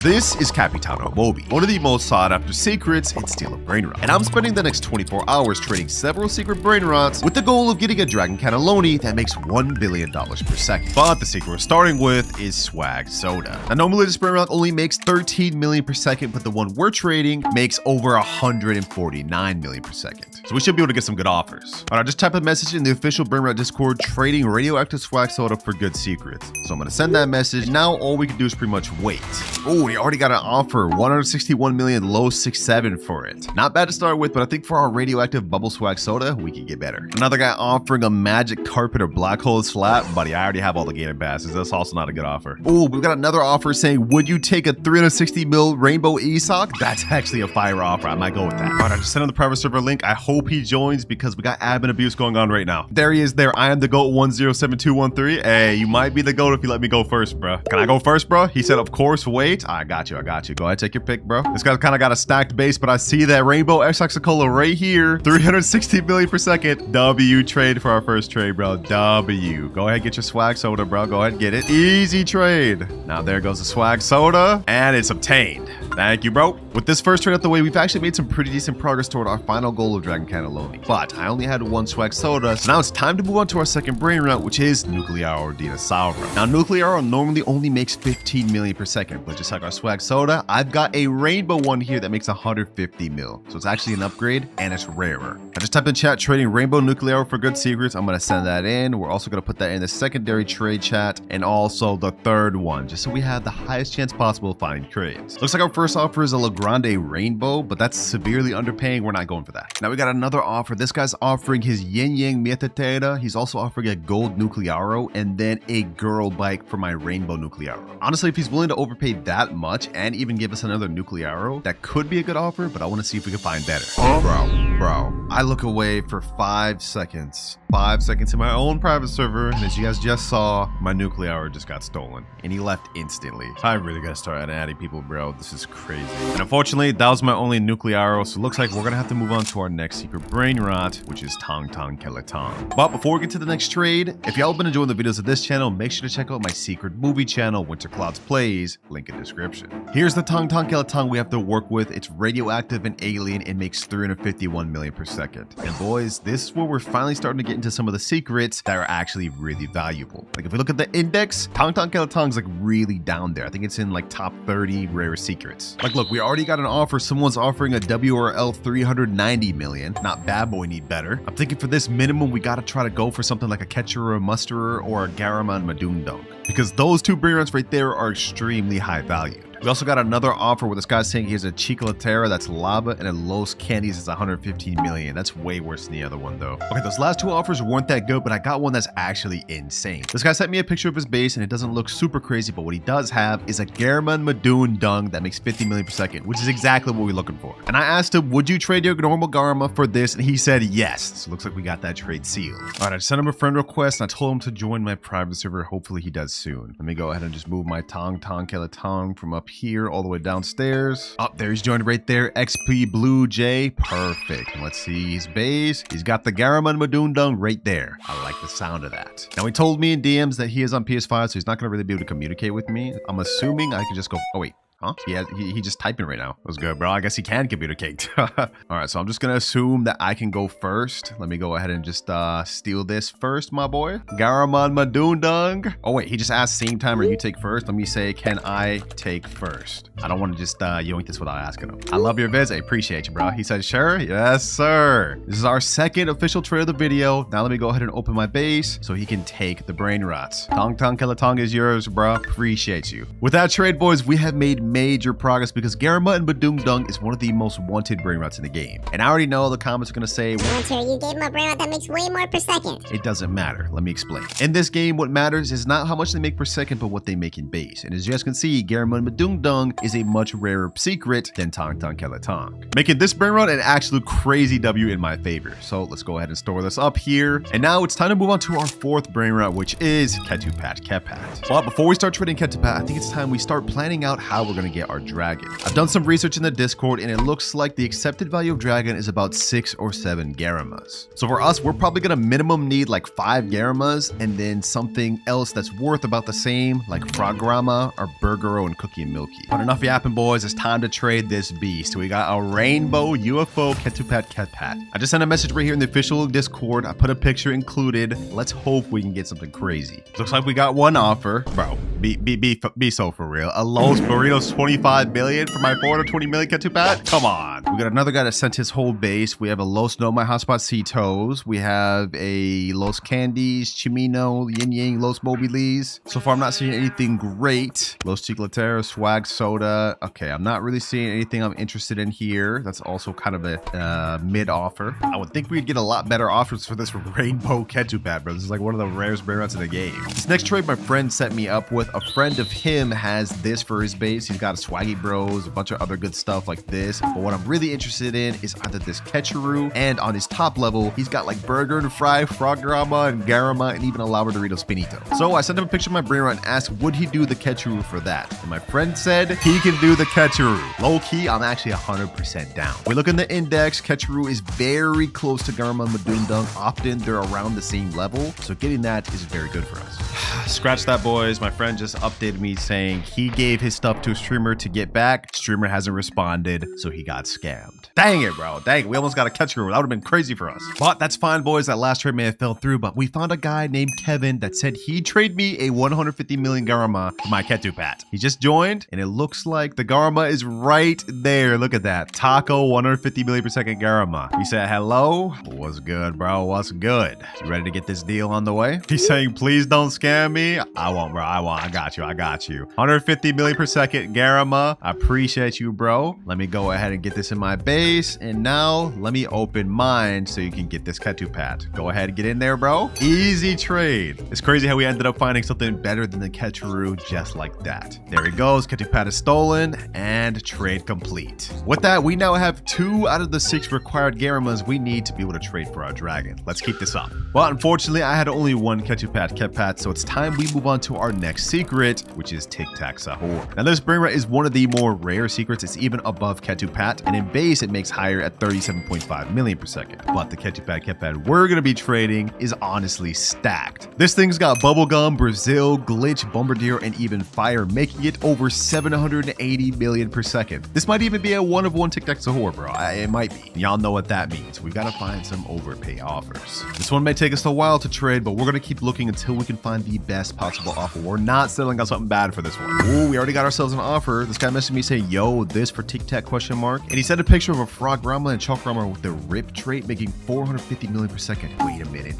This is Capitano Mobi, one of the most sought after secrets in Steel of Brainrot, and I'm spending the next 24 hours trading several secret Brainrots with the goal of getting a Dragon Cannelloni that makes $1 billion per second. But the secret we're starting with is Swag Soda. Now normally this Brainrot only makes 13 million per second, but the one we're trading makes over 149 million per second. So we should be able to get some good offers. Alright, just type a message in the official Brainrot Discord trading radioactive Swag Soda for good secrets. So I'm gonna send that message. Now all we can do is pretty much wait. Oh, we already got an offer, 161 million low 6.7 for it. Not bad to start with, but I think for our radioactive bubble Swag Soda, we can get better. Another guy offering a magic carpet or black hole slap. Buddy, I already have all the gator passes. That's also not a good offer. Oh, we've got another offer saying, would you take a 360 mil rainbow ESOC? That's actually a fire offer. I might go with that. All right, I just sent him the private server link. I hope he joins because we got admin abuse going on right now. There he is there. I am the GOAT 107213. Hey, you might be the GOAT if you let me go first, bro. Can I go first, bro? He said, of course, wait. I got you. Go ahead, take your pick, bro. This guy's kind of got a stacked base, but I see that rainbow X-Cola right here. 360 million per second. W trade for our first trade, bro. W. Go ahead, get your Swag Soda, bro. Go ahead, get it. Easy trade. Now there goes the Swag Soda, and it's obtained. Thank you, bro. With this first trade out the way, we've actually made some pretty decent progress toward our final goal of Dragon Cannelloni. But I only had one Swag Soda, so now it's time to move on to our second Brainrot, which is Nuclearo Dinosauro. Now, Nuclearo normally only makes 15 million per second, but just like our Swag Soda, I've got a rainbow one here that makes 150 mil. So it's actually an upgrade, and it's rarer. I just typed in chat, trading rainbow Nuclearo for good secrets. I'm going to send that in. We're also going to put that in the secondary trade chat, and also the third one, just so we have the highest chance possible of finding trades. Looks like our first offer is a Legrande rainbow, but that's severely underpaying. We're not going for that. Now we got another offer. This guy's offering his Yin Yang Mietetera. He's also offering a gold Nuclearo and then a girl bike for my rainbow Nuclearo. Honestly, if he's willing to overpay that much and even give us another Nuclearo, that could be a good offer, but I want to see if we can find better. Bro, I look away for 5 seconds. 5 seconds in my own private server, and as you guys just saw, my Nuclearo just got stolen, and he left instantly. I really gotta start adding people, bro. This is crazy. And unfortunately, that was my only Nuclearo, so it looks like we're gonna have to move on to our next secret Brainrot, which is Tong Tong Keletong. But before we get to the next trade, if y'all been enjoying the videos of this channel, make sure to check out my secret movie channel, WinterKloudz Plays, link in description. Here's the Tong Tong Keletong we have to work with. It's radioactive and alien and makes 351 million per second. And boys, this is where we're finally starting to get into some of the secrets that are actually really valuable. Like if we look at the index, Tong Tong Keletong's like really down there. I think it's in like top 30 rare secrets. Like look, we already got an offer. Someone's offering a WRL 390 million. Not bad, but we need better. I'm thinking for this minimum, we gotta try to go for something like a Catcher or a Musterer or a Garama and Madun Dunk, because those two Brainrots right there are extremely high value. We also got another offer where this guy's saying here's a Chiclatera that's lava and a Los Candies is 115 million. That's way worse than the other one though. Okay, those last two offers weren't that good, but I got one that's actually insane. This guy sent me a picture of his base and it doesn't look super crazy, but what he does have is a Garama and Madun Dung that makes 50 million per second, which is exactly what we're looking for. And I asked him, would you trade your normal Garama for this? And he said yes. So it looks like we got that trade sealed. All right, I sent him a friend request and I told him to join my private server. Hopefully he does soon. Let me go ahead and just move my Tong Tong Keletong from up here all the way downstairs. Oh, there he's joined right there. XP Blue J. Perfect. Let's see his base. He's got the Garama and Madun Dung right there. I like the sound of that. Now he told me in DMs that he is on PS5, so he's not going to really be able to communicate with me. I'm assuming I can just go, oh wait. Huh? He just typing right now. That was good, bro. I guess he can communicate. All right, so I'm just gonna assume that I can go first. Let me go ahead and just steal this first, my boy. Garaman Madundung. Oh wait, he just asked same time or you take first. Let me say, can I take first? I don't want to just yoink this without asking him. I love your vids. I appreciate you, bro. He said, sure. Yes, sir. This is our second official trade of the video. Now let me go ahead and open my base so he can take the Brainrots. Tong Tong Keletong is yours, bro. Appreciate you. With that trade, boys, we have made major progress because Garama and Badung Dung is one of the most wanted Brainrots in the game. And I already know the comments are going to say, Winter, you gave him a Brainrot that makes way more per second. It doesn't matter. Let me explain. In this game, what matters is not how much they make per second, but what they make in base. And as you guys can see, Garama and Badung Dung is a much rarer secret than Tong Tong Keletong, making this Brainrot an absolute crazy W in my favor. So let's go ahead and store this up here. And now it's time to move on to our fourth Brainrot, which is Ketupat Kepat. But before we start trading Ketupat, I think it's time we start planning out how we're gonna get our dragon. I've done some research in the Discord, and it looks like the accepted value of dragon is about 6 or 7 garamas. So for us, we're probably gonna minimum need like 5 garamas, and then something else that's worth about the same, like frogama or burgero and cookie and milky. But enough yapping, boys. It's time to trade this beast. We got a rainbow UFO Ketupat Ketpat. I just sent a message right here in the official Discord. I put a picture included. Let's hope we can get something crazy. Looks like we got one offer. Bro, be so for real. A Los Burritos 25 million for my 420 million Ketupat? Come on. We got another guy that sent his whole base. We have a Los No My Hotspot Citos. We have a Los Candies, Chimino, Yin Yang, Los Mobiles. So far, I'm not seeing anything great. Los Chicleteros, Swag Soda. Okay, I'm not really seeing anything I'm interested in here. That's also kind of a mid offer. I would think we'd get a lot better offers for this rainbow Ketupat, bro. This is like one of the rarest Brainrots in the game. This next trade my friend set me up with, a friend of him has this for his base. He's got a Swaggy Bros, a bunch of other good stuff like this. But what I'm really interested in is either this Ketchuroo, and on his top level, he's got like Burger and Fry, Frogama, and Garama, and even a Lava Dorito Spinito. So I sent him a picture of my Brainrot and asked, would he do the Ketchuroo for that? And my friend said he can do the Ketchuroo. Low key, I'm actually 100% down. We look in the index, Ketchuroo is very close to Garama and Madun Dung. Often they're around the same level, so getting that is very good for us. Scratch that, boys. My friend just updated me saying he gave his stuff to a streamer to get back. Streamer hasn't responded, so he got scammed. Dang it, bro. Dang it. We almost got a Ketchuroo. That would have been crazy for us. But that's fine, boys. That last trade may have fell through, but we found a guy named Kevin that said he'd trade me a 150 million Garama for my Ketupat. He just joined, and it looks like the Garama is right there. Look at that. Taco 150 million per second Garama. He said, hello. What's good, bro? What's good? You ready to get this deal on the way? He's saying, please don't scam me. I won't, bro. I won't. I got you. 150 million per second Garama. I appreciate you, bro. Let me go ahead and get this in my base. And now let me open mine so you can get this Ketupat. Go ahead and get in there, bro. Easy trade. It's crazy how we ended up finding something better than the Ketchuroo just like that. There he goes. Ketupat is stolen and trade complete. With that, we now have 2 out of the 6 required Garamas we need to be able to trade for our dragon. Let's keep this up. Well, unfortunately, I had only one Ketupat Ketpat, so it's time we move on to our next secret, which is Tic Tac Sahur. Now, this Brainrot is one of the more rare secrets. It's even above Ketupat, and in base, it makes higher at 37.5 million per second. But the Ketupat Ketpat we're going to be trading is honestly stacked. This thing's got Bubblegum, Brazil, Glitch, Bombardier, and even Fire, making it over 780 million per second. This might even be a 1-of-1 Tic Tac Sahur, bro. It might be. Y'all know what that means. We've got to find some overpay offers. This one may take us a while to trade, but we're going to keep looking until we can find the best possible offer. We're not settling on something bad for this one. Ooh, we already got ourselves an offer. This guy messaged me saying, yo, this for Tic Tac question mark. And he sent a picture of a frogama and chalkrama with the rip trait making 450 million per second. Wait a minute.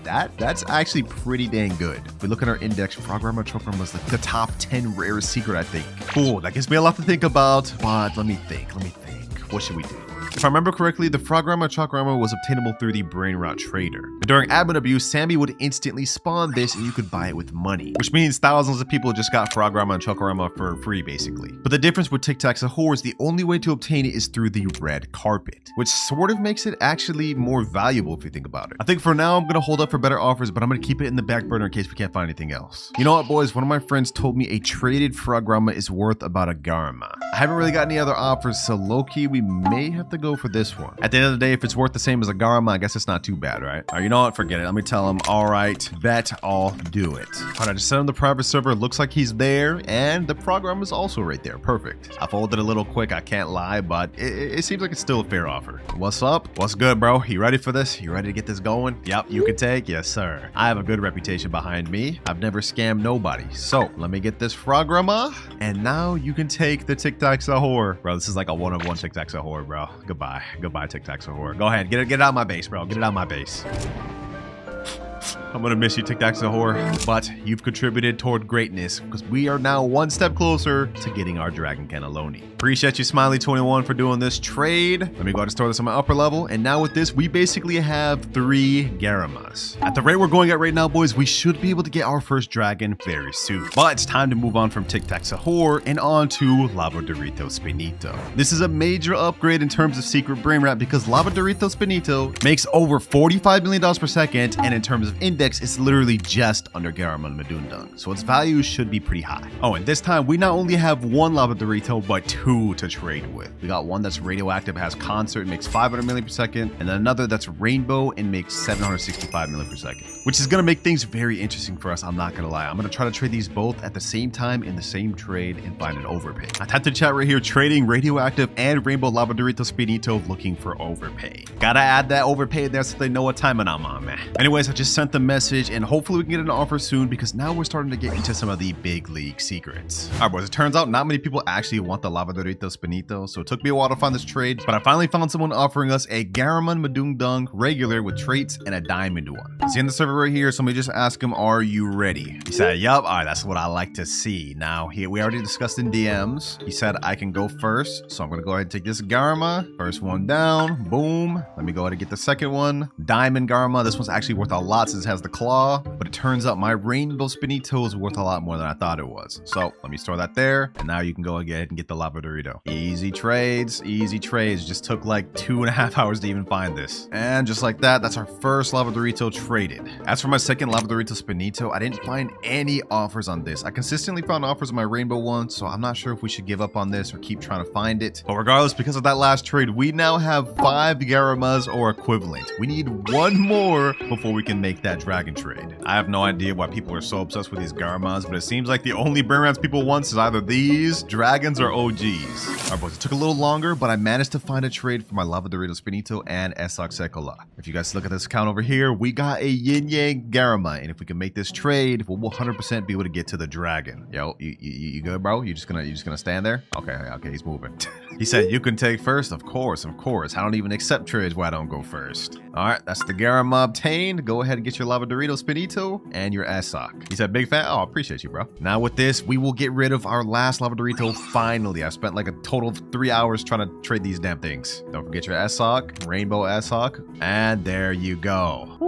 That's actually pretty dang good. If we look at our index, frogama, chalkrama was the top 10 rarest secret, I think. Cool, that gives me a lot to think about, but let me think. What should we do? If I remember correctly, the Frogama Chakrama was obtainable through the Brainrot trader. But during admin abuse, Sammy would instantly spawn this and you could buy it with money, which means thousands of people just got Frogama and Chakrama for free, basically. But the difference with Tic Tac Sahur is the only way to obtain it is through the red carpet, which sort of makes it actually more valuable if you think about it. I think for now, I'm going to hold up for better offers, but I'm going to keep it in the back burner in case we can't find anything else. You know what, boys? One of my friends told me a traded Frogama is worth about a Garama. I haven't really got any other offers, so low-key, we may have to go for this one. At the end of the day, if it's worth the same as a Garama, I guess it's not too bad, right? You know what? Forget it. Let me tell him, all right, bet I'll do it. All right, I just sent him the private server. Looks like he's there, and the program is also right there. Perfect. I folded a little quick, I can't lie, but it seems like it's still a fair offer. What's up? What's good, bro? You ready for this? You ready to get this going? Yep, you can take? Yes, sir. I have a good reputation behind me. I've never scammed nobody. So let me get this frogama, and now you can take the Tic Tac Sahur. Bro, this is like a 1-of-1 Tic Tac Sahur, bro. Goodbye. Goodbye, Tic Tac Sahur. Go ahead, get it out of my base, bro. Get it out of my base. I'm gonna miss you, Tic Tac Sahur, but you've contributed toward greatness because we are now one step closer to getting our Dragon Cannelloni. Appreciate you, Smiley21, for doing this trade. Let me go ahead and store this on my upper level. And now with this, we basically have 3 Garamas. At the rate we're going at right now, boys, we should be able to get our first dragon very soon. But it's time to move on from Tic Tac Sahur and on to Lava Dorito Spinito. This is a major upgrade in terms of secret Brainrot because Lava Dorito Spinito makes over $45 million per second, and in terms of index, index is literally just under Garama and Madun Dung, so its value should be pretty high. Oh, and this time we not only have one Lava Dorito, but two to trade with. We got one that's radioactive, has concert, and makes 500 million per second, and then another that's rainbow and makes 765 million per second, which is gonna make things very interesting for us. I'm not gonna lie. I'm gonna try to trade these both at the same time in the same trade and find an overpay. I typed in chat right here, trading radioactive and rainbow Lava Dorito Spinito, looking for overpay. Gotta add that overpay there so they know what time I'm on, man. Anyways, I just sent the message and hopefully we can get an offer soon because now we're starting to get into some of the big league secrets. All right, boys, it turns out not many people actually want the Lava Dorito Spinito, so it took me a while to find this trade, but I finally found someone offering us a Garama Madun Dung regular with traits and a diamond one. See in the server right here, somebody just asked him, are you ready? He said, yup. All right, that's what I like to see. Now, we already discussed in DMs. He said I can go first, so I'm gonna go ahead and take this Garama. First one down, boom. Let me go ahead and get the second one. Diamond Garama. This one's actually worth a lot since it has the claw, but it turns out my rainbow Spinito is worth a lot more than I thought it was. So let me store that there, and now you can go ahead and get the Lava Dorito. Easy trades, easy trades. Just took like 2.5 hours to even find this. And just like that, that's our first Lava Dorito traded. As for my second Lava Dorito Spinito, I didn't find any offers on this. I consistently found offers on my rainbow one, so I'm not sure if we should give up on this or keep trying to find it. But regardless, because of that last trade, we now have 5 Garamas or equivalent. We need one more before we can make that dragon trade. I have no idea why people are so obsessed with these Garamas, but it seems like the only Brainrots people want is either these, dragons, or OGs. Alright boys, it took a little longer, but I managed to find a trade for my Lava Dorito Spinito and Esoxecola. If you guys look at this account over here, we got a Yin Yang Garama, and if we can make this trade, we'll 100% be able to get to the dragon. Yo, you good, bro? You just gonna stand there? Okay, he's moving. He said you can take first. Of course. I don't even accept trades where I don't go first. All right, that's the Garama obtained. Go ahead and get your Lava Dorito Spinito and your Esoc. He said, big fan. Oh, appreciate you, bro. Now with this, we will get rid of our last Lava Dorito finally. I spent like a total of 3 hours trying to trade these damn things. Don't forget your Esoc, Rainbow Esoc, and there you go.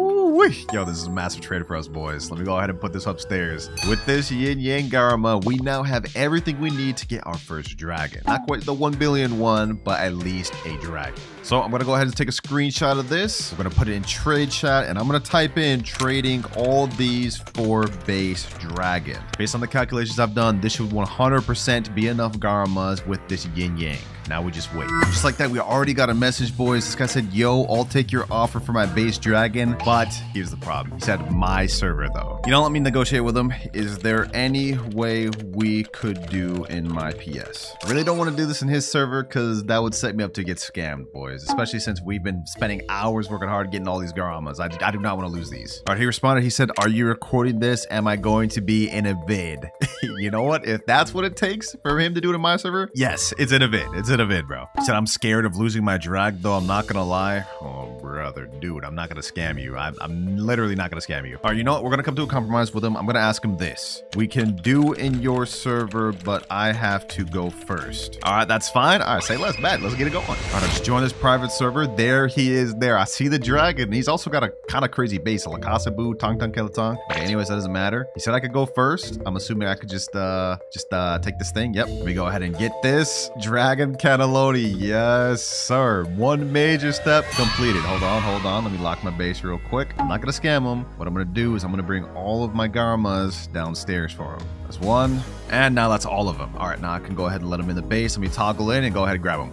Yo, this is a massive trade for us, boys. Let me go ahead and put this upstairs. With this Yin Yang Garama, we now have everything we need to get our first dragon. Not quite the 1 billion one, but at least a dragon. So I'm gonna go ahead and take a screenshot of this. I'm gonna put it in trade chat, and I'm gonna type in trading all these for base dragon. Based on the calculations I've done, this should 100% be enough Garamas with this Yin Yang. Now we just wait. Just like that, we already got a message, boys. This guy said, yo, I'll take your offer for my base dragon, but here's the problem. He said my server though. You know, let me negotiate with him. Is there any way we could do in my PS? I really don't want to do this in his server because that would set me up to get scammed, boys, especially since we've been spending hours working hard getting all these Garamas. I do not want to lose these. All right, he responded. He said, are you recording this? Am I going to be in a vid? You know what? If that's what it takes for him to do it in my server, yes, it's in a vid. It's in a vid, bro. He said, I'm scared of losing my drag, though. I'm not gonna lie. Oh, brother, dude, I'm not gonna scam you. I'm literally not gonna scam you. All right, you know what? We're gonna come to a compromise with him. I'm gonna ask him this. We can do in your server, but I have to go first. All right, that's fine. All right, say less, bet. Let's get it going. All right, let's join this private server. There he is there. I see the dragon. He's also got a kind of crazy base. Lakasabu, Tong Tong Kelatong. Okay, anyways, that doesn't matter. He said I could go first. I'm assuming I could just take this thing. Yep. Let me go ahead and get this dragon cannelloni. Yes, sir. One major step completed. Hold on. Let me lock my base real quick. I'm not gonna scam him. What I'm gonna do is I'm gonna bring all of my Garamas downstairs for him. That's one. And now that's all of them. All right, now I can go ahead and let him in the base. Let me toggle in and go ahead and grab him.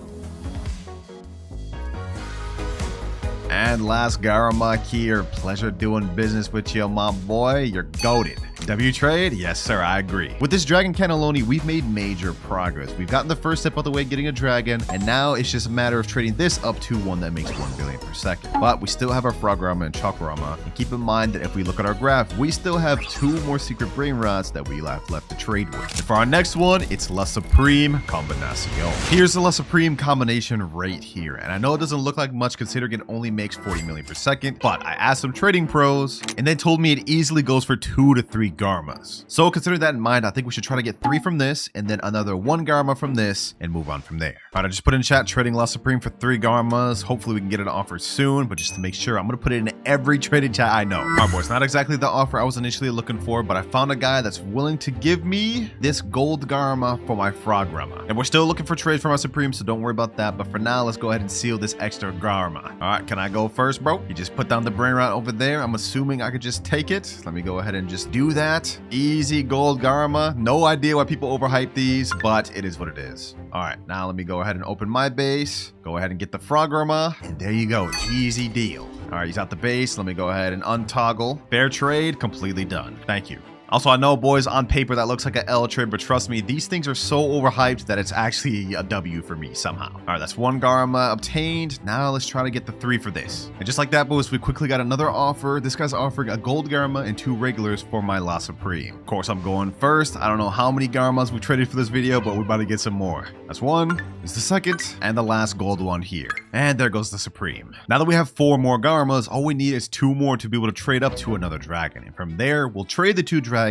And last Garama here. Pleasure doing business with you, my boy. You're goated. W trade? Yes, sir, I agree. With this dragon cannelloni, we've made major progress. We've gotten the first step out of the way, getting a dragon, and now it's just a matter of trading this up to one that makes 1 billion per second. But we still have our frogama and chakrama, and keep in mind that if we look at our graph, we still have 2 more secret Brainrots that we have left to trade with. And for our next one, it's La Supreme Combinacion. Here's the La Supreme combination right here, and I know it doesn't look like much considering it only makes 40 million per second, but I asked some trading pros, and they told me it easily goes for 2 to 3 3 Garamas. So considering that in mind, I think we should try to get 3 from this and then another 1 Garama from this and move on from there. All right, I just put in chat trading La Supreme for 3 Garamas. Hopefully we can get an offer soon, but just to make sure, I'm going to put it in every trading chat I know. All right, boys, not exactly the offer I was initially looking for, but I found a guy that's willing to give me this gold Garama for my frogama. And we're still looking for trades for my Supreme, so don't worry about that. But for now, let's go ahead and seal this extra Garama. All right, can I go first, bro? You just put down the Brainrot over there. I'm assuming I could just take it. Let me go ahead and just do that. Easy gold Garama. No idea why people overhype these, but it is what it is. All right, now let me go ahead and open my base. Go ahead and get the frogama, and there you go. Easy deal. All right, he's out the base. Let me go ahead and untoggle. Fair trade, completely done. Thank you. Also, I know, boys, on paper that looks like an L trade, but trust me, these things are so overhyped that it's actually a W for me somehow. All right, that's 1 Garama obtained. Now let's try to get the 3 for this. And just like that, boys, we quickly got another offer. This guy's offering a gold Garama and 2 regulars for my La Supreme. Of course, I'm going first. I don't know how many Garamas we traded for this video, but we're about to get some more. That's 1. This is the 2nd, and the last gold one here. And there goes the Supreme. Now that we have 4 more Garamas, all we need is 2 more to be able to trade up to another dragon. And from there, we'll trade the 2 dragons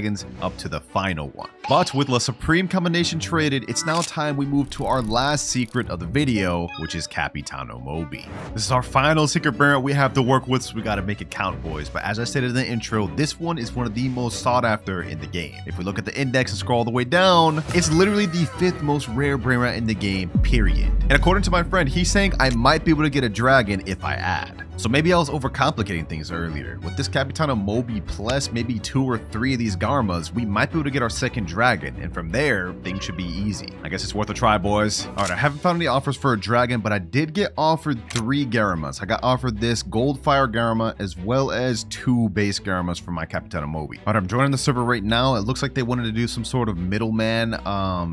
up to the final one. But with La Supreme combination traded, it's now time we move to our last secret of the video, which is Capitano Moby. This is our final secret Brainrot we have to work with, so we gotta make it count, boys. But as I stated in the intro, this one is one of the most sought after in the game. If we look at the index and scroll all the way down, it's literally the 5th most rare Brainrot in the game, period. And according to my friend, he's saying I might be able to get a dragon if I add. So maybe I was overcomplicating things earlier. With this Capitano Moby plus maybe 2 or 3 of these Garamas, we might be able to get our 2nd dragon, and from there, things should be easy. I guess it's worth a try, boys. All right, I haven't found any offers for a dragon, but I did get offered 3 Garamas. I got offered this gold fire Garama as well as 2 base Garamas for my Capitano Moby. All right, I'm joining the server right now. It looks like they wanted to do some sort of middleman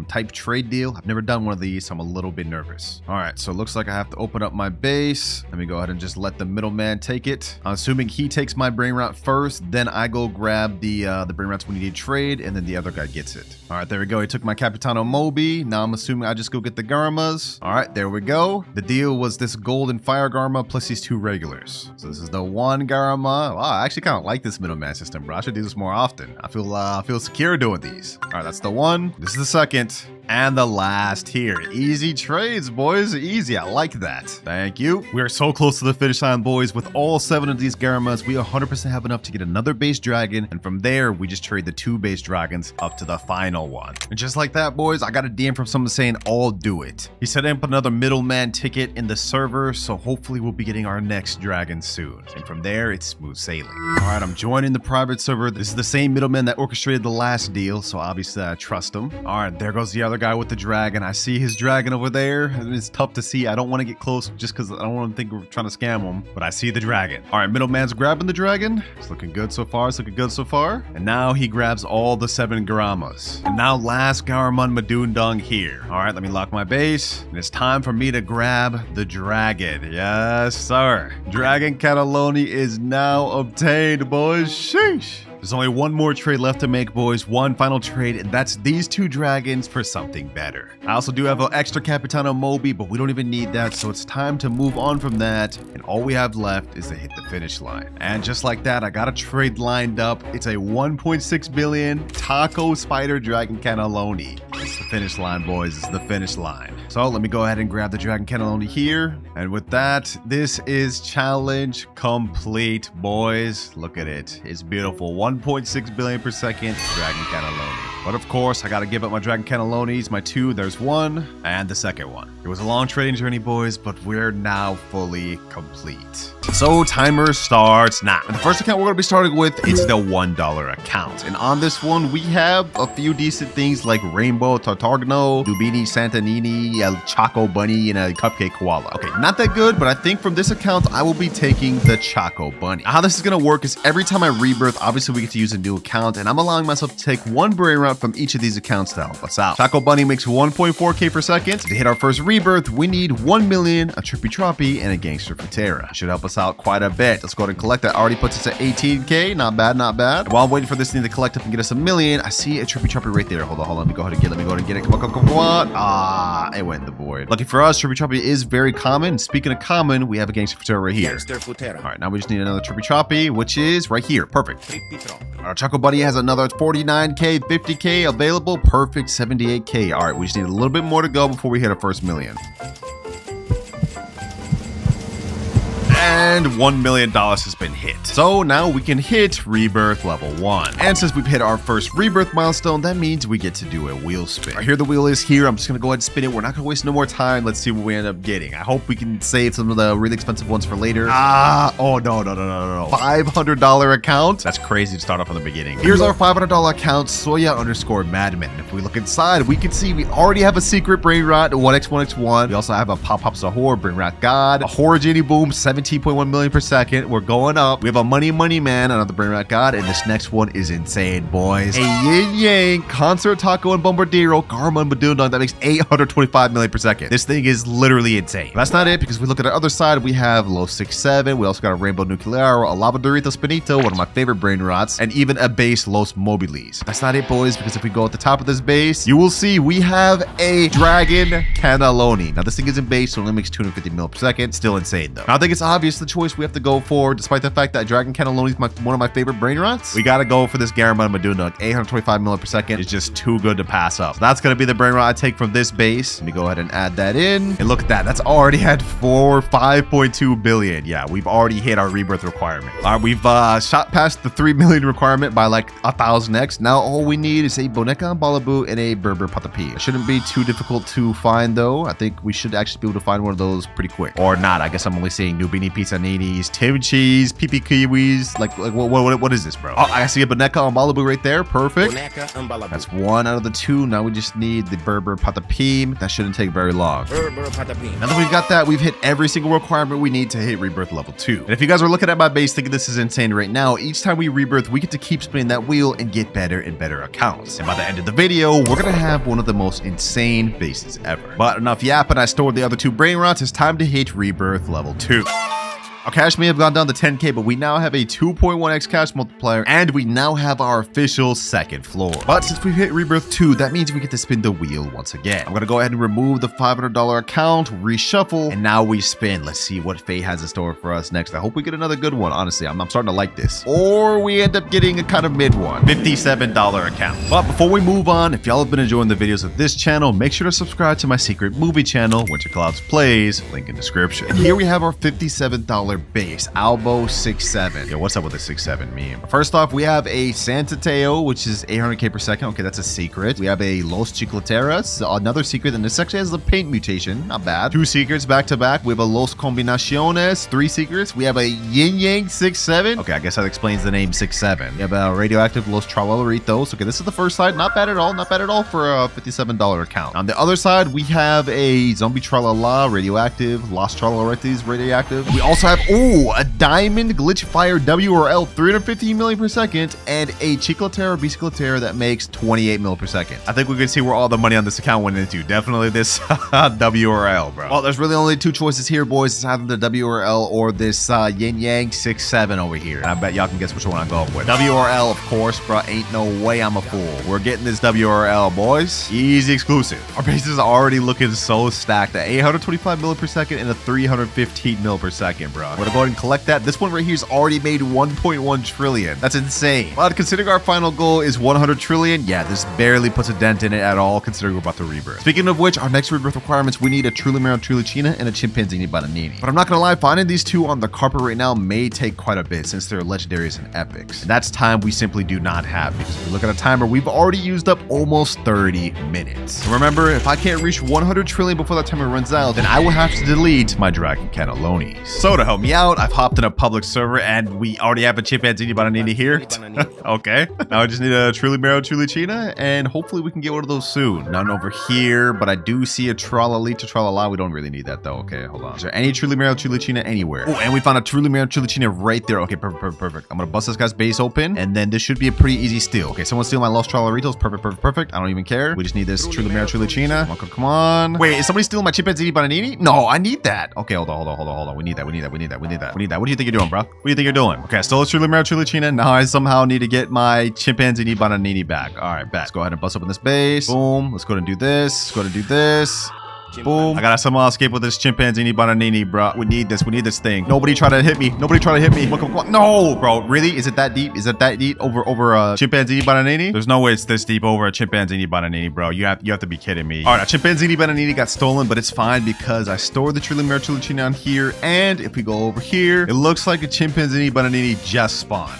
type trade deal. I've never done one of these, so I'm a little bit nervous. All right, so it looks like I have to open up my base. Let me go ahead and just let the middleman take it. I'm assuming he takes my Brainrot first, then I go grab the Brainrots when you need trade, and then the other guy gets it. All right, there we go. He took my Capitano Moby. Now I'm assuming I just go get the Garamas. All right, there we go. The deal was this gold and fire Garama plus these 2 regulars. So this is the 1 Garama. Wow, I actually kind of like this middleman system, bro. I should do this more often. I feel secure doing these. All right, that's the 1. This is the 2nd. And the last here. Easy trades, boys. Easy. I like that. Thank you. We are so close to the finish line, boys. With all 7 of these Garamas, we 100% have enough to get another base dragon. And from there, we just trade the 2 base dragons up to the final one. And just like that, boys, I got a DM from someone saying, I'll do it. He set up another middleman ticket in the server, so hopefully we'll be getting our next dragon soon. And from there, it's smooth sailing. All right, I'm joining the private server. This is the same middleman that orchestrated the last deal, so obviously I trust him. All right, there goes the other guy with the dragon. I see his dragon over there, and it's tough to see. I don't want to get close just because I don't want to think we're trying to scam him, but I see the dragon. All right, middleman's grabbing the dragon. It's looking good so far. It's looking good so far. And now he grabs all the 7 Garamas. And now last Garama Madun Dung here. All right, let me lock my base. And it's time for me to grab the dragon. Yes, sir. Dragon Cataloni is now obtained, boys. Sheesh. There's only 1 more trade left to make, boys. 1 final trade, and that's these 2 dragons for something better. I also do have an extra Capitano Moby, but we don't even need that, so it's time to move on from that, and all we have left is to hit the finish line. And just like that, I got a trade lined up. It's a 1.6 billion Taco Spider Dragon Cannelloni. It's the finish line, boys. It's the finish line. So let me go ahead and grab the Dragon Cannelloni here. And with that, this is challenge complete, boys. Look at it. It's beautiful. 1.6 billion per second Dragon Cannelloni. But of course, I gotta give up my Dragon Cannellonis, my 2, there's 1, and the 2nd one. It was a long trading journey, boys, but we're now fully complete. So timer starts now. And the first account we're going to be starting with is the $1 account. And on this one, we have a few decent things like Rainbow Tartagno, Dubini Santanini, a Choco Bunny, and a Cupcake Koala. Okay, not that good, but I think from this account, I will be taking the Choco Bunny. Now, how this is going to work is every time I rebirth, obviously we get to use a new account, and I'm allowing myself to take 1 Brainrot from each of these accounts to help us out. Choco Bunny makes 1.4k per second. To hit our first rebirth, we need 1 million, a Trippy Troppy, and a Gangster Patera. Should help us us out quite a bit. Let's go ahead and collect that. Already puts us at 18K. Not bad, not bad. While I'm waiting for this thing to collect up and get us a million, I see a trippy choppy right there. Hold on. Let me go ahead and get it. Come on. Ah, it went in the void. Lucky for us, trippy choppy is very common. Speaking of common, we have a gangster futero right here. All right, now we just need another trippy choppy, which is right here. Perfect. Our Choco Buddy has another 49K, 50K available. Perfect, 78K. All right, we just need a little bit more to go before we hit our first million. And $1 million has been hit. So now we can hit Rebirth level 1. And since we've hit our first Rebirth milestone, that means we get to do a wheel spin. All right, here the wheel is here. I'm just going to go ahead and spin it. We're not going to waste no more time. Let's see what we end up getting. I hope we can save some of the really expensive ones for later. Oh, no. $500 account? That's crazy to start off from the beginning. Here's our $500 account, Soya_Madman. If we look inside, we can see we already have a secret Brainrot, 1x1x1. We also have a Pop Sahur, Brainrot God, a Horror Genie Boom, 17.1 million per second. We're going up. We have a Money Man, another Brainrot God, and this next one is insane, boys. A Yin Yang, Concert Taco and Bombardiro, Garama and Madun, that makes 825 million per second. This thing is literally insane. But that's not it, because we look at the other side, we have Los 67. We also got a Rainbow Nuclear, a Lava Dorito Spinito, one of my favorite Brainrots, and even a base Los Mobiles. That's not it, boys, because if we go at the top of this base, you will see we have a Dragon Cannelloni. Now, this thing isn't base, so it only makes 250 mil per second. Still insane, though. Now, I think it's obvious the choice we have to go for, despite the fact that Dragon Cannelloni is one of my favorite Brainrots. We got to go for this Garama and Madun. 825 mil per second is just too good to pass up. So that's going to be the Brainrot I take from this base. Let me go ahead and add that in. And look at that. That's already at 5.2 billion. Yeah, we've already hit our Rebirth requirement. All right, we've shot past the 3 million requirement by like 1,000x. Now all we need is a Boneca and Balabu and a Berber Patapi. It shouldn't be too difficult to find, though. I think we should actually be able to find one of those pretty quick. Or not. I guess I'm only seeing Nubini Pizza Ninis, Tim Cheese, PP Kiwis. Like what is this, bro? Oh, I see a Boneca and Balabu right there. Perfect. That's one out of the two. Now we just need the Berber Patapim. That shouldn't take very long. Now that we've got that, we've hit every single requirement we need to hit Rebirth level 2. And if you guys are looking at my base thinking this is insane right now, each time we Rebirth, we get to keep spinning that wheel and get better and better accounts. And by the end of the video, we're gonna have one of the most insane bases ever. But enough yapping, I stored the other 2 Brainrots. It's time to hit Rebirth level 2. Our cash may have gone down to 10K, but we now have a 2.1x cash multiplier, and we now have our official second floor. But since we've hit Rebirth 2, that means we get to spin the wheel once again. I'm gonna go ahead and remove the $500 account, reshuffle, and now we spin. Let's see what fate has in store for us next. I hope we get another good one, honestly. I'm starting to like this. Or we end up getting a kind of mid one, $57 account. But before we move on, if y'all have been enjoying the videos of this channel, make sure to subscribe to my secret movie channel, WinterKloudz Plays, link in description. And here we have our $57 base, Albo 67. Yo, what's up with the 67 meme? First off, we have a Santa Teo, which is 800k per second. Okay, that's a secret. We have a Los Chicleteras, another secret, and this actually has a paint mutation. Not bad. 2 secrets back to back. We have a Los Combinaciones, 3 secrets. We have a Yin Yang 67. Okay, I guess that explains the name 67. We have a radioactive Los Tralolaritos. Okay, this is the first side. Not bad at all. Not bad at all for a $57 account. On the other side, we have a Zombie Tralala, radioactive, Los Tralolaritos, radioactive. We also have a Diamond Glitch Fire WRL 350 million per second and a Chicletera Bicicletera that makes 28 mil per second. I think we can see where all the money on this account went into. Definitely this WRL, bro. Well, there's really only 2 choices here, boys. It's either the WRL or this Yin Yang 67 over here. And I bet y'all can guess which one I'm going with. WRL, of course, bro. Ain't no way I'm a fool. We're getting this WRL, boys. Easy exclusive. Our base is already looking so stacked at 825 mil per second and a 315 mil per second, bro. We're gonna go ahead and collect that. This one right here's already made 1.1 trillion. That's insane. But considering our final goal is 100 trillion, yeah, this barely puts a dent in it at all, considering we're about to Rebirth. Speaking of which, our next Rebirth requirements, we need a Trulimero Trulicina and a Chimpanzini Bananini. But I'm not gonna lie, finding these 2 on the carpet right now may take quite a bit since they're legendaries and epics. And that's time we simply do not have, because if we look at a timer, we've already used up almost 30 minutes. So remember, if I can't reach 100 trillion before that timer runs out, then I will have to delete my Dragon Cannellonis. So to help me out, I've hopped in a public server and we already have a Chimpanzini Bananini here. Okay. Now I just need a Trulimero Trulicina and hopefully we can get one of those soon. None over here, but I do see a Tralalita Tralala. We don't really need that though. Okay, hold on. Is there any Trulimero Trulicina anywhere? Oh, and we found a Trulimero Trulicina right there. Okay, perfect. I'm gonna bust this guy's base open and then this should be a pretty easy steal. Okay, someone steal my Los Tralaritos. Perfect. I don't even care. We just need this Trulimero Trulicina. Come on. Wait, is somebody stealing my Chimpanzini Bananini? No, I need that. Okay, hold on. We need that. need that. We need that. We need that. What do you think you're doing, bro? What do you think you're doing? Okay, I stole a Triluchina. Now I somehow need to get my Chimpanzini Bananini back. All right, bet. Let's go ahead and bust open this base. Boom. Let's go ahead and do this. Let's go ahead and do this. Boom. I gotta somehow escape with this Chimpanzini Bananini, bro. We need this. We need this thing. Nobody try to hit me. Nobody try to hit me. Come on. No, bro. Really? Is it that deep? Is it that deep over a Chimpanzini Bananini? There's no way it's this deep over a Chimpanzini Bananini, bro. You have to be kidding me. All right, a Chimpanzini Bananini got stolen, but it's fine because I stored the Triluchina on here. And if we go over here, it looks like a Chimpanzini Bananini just spawned.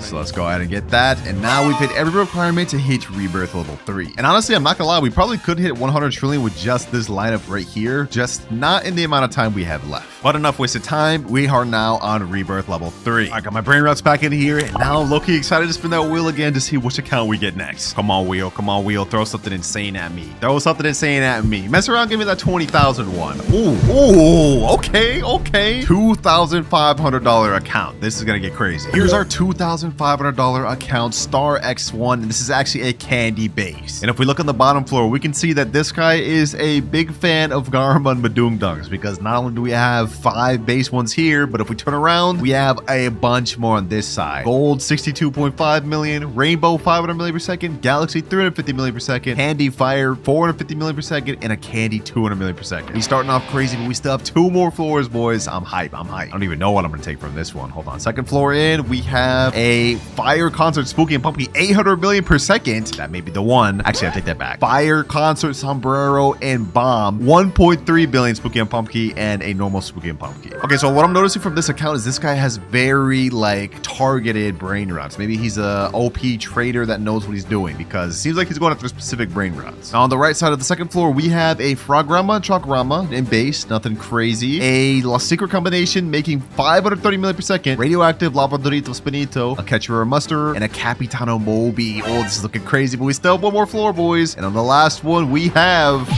So let's go ahead and get that. And now we've hit every requirement to hit Rebirth level 3. And honestly, I'm not gonna lie, we probably could hit 100 trillion with just this lineup right here, just not in the amount of time we have left. But enough wasted time. We are now on Rebirth level 3. I got my Brainrots back in here, and now I'm low-key excited to spin that wheel again to see which account we get next. Come on, wheel. Come on, wheel. Throw something insane at me. Throw something insane at me. Mess around, give me that 20,000 one. Ooh, okay. $2,500 account. This is gonna get crazy. Here's our $2,500 account, Star X1, and this is actually a candy base. And if we look on the bottom floor, we can see that this guy is a big fan of Garama and Madun Dungs, because not only do we have 5 base ones here, but if we turn around, we have a bunch more on this side. Gold 62.5 million, Rainbow 500 million per second, Galaxy 350 million per second, Candy Fire 450 million per second, and a Candy 200 million per second. We're starting off crazy, but we still have 2 more floors, boys. I'm hype. I don't even know what I'm gonna take from this one. Hold on. Second floor in, we have a Fire Concert Spooky and Pumpkin 800 million per second. That may be the one. Actually, I take that back. Fire Concert Sombrero and Bomb 1.3 billion Spooky and Pumpkin and a normal Spooky and Pumpkin. Okay, so what I'm noticing from this account is this guy has very like targeted Brainrots. Maybe he's a OP trader that knows what he's doing, because it seems like he's going after specific Brainrots. Now on the right side of the second floor, we have a frogama, chalkrama in base, nothing crazy. A La Secret combination making 530 million per second, radioactive Labradorito Spinito, a Catcher Muster, and a Capitano Moby. Oh, this is looking crazy, but we still have 1 more floor, boys. And on the last one, we have...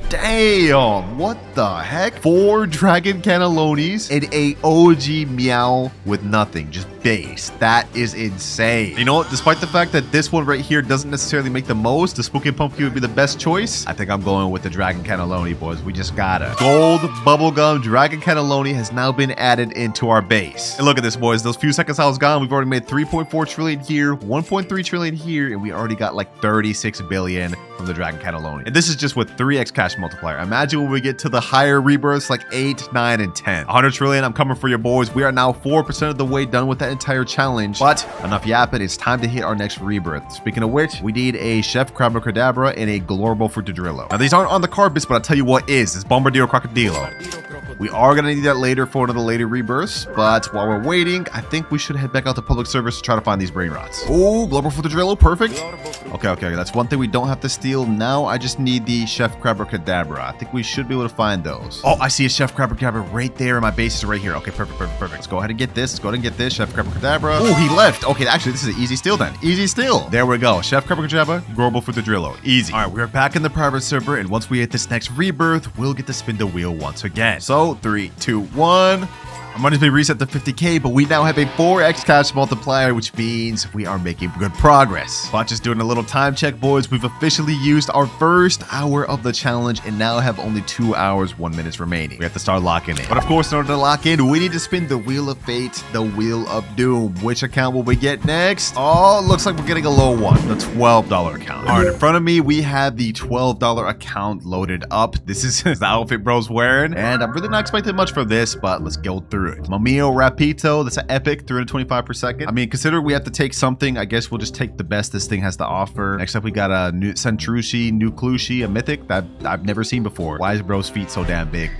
Damn, what the heck? 4 Dragon Cannellonis and a OG Meow with nothing, just base. That is insane. You know what? Despite the fact that this one right here doesn't necessarily make the most, the Spooky and Pumpkin would be the best choice. I think I'm going with the Dragon Cannelloni, boys. We just gotta. Gold Bubblegum Dragon Cannelloni has now been added into our base. And look at this, boys. Those few seconds I was gone, we've already made 3.4 trillion here, 1.3 trillion here, and we already got like 36 billion from the Dragon Cannelloni. And this is just with 3x cash multiplier. Imagine when we get to the higher rebirths like 8, 9, and 10. 100 trillion, I'm coming for your boys. We are now 4% of the way done with that entire challenge. But enough yapping, it's time to hit our next rebirth. Speaking of which, we need a Chef Crabacadabra and a Glorbo Frutadrillo. Now these aren't on the carpets, but I'll tell you what is. It's Bombardiro Crocodilo. We are going to need that later for one of the later rebirths, but while we're waiting, I think we should head back out to public service to try to find these Brainrots. Oh, Global Frutadrillo, perfect. Okay, that's one thing we don't have to steal. Now I just need the Chef Crabacadabra. I think we should be able to find those. Oh, I see a Chef Crabacadabra right there, and my base is right here. Okay, perfect. Let's go ahead and get this. Chef Crabacadabra. Oh, he left. Okay, actually, this is an easy steal then. Easy steal. There we go. Chef Crabacadabra, Global Frutadrillo. Easy. All right, we're back in the private server, and once we hit this next rebirth, we'll get to spin the wheel once again. So 3, 2, 1. Our money's been reset to 50k, but we now have a 4x cash multiplier, which means we are making good progress. But just doing a little time check, boys, we've officially used our first hour of the challenge and now have only 2 hours, 1 minute remaining. We have to start locking in. But of course, in order to lock in, we need to spin the Wheel of Fate, the Wheel of Doom. Which account will we get next? Oh, looks like we're getting a low one, the $12 account. All right, in front of me, we have the $12 account loaded up. This is the outfit bro's wearing, and I'm really not expecting much from this, but let's go through it. Mamio Rapito, that's an epic, 325 per second. I mean, consider we have to take something. I guess we'll just take the best this thing has to offer. Next up, we got a new Centrushi, New Clushi, a mythic that I've never seen before. Why is bro's feet so damn big?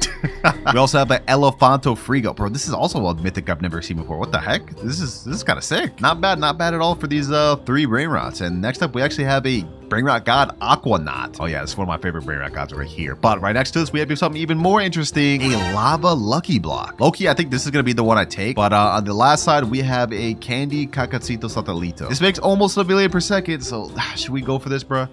We also have an Elefanto Frigo. Bro, this is also a mythic I've never seen before. What the heck? This is kind of sick. Not bad at all for these 3 Brainrots. And next up, we actually have a Brainrot God Aquanaut. Oh yeah, this is one of my favorite Brainrot gods right here. But right next to this, we have something even more interesting, a Lava Lucky Block. Low-key, I think this is going to be the one I take. But on the last side, we have a Candy Cacacito Satellito. This makes almost a billion per second. So should we go for this, bro?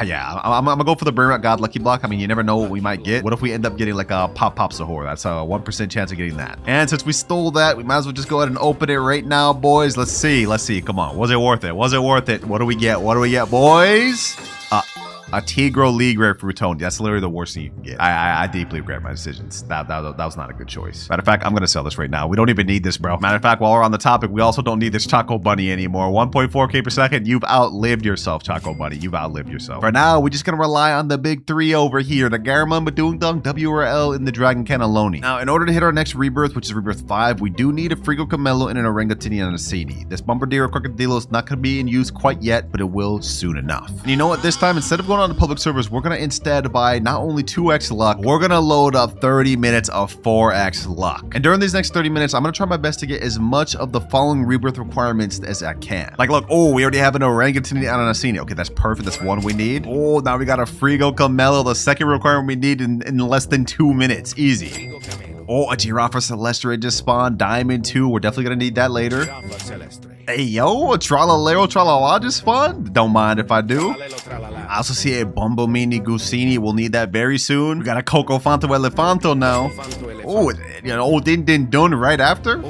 Yeah, I'm gonna go for the Brainrot God Lucky Block. I mean, you never know what we might get. What if we end up getting like a Pop Sahur? That's a 1% chance of getting that. And since we stole that, we might as well just go ahead and open it right now, boys. Let's see. Come on. Was it worth it? What do we get, boys? A Tigro League rare Fruitoni. That's literally the worst thing you can get. I deeply regret my decisions. That was not a good choice. Matter of fact, I'm gonna sell this right now. We don't even need this, bro. Matter of fact, while we're on the topic, we also don't need this Choco Bunny anymore. 1.4k per second. You've outlived yourself, Choco Bunny. You've outlived yourself. For now, we're just gonna rely on the big three over here: the Garama, Madun, Dungs, WRL, and the Dragon Cannelloni. Now, in order to hit our next rebirth, which is Rebirth 5, we do need a Frigo Camelo and an Orangatini and a Sini. This Bombardiro Crocodilo is not gonna be in use quite yet, but it will soon enough. And you know what? This time, instead of going on the public servers, we're gonna instead buy not only 2x luck, we're gonna load up 30 minutes of 4x luck. And during these next 30 minutes, I'm gonna try my best to get as much of the following rebirth requirements as I can. Like, look, oh, we already have an Orangutan and an Asini. Okay, that's perfect. That's one we need. Oh, now we got a Frigo Camelo, the second requirement we need in less than 2 minutes. Easy. Oh, a Giraffe Celestre just spawned. Diamond 2. We're definitely gonna need that later. Hey, yo, a Tralalero Tralala just spawned. Don't mind if I do. I also see a Bombomini Gusini. We'll need that very soon. We got a Coco Fanto Elefanto now. Oh, you know, Din Din Dun right after.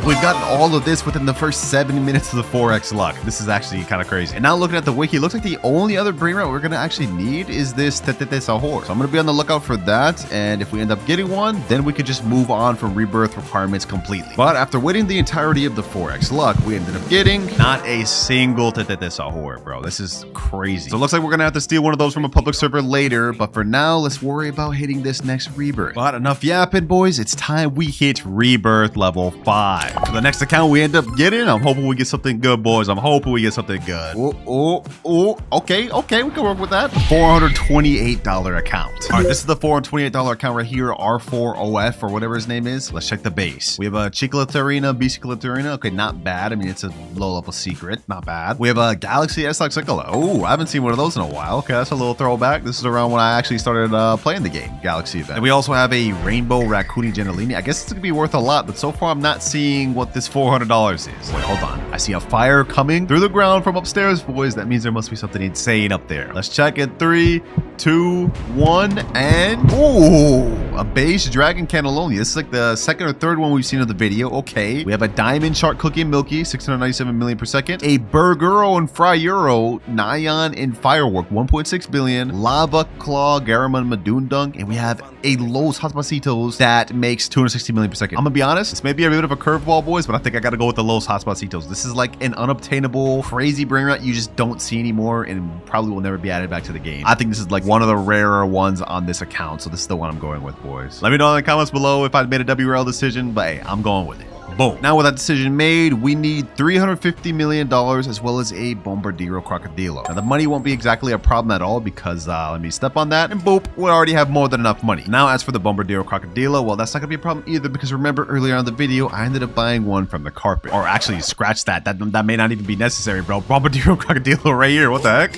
We've gotten all of this within the first 70 minutes of the 4x luck. This is actually kind of crazy. And now looking at the wiki, it looks like the only other Brainrot we're going to actually need is this Tetete Sahur. So I'm going to be on the lookout for that. And if we end up getting one, then we could just move on from rebirth requirements completely. But after waiting the entirety of the 4x luck, we ended up getting not a single Tetete Sahur, bro. This is crazy. So it looks like we're going to have to steal one of those from a public server later. But for now, let's worry about hitting this next rebirth. But enough yapping, boys. It's time we hit rebirth level 5. For the next account we end up getting, I'm hoping we get something good, boys. I'm hoping we get something good. Okay, we can work with that. $428 account. All right, this is the $428 account right here, R4OF or whatever his name is. Let's check the base. We have a Chicolaterina, Biciclaterina. Okay, not bad. I mean, it's a low-level secret. Not bad. We have a Galaxy S-Oxicola. Oh, I haven't seen one of those in a while. Okay, that's a little throwback. This is around when I actually started playing the game, Galaxy event. And we also have a Rainbow Raccoon Gentilini. I guess it's going to be worth a lot, but so far I'm not seeing what this $400 is. Wait, hold on. I see a fire coming through the ground from upstairs, boys. That means there must be something insane up there. Let's check it. 3, 2, 1, and ooh, a base Dragon Cannelloni. This is like the second or third one we've seen of the video. Okay. We have a Diamond Shark Cookie and Milky, 697 million per second. A Burguro and Fryuro, Nyan and Firework, 1.6 billion. Lava Claw, Garama and Madun Dunk. And we have a Los Hotspotsitos that makes 260 million per second. I'm gonna be honest, this may be a bit of a curveball, boys, but I think I gotta go with the Los Hotspotsitos. This is like an unobtainable, crazy Brainrot you just don't see anymore and probably will never be added back to the game. I think this is like one of the rarer ones on this account, so this is the one I'm going with, boys. Let me know in the comments below if I made a WRL decision, but hey, I'm going with it. Boom. Now with that decision made, we need $350 million as well as a Bombardiro Crocodilo. Now the money won't be exactly a problem at all because let me step on that and boop, we already have more than enough money. Now as for the Bombardiro Crocodilo, well, that's not gonna be a problem either because remember earlier on the video, I ended up buying one from the carpet. Or actually scratch that. That may not even be necessary, bro. Bombardiro Crocodilo right here. What the heck?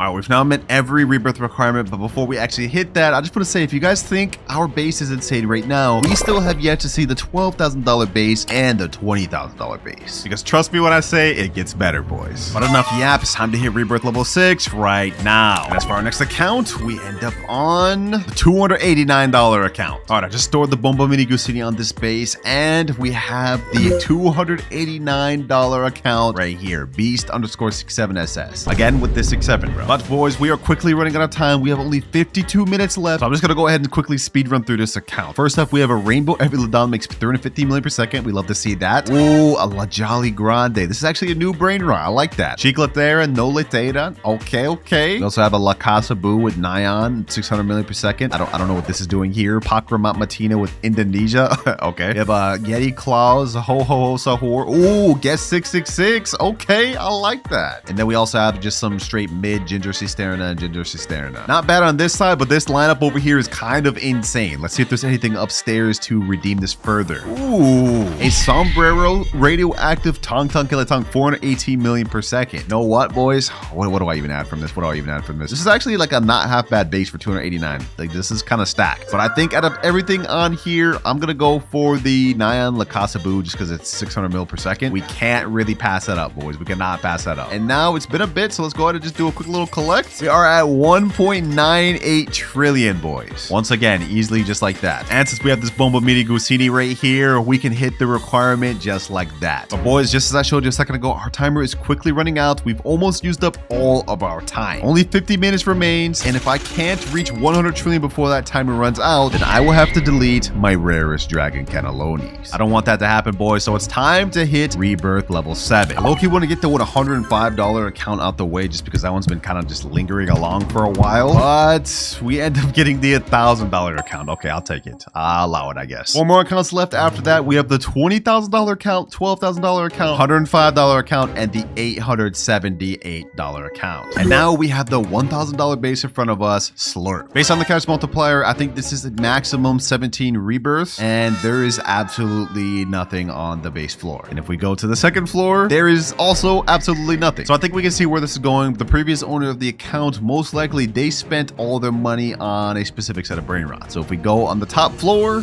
All right, we've now met every rebirth requirement, but before we actually hit that, I just want to say, if you guys think our base is insane right now, we still have yet to see the $12,000 base and the $20,000 base. Because trust me when I say, it gets better, boys. But enough yap, it's time to hit rebirth level 6 right now. And as for our next account, we end up on the $289 account. All right, I just stored the Bombo Mini Gusini on this base, and we have the $289 account right here, Beast_67SS. Again, with this 67, bro. But boys, we are quickly running out of time. We have only 52 minutes left. So I'm just going to go ahead and quickly speed run through this account. First up, we have a Rainbow Eviladon makes 350 million per second. We love to see that. Ooh, a La Jolly Grande. This is actually a new Brainrot. I like that. Chiclatera, No Letera. Okay. We also have a La Casa Boo with Nyan, 600 million per second. I don't know what this is doing here. Pakramat Matina with Indonesia. Okay. We have a Yeti Claus, Ho Sahur. Ooh, Guess 666. Okay, I like that. And then we also have just some straight mid Ginger Cisterna and Ginger Cisterna. Not bad on this side, but this lineup over here is kind of insane. Let's see if there's anything upstairs to redeem this further. Ooh, a Sombrero Radioactive Tong Kilatong, 418 million per second. Know what, boys? What do I even add from this? This is actually like a not half bad base for 289. Like, this is kind of stacked. But I think out of everything on here, I'm gonna go for the Nyan La Casa Boo just because it's 600 mil per second. We can't really pass that up, boys. We cannot pass that up. And now it's been a bit, so let's go ahead and just do a quick little collect, we are at 1.98 trillion, boys. Once again, easily just like that. And since we have this Bomba Mini Gusini right here, we can hit the requirement just like that. But boys, just as I showed you a second ago, our timer is quickly running out. We've almost used up all of our time. Only 50 minutes remains, and if I can't reach 100 trillion before that timer runs out, then I will have to delete my rarest dragon cannellonis. I don't want that to happen, boys, so it's time to hit Rebirth level 7. I low-key want to get the $105 account out the way just because that one's been kind of just lingering along for a while, but we end up getting the $1,000 account. Okay, I'll take it. I'll allow it, I guess. 4 more accounts left after that. We have the $20,000 account, $12,000 account, $105 account, and the $878 account. And now we have the $1,000 base in front of us, Slurp. Based on the cash multiplier, I think this is the maximum 17 rebirths, and there is absolutely nothing on the base floor. And if we go to the second floor, there is also absolutely nothing. So I think we can see where this is going. The previous owner of the account, most likely they spent all their money on a specific set of Brainrots. So if we go on the top floor,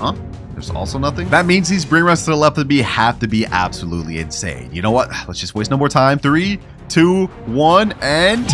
there's also nothing. That means these Brainrots to the left of me have to be absolutely insane. You know what? Let's just waste no more time. 3, 2, 1, and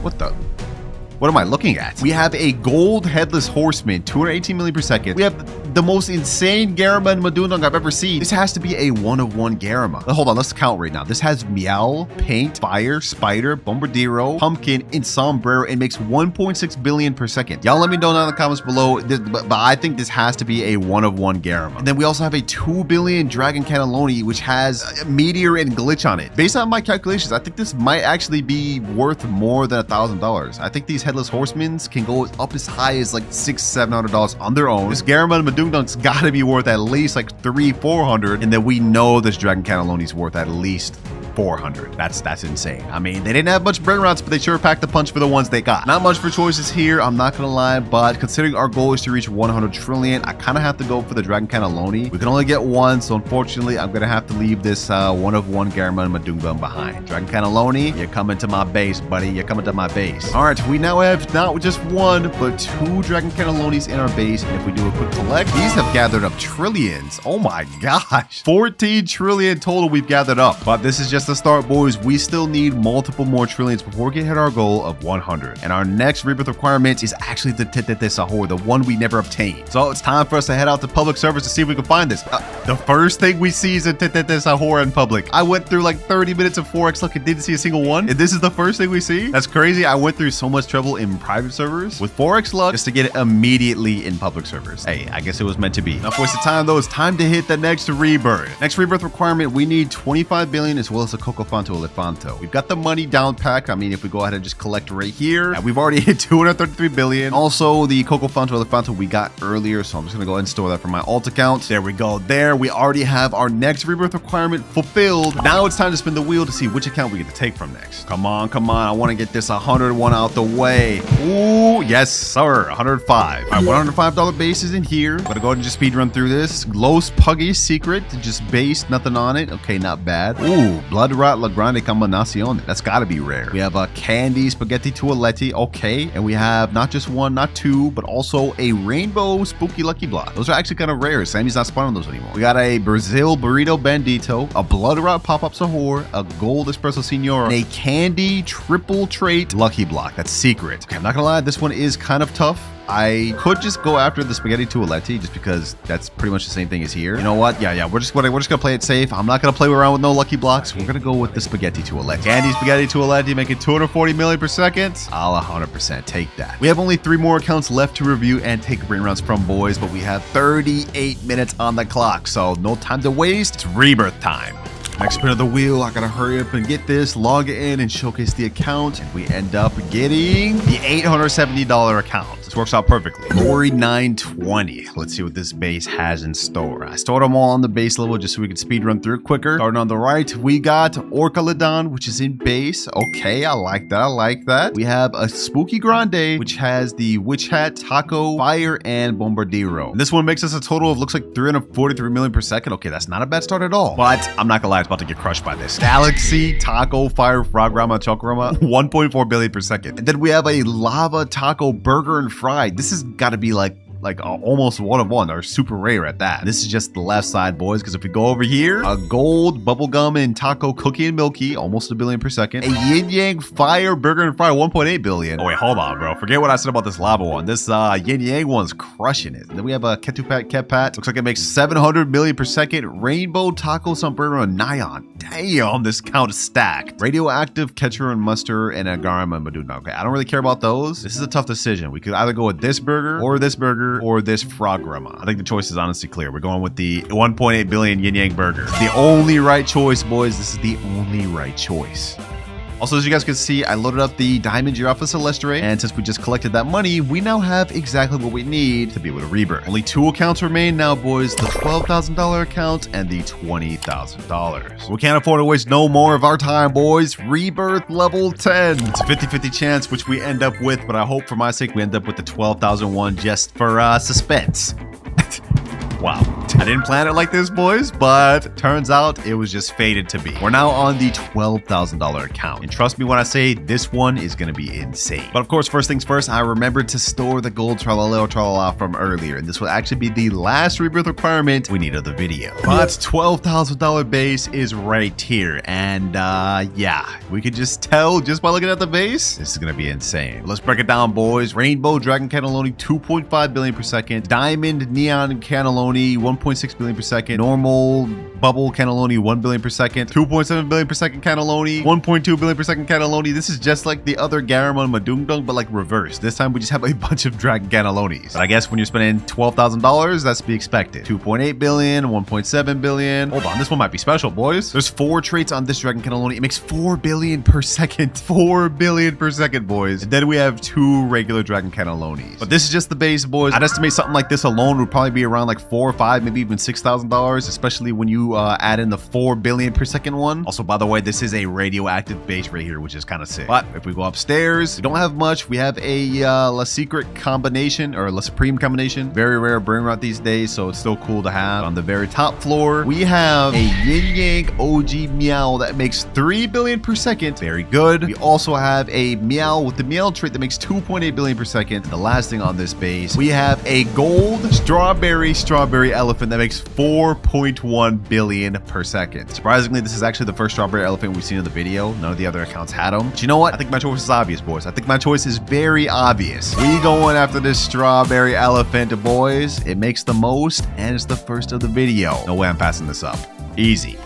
what am I looking at? We have a gold headless horseman, 218 million per second. We have the most insane Garama and Madun I've ever seen. This has to be a 1-of-1 Garama. Hold on, let's count right now. This has Meow, Paint, Fire, Spider, Bombardiro, Pumpkin, and Sombrero, and makes 1.6 billion per second. Y'all let me know down in the comments below, but I think this has to be a 1-of-1 Garama. And then we also have a 2 billion Dragon Cannelloni, which has a Meteor and Glitch on it. Based on my calculations, I think this might actually be worth more than $1,000. I think these headless horsemen can go up as high as like $600-700 on their own. This Garama and Madun Dunk's gotta be worth at least like $300-400, and then we know this Dragon Cannelloni's worth at least 400. That's insane. I mean, they didn't have much Brainrots, but they sure packed the punch for the ones they got. Not much for choices here, I'm not gonna lie, but considering our goal is to reach 100 trillion, I kind of have to go for the Dragon Cannelloni. We can only get one, so unfortunately, I'm gonna have to leave this 1-of-1 Garama and Madun behind. Dragon Cannelloni, you're coming to my base, buddy. You're coming to my base. All right, we now have not just one, but 2 Dragon Cannellonis in our base, and if we do a quick collect, these have gathered up trillions. Oh my gosh. 14 trillion total we've gathered up, but this is just the start, boys. We still need multiple more trillions before we can hit our goal of 100. And our next rebirth requirement is actually the Sahur, the one we never obtained. So it's time for us to head out to public servers to see if we can find this. The first thing we see is a Sahur in public. I went through like 30 minutes of Forex Luck and didn't see a single one. And this is the first thing we see? That's crazy. I went through so much trouble in private servers with Forex Luck just to get it immediately in public servers. Hey, I guess it was meant to be. Enough wasted time though. It's time to hit the next rebirth. Next rebirth requirement, we need 25 billion as well as a Cocofanto Elefanto. We've got the money down pack. I mean, if we go ahead and just collect right here, we've already hit 233 billion. Also, the Cocofanto Elefanto we got earlier, so I'm just gonna go ahead and store that for my alt account. There we go. There, we already have our next rebirth requirement fulfilled. Now it's time to spin the wheel to see which account we get to take from next. Come on, come on. I want to get this 101 out the way. Ooh, yes, sir. 105. All right, $105 base is in here. I'm gonna go ahead and just speed run through this. Los Puggy secret, just base, nothing on it. Okay, not bad. Ooh, Blood Rot La Grande Combinacion. That's gotta be rare. We have a Candy Spaghetti Toaletti. Okay, and we have not just one, not two, but also a Rainbow Spooky Lucky Block. Those are actually kind of rare. Sammy's not spawning those anymore. We got a Brazil Burrito Bandito, a Blood Rot Pop-Up Sahur, a Gold Espresso Senora, and a Candy Triple Trait Lucky Block. That's secret. Okay, I'm not gonna lie, this one is kind of tough. I could just go after the Spaghetti Toaletti just because that's pretty much the same thing as here. You know what? Yeah, we're just gonna play it safe. I'm not gonna play around with no lucky blocks. We're gonna go with the Spaghetti Toaletti. Candy Spaghetti Toaletti making 240 million per second. I'll 100% take that. We have only 3 more accounts left to review and take Brainrots from, boys, but we have 38 minutes on the clock, so no time to waste. It's rebirth time. Next spin of the wheel, I gotta hurry up and get this, log in, and showcase the account. And we end up getting the $870 account. This works out perfectly. Glory 920. Let's see what this base has in store. I stored them all on the base level just so we could speed run through it quicker. Starting on the right, we got Orcaladon, which is in base. Okay, I like that. I like that. We have a Spooky Grande, which has the Witch Hat, Taco, Fire, and Bombardiro. And this one makes us a total of, looks like 343 million per second. Okay, that's not a bad start at all. But I'm not gonna lie, it's about to get crushed by this. Galaxy, Taco, Fire, Frogama, Chocorama, 1.4 billion per second. And then we have a Lava Taco Burger and Fried. This has got to be like like almost 1 of 1 or super rare at that. This is just the left side, boys, because if we go over here, a gold bubblegum and taco cookie and milky, almost 1 billion per second. A yin yang fire burger and fry, 1.8 billion. Oh wait, hold on, bro. Forget what I said about this lava one. This yin yang one's crushing it. And then we have a ketupat ketpat. Looks like it makes 700 million per second. Rainbow taco sombrero and nyan. Damn, this count is stacked. Radioactive catcher and muster and a Garama and Madun. Okay, I don't really care about those. This is a tough decision. We could either go with this burger or this frogama. I think the choice is honestly clear. We're going with the 1.8 billion yin yang burger. The only right choice, boys. This is the only right choice. Also, as you guys can see, I loaded up the Diamond Giraffe Celestere, and since we just collected that money, we now have exactly what we need to be able to rebirth. Only 2 accounts remain now, boys, the $12,000 account and the $20,000. We can't afford to waste no more of our time, boys. Rebirth level 10. It's a 50-50 chance, which we end up with, but I hope for my sake we end up with the 12,001 just for suspense. Wow, I didn't plan it like this, boys, but turns out it was just fated to be. We're now on the $12,000 account, and trust me when I say this one is going to be insane. But of course, first things first, I remembered to store the gold tralala from earlier, and this will actually be the last rebirth requirement we need of the video. But $12,000 base is right here, and yeah, we could just tell just by looking at the base, this is going to be insane. Let's break it down, boys. Rainbow Dragon Cannelloni, 2.5 billion per second. Diamond Neon Cannelloni, 1.6 billion per second. Normal Bubble Cannelloni, 1 billion per second. 2.7 billion per second Cannelloni. 1.2 billion per second Cannelloni. This is just like the other Garama and Madun, but like reverse. This time we just have a bunch of Dragon Cannelonis. But I guess when you're spending $12,000, that's to be expected. 2.8 billion, 1.7 billion. Hold on, this one might be special, boys. There's 4 traits on this Dragon Cannelloni. It makes 4 billion per second. 4 billion per second, boys. And then we have 2 regular Dragon Cannelonis. But this is just the base, boys. I'd estimate something like this alone would probably be around like 4 or 5, maybe even $6,000, especially when you add in the 4 billion per second one. Also, by the way, this is a radioactive base right here, which is kind of sick. But if we go upstairs, we don't have much. We have a La Secret combination or La Supreme combination. Very rare Brainrot these days, so it's still cool to have. On the very top floor, we have a Yin Yang OG Meow that makes 3 billion per second. Very good. We also have a Meow with the Meow trait that makes 2.8 billion per second. The last thing on this base, we have a gold strawberry elephant that makes 4.1 billion per second. Surprisingly, this is actually the first strawberry elephant we've seen in the video. None of the other accounts had them. But you know what? I think my choice is obvious, boys. I think my choice is very obvious. We going after this strawberry elephant, boys. It makes the most, and it's the first of the video. No way I'm passing this up. Easy.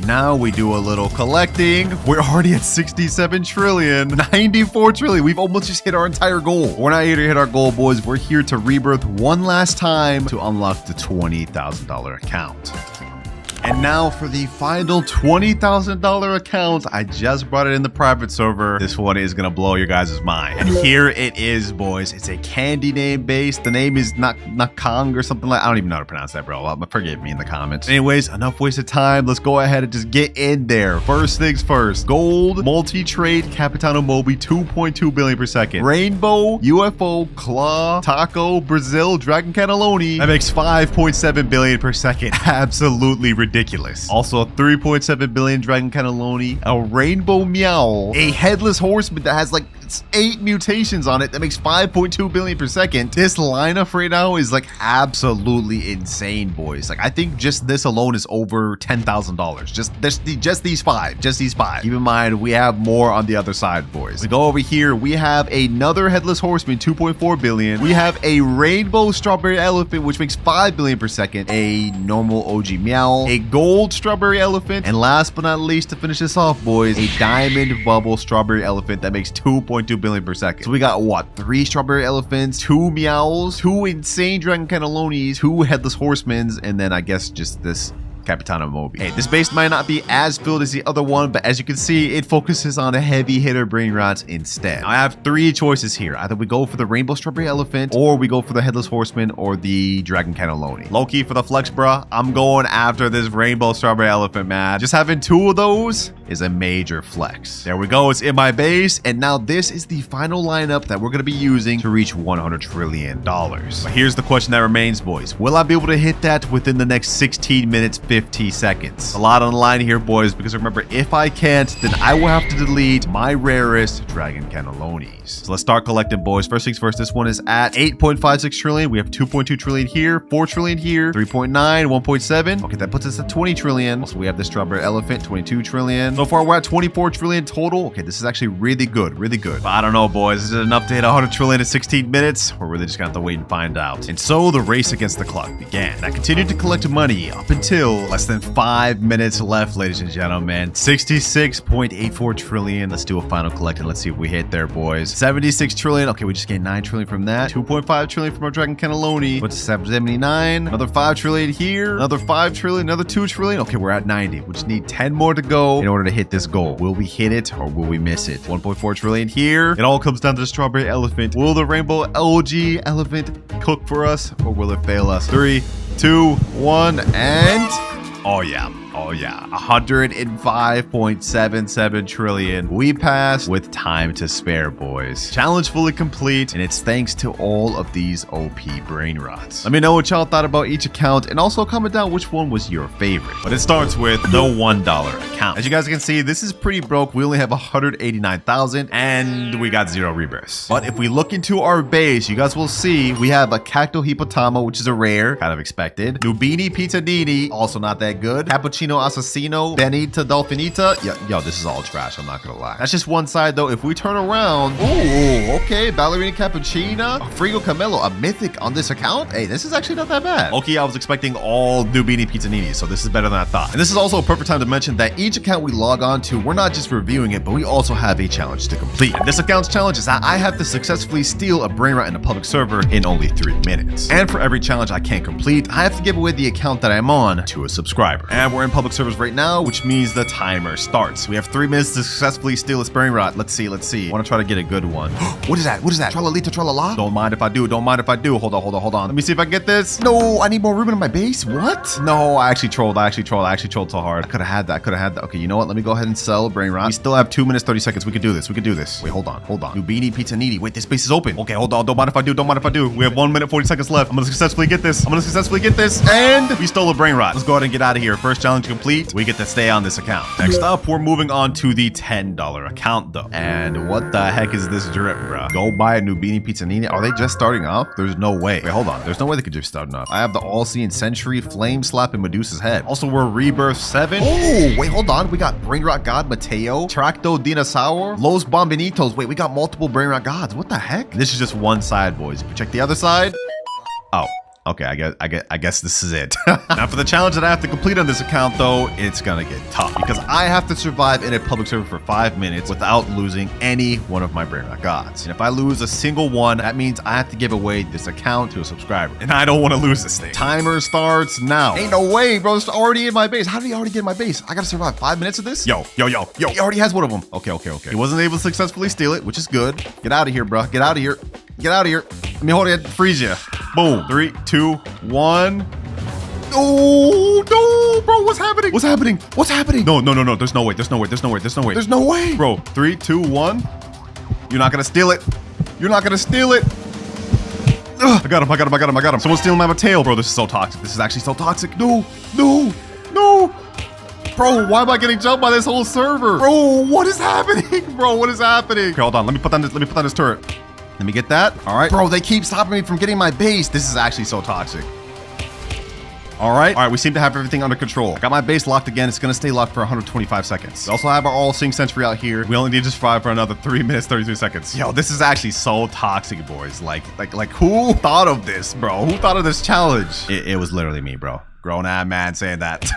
Now we do a little collecting. We're already at 67 trillion, 94 trillion. We've almost just hit our entire goal. We're not here to hit our goal, boys. We're here to rebirth one last time to unlock the $20,000 account. And now for the final $20,000 account. I just brought it in the private server. This one is gonna blow your guys' mind. And here it is, boys. It's a candy name base. The name is Nakong or something like. I don't even know how to pronounce that, bro. Well, forgive me in the comments. Anyways, enough wasted time. Let's go ahead and just get in there. First things first. Gold multi-trade Capitano Moby, 2.2 billion per second. Rainbow UFO Claw Taco Brazil Dragon Cannelloni. That makes 5.7 billion per second. Absolutely ridiculous. Also, a 3.7 billion Dragon Cannelloni, a Rainbow Meow, a Headless Horseman that has like 8 mutations on it that makes 5.2 billion per second. This lineup right now is like absolutely insane, boys. Like I think just this alone is over $10,000. Just these five. Keep in mind we have more on the other side, boys. We go over here. We have another Headless Horseman, 2.4 billion. We have a Rainbow Strawberry Elephant, which makes 5 billion per second. A normal OG Meow, a Gold Strawberry Elephant, and last but not least, to finish this off, boys, a Diamond Bubble Strawberry Elephant that makes 2.2 billion per second. So we got what? 3 Strawberry Elephants, 2 Meows, 2 insane Dragon Cannelonis, 2 Headless Horsemans, and then I guess just this Capitano Moby. Hey, this base might not be as filled as the other one, but as you can see, it focuses on a heavy hitter Brainrots instead. Now, I have 3 choices here. Either we go for the Rainbow Strawberry Elephant, or we go for the Headless Horseman, or the Dragon Cannelloni. Low-key for the flex, bruh, I'm going after this Rainbow Strawberry Elephant, man. Just having 2 of those is a major flex. There we go. It's in my base, and now this is the final lineup that we're going to be using to reach $100 trillion. But here's the question that remains, boys. Will I be able to hit that within the next 16 minutes, 50 seconds. A lot on the line here, boys, because remember, if I can't, then I will have to delete my rarest dragon cannellonis. So let's start collecting, boys. First things first, this one is at 8.56 trillion. We have 2.2 trillion here, 4 trillion here, 3.9, 1.7. Okay, that puts us at 20 trillion. Also, we have the strawberry elephant, 22 trillion. So far, we're at 24 trillion total. Okay, this is actually really good, really good. But I don't know, boys. Is it enough to hit 100 trillion in 16 minutes? Or we're really just gonna have to wait and find out. And so the race against the clock began. I continued to collect money up until less than 5 minutes left, ladies and gentlemen. 66.84 trillion. Let's do a final collect and let's see if we hit there, boys. 76 trillion. Okay, we just gained 9 trillion from that. 2.5 trillion from our dragon cannelloni. What's 79? Another 5 trillion here. Another 5 trillion. Another 2 trillion. Okay, we're at 90. We just need 10 more to go in order to hit this goal. Will we hit it or will we miss it? 1.4 trillion here. It all comes down to the strawberry elephant. Will the rainbow LG elephant cook for us or will it fail us? 3, 2, 1, and oh yeah. Oh yeah, 105.77 trillion. We passed with time to spare, boys. Challenge fully complete, and it's thanks to all of these OP Brainrots. Let me know what y'all thought about each account, and also comment down which one was your favorite. But it starts with the $1 account. As you guys can see, this is pretty broke. We only have 189,000, and we got 0 rebirths. But if we look into our base, you guys will see we have a Cacto Hippotamo, which is a rare, kind of expected. Nubini Pizzanini, also not that good. Cappuccino Assassino, Benita Dolfinita. Yo, this is all trash, I'm not gonna lie. That's just one side though. If we turn around, ooh, okay, Ballerina Cappuccina, Frigo Camello, a mythic on this account. Hey, this is actually not that bad. Okay, I was expecting all Nubini Pizzanini, so this is better than I thought. And this is also a perfect time to mention that each account we log on to, we're not just reviewing it, but we also have a challenge to complete. And this account's challenge is that I have to successfully steal a Brainrot in a public server in only 3 minutes. And for every challenge I can't complete, I have to give away the account that I'm on to a subscriber. And we're in public servers right now, which means the timer starts. We have 3 minutes to successfully steal this Brainrot. Let's see. I want to try to get a good one. What is that? Tralalita tralala? Don't mind if I do. Hold on. Let me see if I get this. No, I need more room in my base. What? No, I actually trolled. I actually trolled so hard. I could have had that. Okay, you know what? Let me go ahead and sell Brainrot. We still have 2 minutes, 30 seconds. We could do this. Wait, hold on. Nubini Pizzanini. Wait, this base is open. Okay, hold on. Don't mind if I do. We have 1 minute, 40 seconds left. I'm going to successfully get this. And we stole a Brainrot. Let's go ahead and get out of here. First challenge complete. We get to stay on this account. Next up, we're moving on to the $10 account though. And what the heck is this drip, bro? Go buy a Nubini Pizzanini. Are they just starting off? There's no way. Wait, hold on. There's no way they could just start off. I have the All-Seeing Sentry, Flame Slap, and Medusa's Head. Also, we're Rebirth 7. Oh, wait, hold on. We got Brainrot God Mateo, Tracto Dinosaur, Los Bombinitos. Wait, we got multiple Brainrot Gods. What the heck? This is just one side, boys. If you check the other side. Oh. Okay, I guess this is it. Now for the challenge that I have to complete on this account though, it's gonna get tough because I have to survive in a public server for 5 minutes without losing any one of my Brainrot Gods. And if I lose a single one, that means I have to give away this account to a subscriber. And I don't want to lose this thing. Timer starts now. Ain't no way, bro. It's already in my base. How did he already get in my base? I gotta survive 5 minutes of this? Yo. He already has one of them. Okay. He wasn't able to successfully steal it, which is good. Get out of here, bro. Get out of here. Let me hold it. Freeze you. Boom. 3, 2, 1. Oh, no, bro. What's happening? No. There's no way. Bro, 3, 2, 1. You're not going to steal it. Ugh, I got him. Someone's stealing my tail. Bro, this is so toxic. This is actually so toxic. No. Bro, why am I getting jumped by this whole server? Bro, what is happening? Okay, hold on. Let me put down this turret. Let me get that. All right. Bro, they keep stopping me from getting my base. This is actually so toxic. All right, we seem to have everything under control. I got my base locked again. It's gonna stay locked for 125 seconds. We also have our All-Seeing Sentry out here. We only need to survive for another 3 minutes, 33 seconds. Yo, this is actually so toxic, boys. Like who thought of this, bro? Who thought of this challenge? It was literally me, bro. Grown-ass man saying that.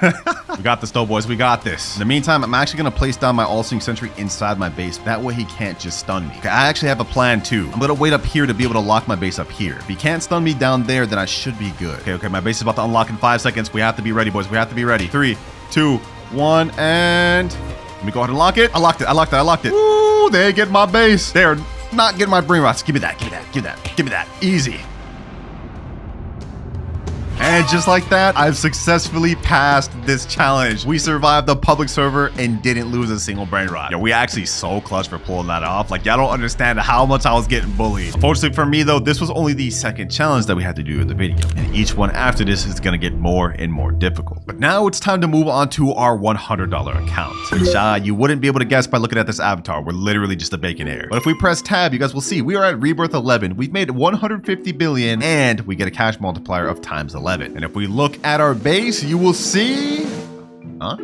We got this though, boys. We got this. In the meantime, I'm actually gonna place down my All-Seeing Sentry inside my base. That way he can't just stun me. Okay, I actually have a plan too. I'm gonna wait up here to be able to lock my base up here. If he can't stun me down there, then I should be good. Okay, my base is about to unlock in 5 seconds. We have to be ready, boys. 3, 2, 1, and let me go ahead and lock it. I locked it. Ooh, they get my base. They're not getting my Brainrots. Give me that. Easy. And just like that, I've successfully passed this challenge. We survived the public server and didn't lose a single brain rot. Yo, we actually so clutch for pulling that off. Like, y'all don't understand how much I was getting bullied. Unfortunately for me though, this was only the second challenge that we had to do in the video. And each one after this is gonna get more and more difficult. But now it's time to move on to our $100 account. Which you wouldn't be able to guess by looking at this avatar. We're literally just a bacon hair. But if we press tab, you guys will see we are at Rebirth 11. We've made 150 billion and we get a cash multiplier of times 11. And if we look at our base, you will see... Huh?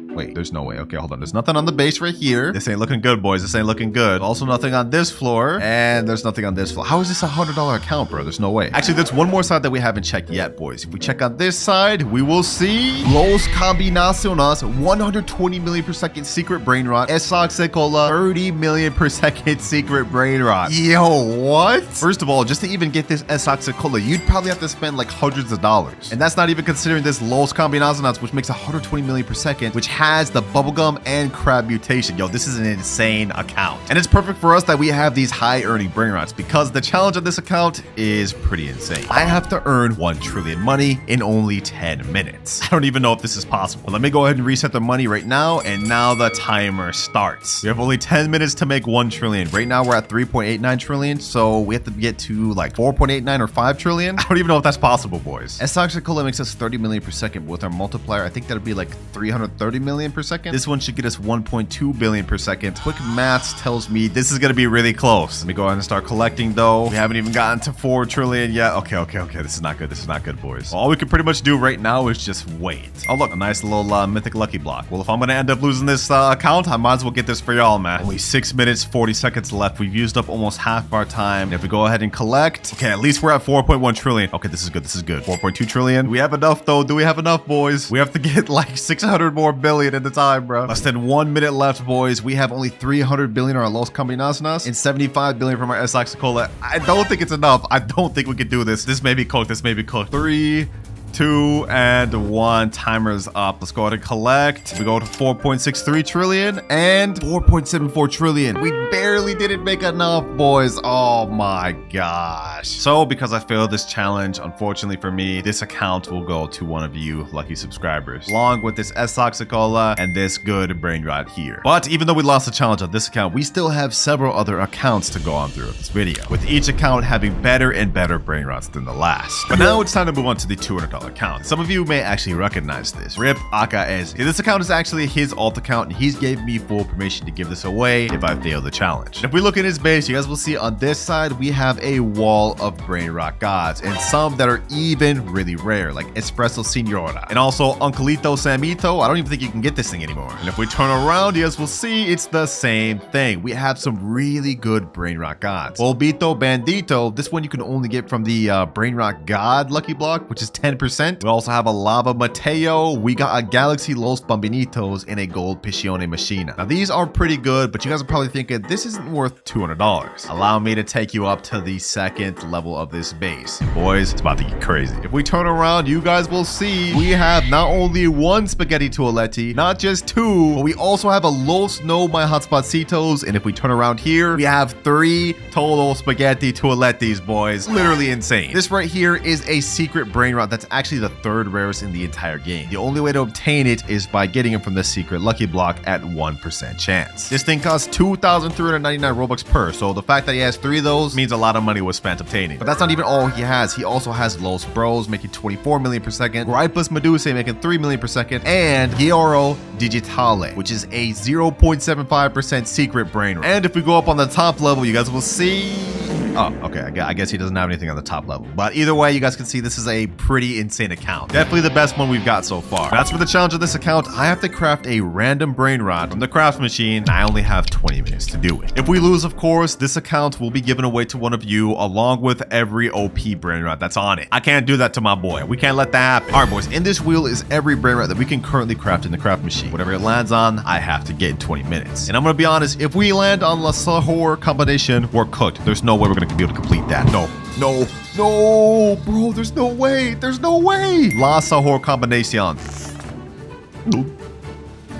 Wait, there's no way. Okay, hold on. There's nothing on the base right here. This ain't looking good, boys. This ain't looking good. Also nothing on this floor. And there's nothing on this floor. How is this a $100 account, bro? There's no way. Actually, there's one more side that we haven't checked yet, boys. If we check on this side, we will see Los Combinaciones, 120 million per second secret brain rot. Esoxicola, 30 million per second secret brain rot. Yo, what? First of all, just to even get this Esoxicola, you'd probably have to spend like hundreds of dollars. And that's not even considering this Los Combinaciones, which makes 120 million per second, which has the bubblegum and crab mutation. Yo, this is an insane account. And it's perfect for us that we have these high earning brain rots because the challenge of this account is pretty insane. I have to earn 1 trillion money in only 10 minutes. I don't even know if this is possible. But let me go ahead and reset the money right now. And now the timer starts. We have only 10 minutes to make 1 trillion. Right now we're at 3.89 trillion. So we have to get to like 4.89 or 5 trillion. I don't even know if that's possible, boys. Esoxicola makes us 30 million per second. But with our multiplier, I think that'll be like 330 million per second. This one should get us 1.2 billion per second. Quick maths tells me this is going to be really close. Let me go ahead and start collecting though. We haven't even gotten to 4 trillion yet. Okay. This is not good. This is not good, boys. All we can pretty much do right now is just wait. Oh, look, a nice little mythic lucky block. Well, if I'm going to end up losing this account, I might as well get this for y'all, man. Only 6 minutes, 40 seconds left. We've used up almost half of our time. And if we go ahead and collect, okay, at least we're at 4.1 trillion. Okay, this is good. This is good. 4.2 trillion. We have enough though. Do we have enough, boys? We have to get like 600 more billion at the time, bro. Less than 1 minute left, boys. We have only 300 billion on our Los Combinaciones and 75 billion from our Esoxicola. I don't think it's enough. I don't think we can do this. This may be cooked. This may be cooked. 3, 2, and 1. Timer's up. Let's go ahead and collect. We go to 4.63 trillion and 4.74 trillion. We barely didn't make enough, boys. Oh my gosh. So because I failed this challenge, unfortunately for me, this account will go to one of you lucky subscribers, along with this Esoxicola and this good brain rot here. But even though we lost the challenge on this account, we still have several other accounts to go on through this video, with each account having better and better brain rots than the last. But now it's time to move on to the $200 account. Some of you may actually recognize this. Rebirth is. This account is actually his alt account, and he's gave me full permission to give this away if I fail the challenge. If we look at his base, you guys will see on this side we have a wall of brain rot gods, and some that are even really rare, like Espresso Signora, and also Uncleito Samito. I don't even think you can get this thing anymore. And if we turn around, you guys will see it's the same thing. We have some really good brain rot gods. Polvito Bandito, this one you can only get from the brain rot god lucky block, which is 10%. We also have a Lava Mateo. We got a Galaxy Los Bambinitos and a Gold Piscione Machina. Now these are pretty good, but you guys are probably thinking this isn't worth $200. Allow me to take you up to the second level of this base. And boys, it's about to get crazy. If we turn around, you guys will see we have not only 1 Spaghetti Toaletti, not just 2, but we also have a Los No My Hotspotcitos. And if we turn around here, we have 3 total Spaghetti Toalettis, boys. Literally insane. This right here is a secret brain rot that's actually the 3rd rarest in the entire game. The only way to obtain it is by getting it from the secret lucky block at 1% chance. This thing costs 2,399 Robux per, so the fact that he has 3 of those means a lot of money was spent obtaining. But that's not even all he has. He also has Los Bros making 24 million per second, Gripus Medusa making 3 million per second, and Gioro Digitale, which is a 0.75% secret brain rot. And if we go up on the top level, you guys will see... Oh, okay. I guess he doesn't have anything on the top level. But either way, you guys can see this is a pretty insane account. Definitely the best one we've got so far. That's for the challenge of this account. I have to craft a random brain rot from the craft machine, and I only have 20 minutes to do it. If we lose, of course, this account will be given away to one of you, along with every OP brain rot that's on it. I can't do that to my boy. We can't let that happen. All right, boys. In this wheel is every brain rot that we can currently craft in the craft machine. Whatever it lands on, I have to get in 20 minutes. And I'm gonna be honest, if we land on La Sahor combination, we're cooked. There's no way we're gonna be able to complete that. No, bro, there's no way. La Sahor combination.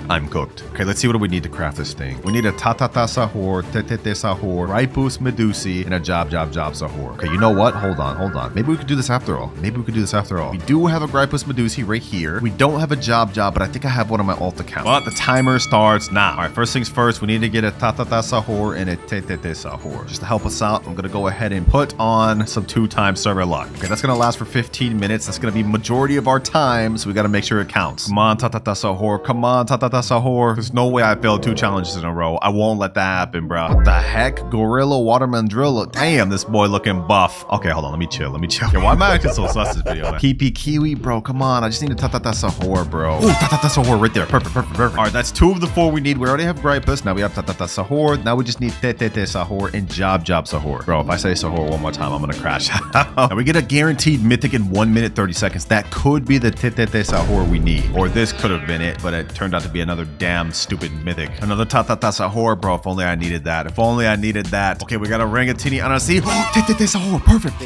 I'm cooked. Okay, let's see what do we need to craft this thing. We need a tatata sahur, tetete sahur, ripus medusi, and a job sahur. Okay, you know what? Hold on. Maybe we could do this after all. We do have a Gripus Medusi right here. We don't have a job, but I think I have one on my alt account. But the timer starts now. All right, first things first, we need to get a tatata sahur and a tetete sahur. Just to help us out, I'm gonna go ahead and put on some 2-time server luck. Okay, that's gonna last for 15 minutes. That's gonna be majority of our time, so we gotta make sure it counts. Come on, tatata sahur. Come on, tatata sahur. There's no way I failed 2 challenges in a row. I won't let that happen, bro. What the heck? Gorilla Waterman Drill. Damn, this boy looking buff. Okay, hold on. Let me chill. Yeah, why am I acting so sus this video? Kipi Kiwi, bro. Come on. I just need a tatata sahur, bro. Ooh, tatata sahur right there. Perfect. All right, that's 2 of the 4 we need. We already have Gripus. Now we have tatata sahur. Now we just need tetete sahur and job sahur. Bro, if I say sahur one more time, I'm gonna crash. Now we get a guaranteed mythic in 1 minute 30 seconds. That could be the tetete sahur we need. Or this could have been it, but it turned out to be another damn stupid mythic. Another tatata sahur, bro. If only I needed that. Okay, we got a Rangatini Anasi. Tetete sahur. Perfect.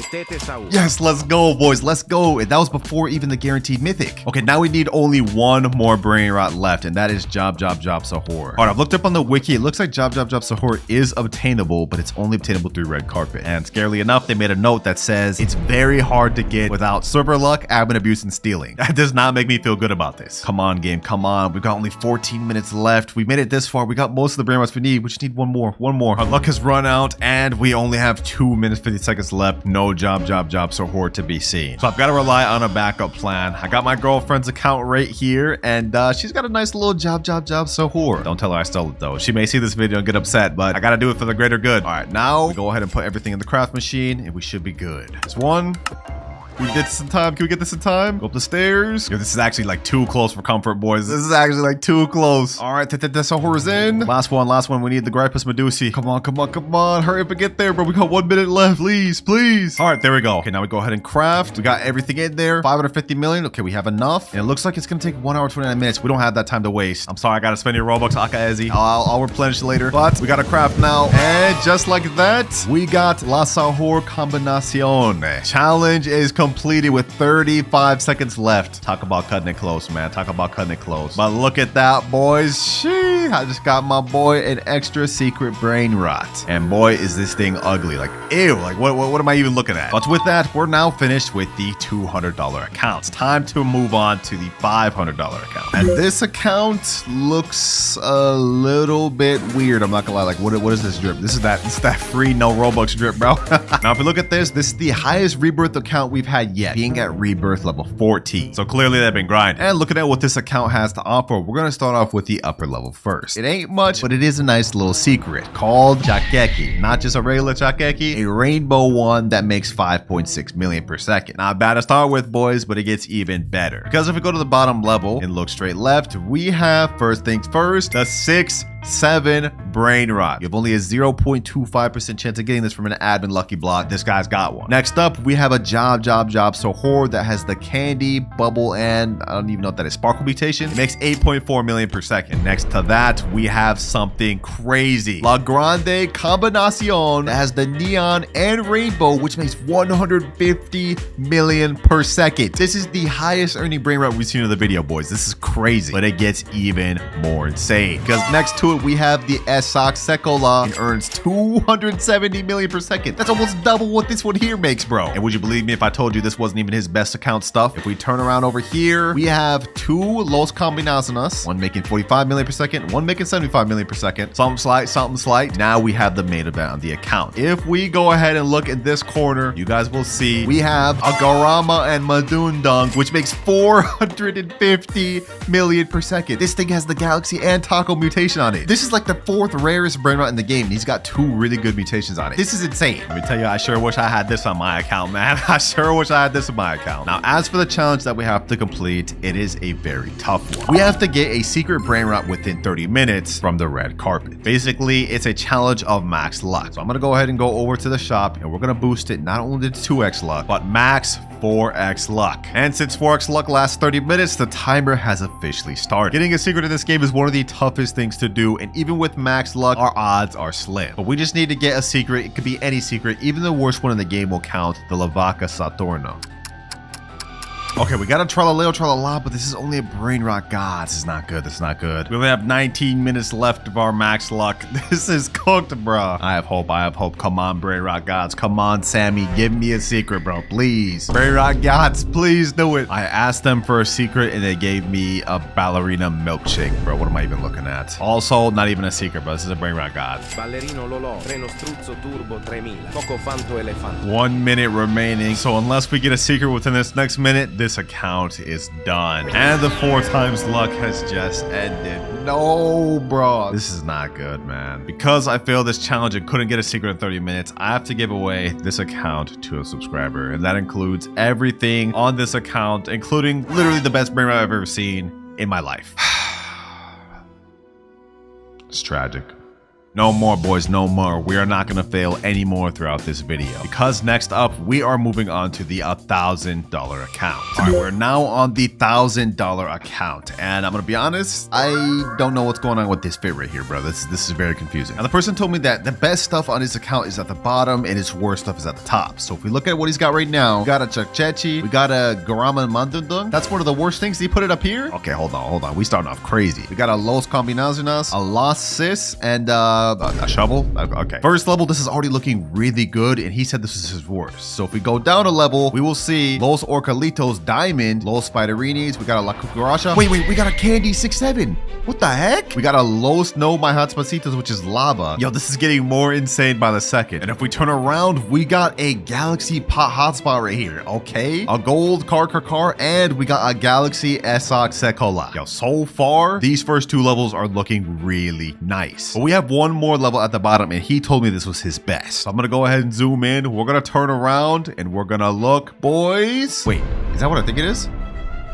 Yes, let's go, boys. Let's go. And that was before even the guaranteed mythic. Okay, now we need only 1 more Brainrot left, and that is job sahur. All right, I've looked up on the wiki. It looks like job sahur is obtainable, but it's only obtainable through red carpet. And scarily enough, they made a note that says it's very hard to get without server luck, admin abuse, and stealing. That does not make me feel good about this. Come on, game. Come on. We've got only 14 minutes left. We made it this far. We got most of the Brainrots we need. We just need one more. Our luck has run out, and we only have 2 minutes 50 seconds left. No job sahur to be seen. So I've got to rely on a backup plan. I got my girlfriend's account right here, and she's got a nice little job sahur. Don't tell her I stole it though. She may see this video and get upset, but I gotta do it for the greater good. All right, now we go ahead and put everything in the craft machine, and we should be good. There's 1. Can we get this in time? Go up the stairs. Yo, this is actually like too close for comfort, boys. This is actually like too close. All right, tetete sahur is in. Last one. We need the Gripus Medusi. Come on. Hurry up and get there, bro. We got 1 minute left. Please. All right, there we go. Okay, now we go ahead and craft. We got everything in there. 550 million. Okay, we have enough. And it looks like it's gonna take 1 hour, 29 minutes. We don't have that time to waste. I'm sorry, I gotta spend your Robux, Akaezi. I'll replenish later. But we gotta craft now. And just like that, we got La Sahur Combinacion. Challenge is completed with 35 seconds left. Talk about cutting it close, man. But look at that, boys. Sheesh. I just got my boy an extra secret Brainrot. And boy, is this thing ugly. Like, ew. Like, what am I even looking at? But with that, we're now finished with the $200 accounts. Time to move on to the $500 account. And this account looks a little bit weird. I'm not gonna lie. Like, what is this drip? This is that free no Robux drip, bro. Now, if you look at this is the highest Rebirth account we've had yet, being at Rebirth level 14. So clearly they've been grinding. And looking at what this account has to offer, we're gonna start off with the upper level first. It ain't much, but it is a nice little secret called Chakeki. Not just a regular Chakeki, a rainbow one that makes 5.6 million per second. Not bad to start with, boys, but it gets even better. Because if we go to the bottom level and look straight left, we have, first things first, the 6-7 Brainrot. You have only a 0.25% chance of getting this from an admin lucky block. This guy's got one. Next up, we have a job sahur that has the candy, bubble, and I don't even know what that is, sparkle mutation. It makes 8.4 million per second. Next to that, we have something crazy. La Grande Combinacion that has the neon and rainbow, which makes 150 million per second. This is the highest earning Brainrot we've seen in the video, boys. This is crazy, but it gets even more insane because next to it, we have the Esak Sekola and earns 270 million per second. That's almost double what this one here makes, bro. And would you believe me if I told you this wasn't even his best account stuff? If we turn around over here, we have 2 Los Combinaciones, one making 45 million per second, one making 75 million per second. Something slight. Now we have the main event on the account. If we go ahead and look in this corner, you guys will see we have a Garama and Madun Dungs, which makes 450 million per second. This thing has the Galaxy and Taco mutation on it. This is like the 4th rarest Brainrot in the game. He's got 2 really good mutations on it. This is insane. Let me tell you, I sure wish I had this on my account, man. I sure wish I had this on my account. Now, as for the challenge that we have to complete, it is a very tough one. We have to get a secret Brainrot within 30 minutes from the red carpet. Basically, it's a challenge of max luck. So I'm gonna go ahead and go over to the shop and we're gonna boost it not only to 2x luck, but max 4x luck. And since 4x luck lasts 30 minutes, the timer has officially started. Getting a secret in this game is one of the toughest things to do, and even with max luck, our odds are slim. But we just need to get a secret. It could be any secret. Even the worst one in the game will count, the Lvaka Saturno. Okay, we got a Tralaleo Tralala, but this is only a Brainrot. God, this is not good. This is not good. We only have 19 minutes left of our max luck. This is cooked, bro. I have hope. I have hope. Come on, Brainrot gods. Come on, Sammy. Give me a secret, bro. Please. Brainrot gods, please do it. I asked them for a secret, and they gave me a ballerina milkshake, bro. What am I even looking at? Also, not even a secret, bro. This is a Brainrot god. Ballerino Lolo, treno struzzo turbo 3000, poco fanto elefante. 1 minute remaining. So unless we get a secret within this next minute, this account is done. And the 4 times luck has just ended. No, bro. This is not good, man. Because I failed this challenge and couldn't get a secret in 30 minutes, I have to give away this account to a subscriber. And that includes everything on this account, including literally the best Brainrot I've ever seen in my life. It's tragic. No more, boys, no more. We are not going to fail anymore throughout this video. Because next up, we are moving on to the $1,000 account. All right, we're now on the $1,000 account. And I'm going to be honest, I don't know what's going on with this fit right here, bro. This is very confusing. Now, the person told me that the best stuff on his account is at the bottom and his worst stuff is at the top. So if we look at what he's got right now, we got a Chakchechi, we got a Garama and Madun. That's one of the worst things. He put it up here. Okay, hold on. We starting off crazy. We got a Los Combinaciones, a Los Sis, and a shovel. Okay, first level, this is already looking really good, and he said this is his worst. So if we go down a level, we will see Los Orcalitos Diamond, Los Spiderinis, we got a La Cucaracha. Wait, we got a Candy 6-7. What the heck? We got a Los No My Hotspacitos, which is lava. Yo, this is getting more insane by the second. And if we turn around, we got a Galaxy Pot Hotspot right here. Okay, a gold car, and we got a Galaxy Esoc Sekola. Yo, so far, these first 2 levels are looking really nice. But we have one more level at the bottom, and he told me this was his best. So I'm gonna go ahead and zoom in. We're gonna turn around, and we're gonna look, boys. Wait, is that what I think it is?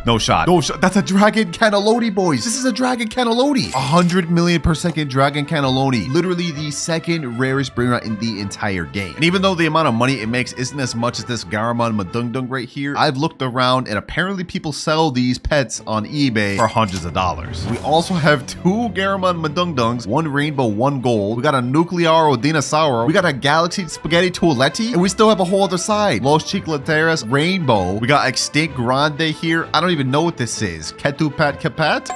No shot. No shot. That's a Dragon Cannelloni, boys. This is a Dragon Cannelloni. 100 million per second Dragon Cannelloni. Literally the second rarest Brainrot in the entire game. And even though the amount of money it makes isn't as much as this Garama and Madung right here, I've looked around and apparently people sell these pets on eBay for hundreds of dollars. We also have 2 Garama and Madungs, 1 rainbow, 1 gold. We got a Nuclear Dinosauro. We got a Galaxy Spaghetti Toiletti, and we still have a whole other side. Los Chicleteras Rainbow. We got Extinct Grande here. I don't even know what this is. Ketupat Kapat?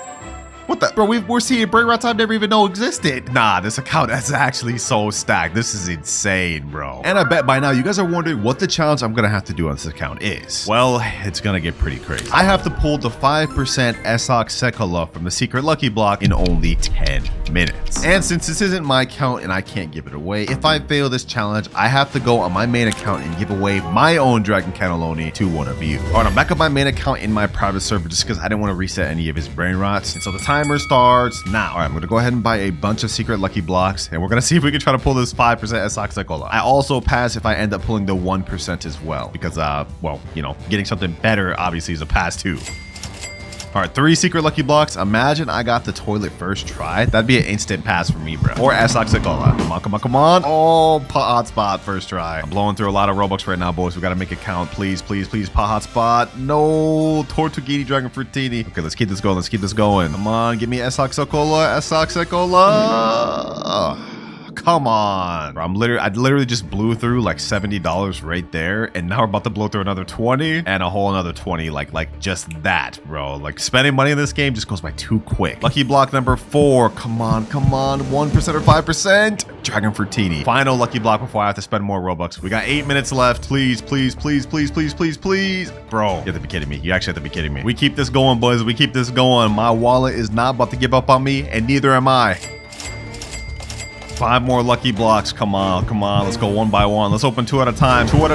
What the? Bro, we're seeing Brainrots I've never even know existed. Nah, this account is actually so stacked. This is insane, bro. And I bet by now you guys are wondering what the challenge I'm gonna have to do on this account is. Well, it's gonna get pretty crazy. I have to pull the 5% Esoc Sekola from the secret lucky block in only 10 minutes. And since this isn't my account and I can't give it away, if I fail this challenge, I have to go on my main account and give away my own Dragon Cannelloni to one of you. All right, I'm back on my main account in my private server just because I didn't want to reset any of his Brainrots. And so the timer starts now. All right, I'm gonna go ahead and buy a bunch of secret lucky blocks, and we're gonna see if we can try to pull this 5% Esoc Sekola. I also pass if I end up pulling the 1% as well, because well, you know, getting something better obviously is a pass too. All right, 3 secret lucky blocks. Imagine I got the toilet first try. That'd be an instant pass for me, bro. Or Esoc Sekola. Come on. Oh, pot hotspot first try. I'm blowing through a lot of Robux right now, boys. We gotta make it count. Please, pot hotspot. No, Tortuguini Dragon Fruitini. Okay, let's keep this going. Come on, give me Esoc Sekola. Come on, bro. I literally just blew through like $70 right there, and now we're about to blow through another 20 and a whole another 20, like just that, bro. Like spending money in this game just goes by too quick. Lucky block number 4. Come on, 1% or 5%. Dragon Fruitini. Final lucky block before I have to spend more Robux. We got 8 minutes left. Please. Bro, you have to be kidding me. You actually have to be kidding me. We keep this going, boys. We keep this going. My wallet is not about to give up on me, and neither am I. 5 more lucky blocks. Come on. Let's go one by one. Let's open 2 at a time. Come on.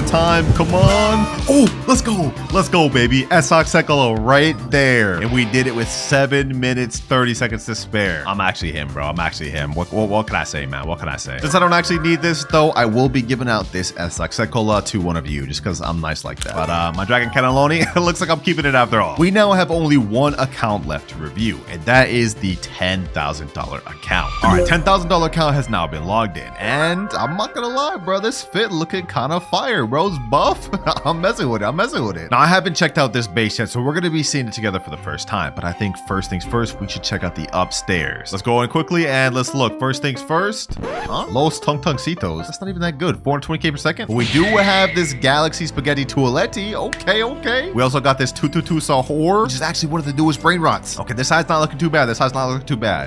Oh, let's go, baby. Esoc Sekola right there. And we did it with 7 minutes, 30 seconds to spare. I'm actually him, bro. What can I say, man? What can I say? Since I don't actually need this, though, I will be giving out this Esoc Sekola to one of you, just because I'm nice like that. But my Dragon Cannelloni, it looks like I'm keeping it after all. We now have only 1 account left to review, and that is the $10,000 account. All right, $10,000 account has now now been logged in. And I'm not gonna lie, bro, this fit looking kind of fire. Bro's buff. I'm messing with it. Now, I haven't checked out this base yet, so we're gonna be seeing it together for the first time. But I think first things first, we should check out the upstairs. Let's go in quickly and let's look. First things first. Huh? Los Tung-Tung-Citos. That's not even that good. 420k per second. But we do have this Galaxy Spaghetti Toiletti. Okay. We also got this 222 Sahur, which is actually one of the newest Brainrots. Okay, this side's not looking too bad.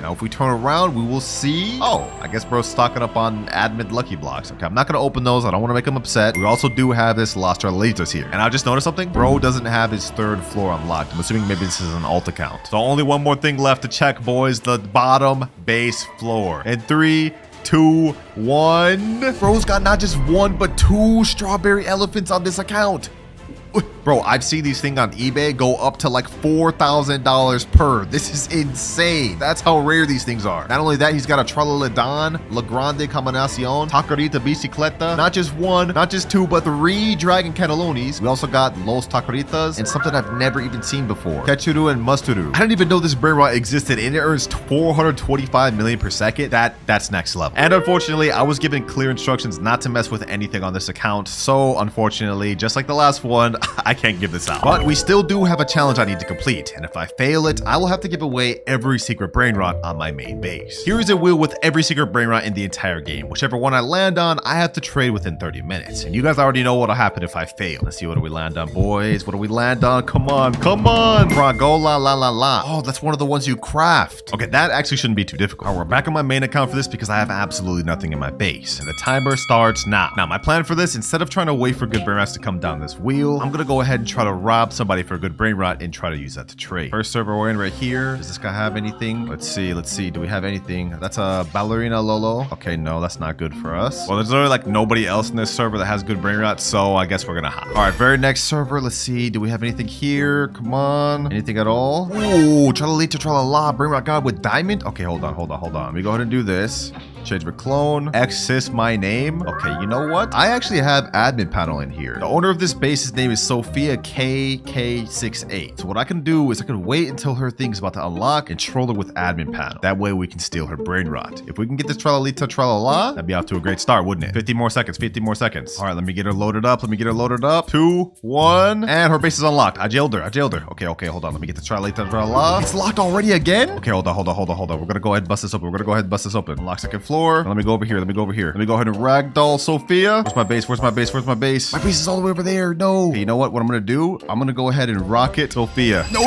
Now, if we turn around, we will see... Oh, I guess bro's stocking up on admin lucky blocks. Okay, I'm not going to open those. I don't want to make him upset. We also do have this Lost Laters here. And I just noticed something. Bro doesn't have his third floor unlocked. I'm assuming maybe this is an alt account. So only one more thing left to check, boys. The bottom base floor. In 3, 2, 1. Bro's got not just one, but 2 strawberry elephants on this account. Bro, I've seen these things on eBay go up to like $4,000 per. This is insane. That's how rare these things are. Not only that, he's got a Tralaladon, La Grande Combinacion, Tacarita Bicicleta. Not just one, not just 2, but 3 Dragon Cannellonis. We also got Los Tacaritas and something I've never even seen before. Ketchuru and Musturu. I didn't even know this Brainrot existed, and it earns 425 million per second. That's next level. And unfortunately, I was given clear instructions not to mess with anything on this account. So unfortunately, just like the last one, I can't give this out. But we still do have a challenge I need to complete, and if I fail it, I will have to give away every secret Brainrot on my main base. Here is a wheel with every secret Brainrot in the entire game. Whichever one I land on, I have to trade within 30 minutes. And you guys already know what'll happen if I fail. Let's see, what do we land on, boys? What do we land on? Come on. Fragola la la la. Oh, that's one of the ones you craft. Okay, that actually shouldn't be too difficult. All right, we're back on my main account for this because I have absolutely nothing in my base. And the timer starts now. Now, my plan for this, instead of trying to wait for good Brainrots to come down this wheel, I'm gonna go ahead and try to rob somebody for a good Brainrot and try to use that to trade. First server we're in right here. Does this guy have anything? Let's see. Do we have anything? That's a Ballerina Lolo. Okay, no, that's not good for us. Well, there's literally like nobody else in this server that has good Brainrots, so I guess we're gonna hop. All right, very next server. Let's see. Do we have anything here? Come on. Anything at all? Ooh, Tralalita Tralala. Brainrot God with diamond? Okay, hold on. Let me go ahead and do this. Change my clone. Access my name. Okay, you know what? I actually have admin panel in here. The owner of this base's name is Sophia KK68. So what I can do is I can wait until her thing's about to unlock and troll her with admin panel. That way we can steal her Brainrot. If we can get this Tralalita Tralala, that'd be off to a great start, wouldn't it? 50 more seconds. All right, let me get her loaded up. 2, 1. And her base is unlocked. I jailed her. Okay, hold on. Let me get the Tralalita Tralala. It's locked already again? Okay, hold on. We're gonna go ahead and bust this open. Unlock second floor. Let me go over here. Let me go ahead and ragdoll Sophia. Where's my base? My base is all the way over there. No. Okay, you know what I'm gonna do? I'm gonna go ahead and rocket Sophia. No,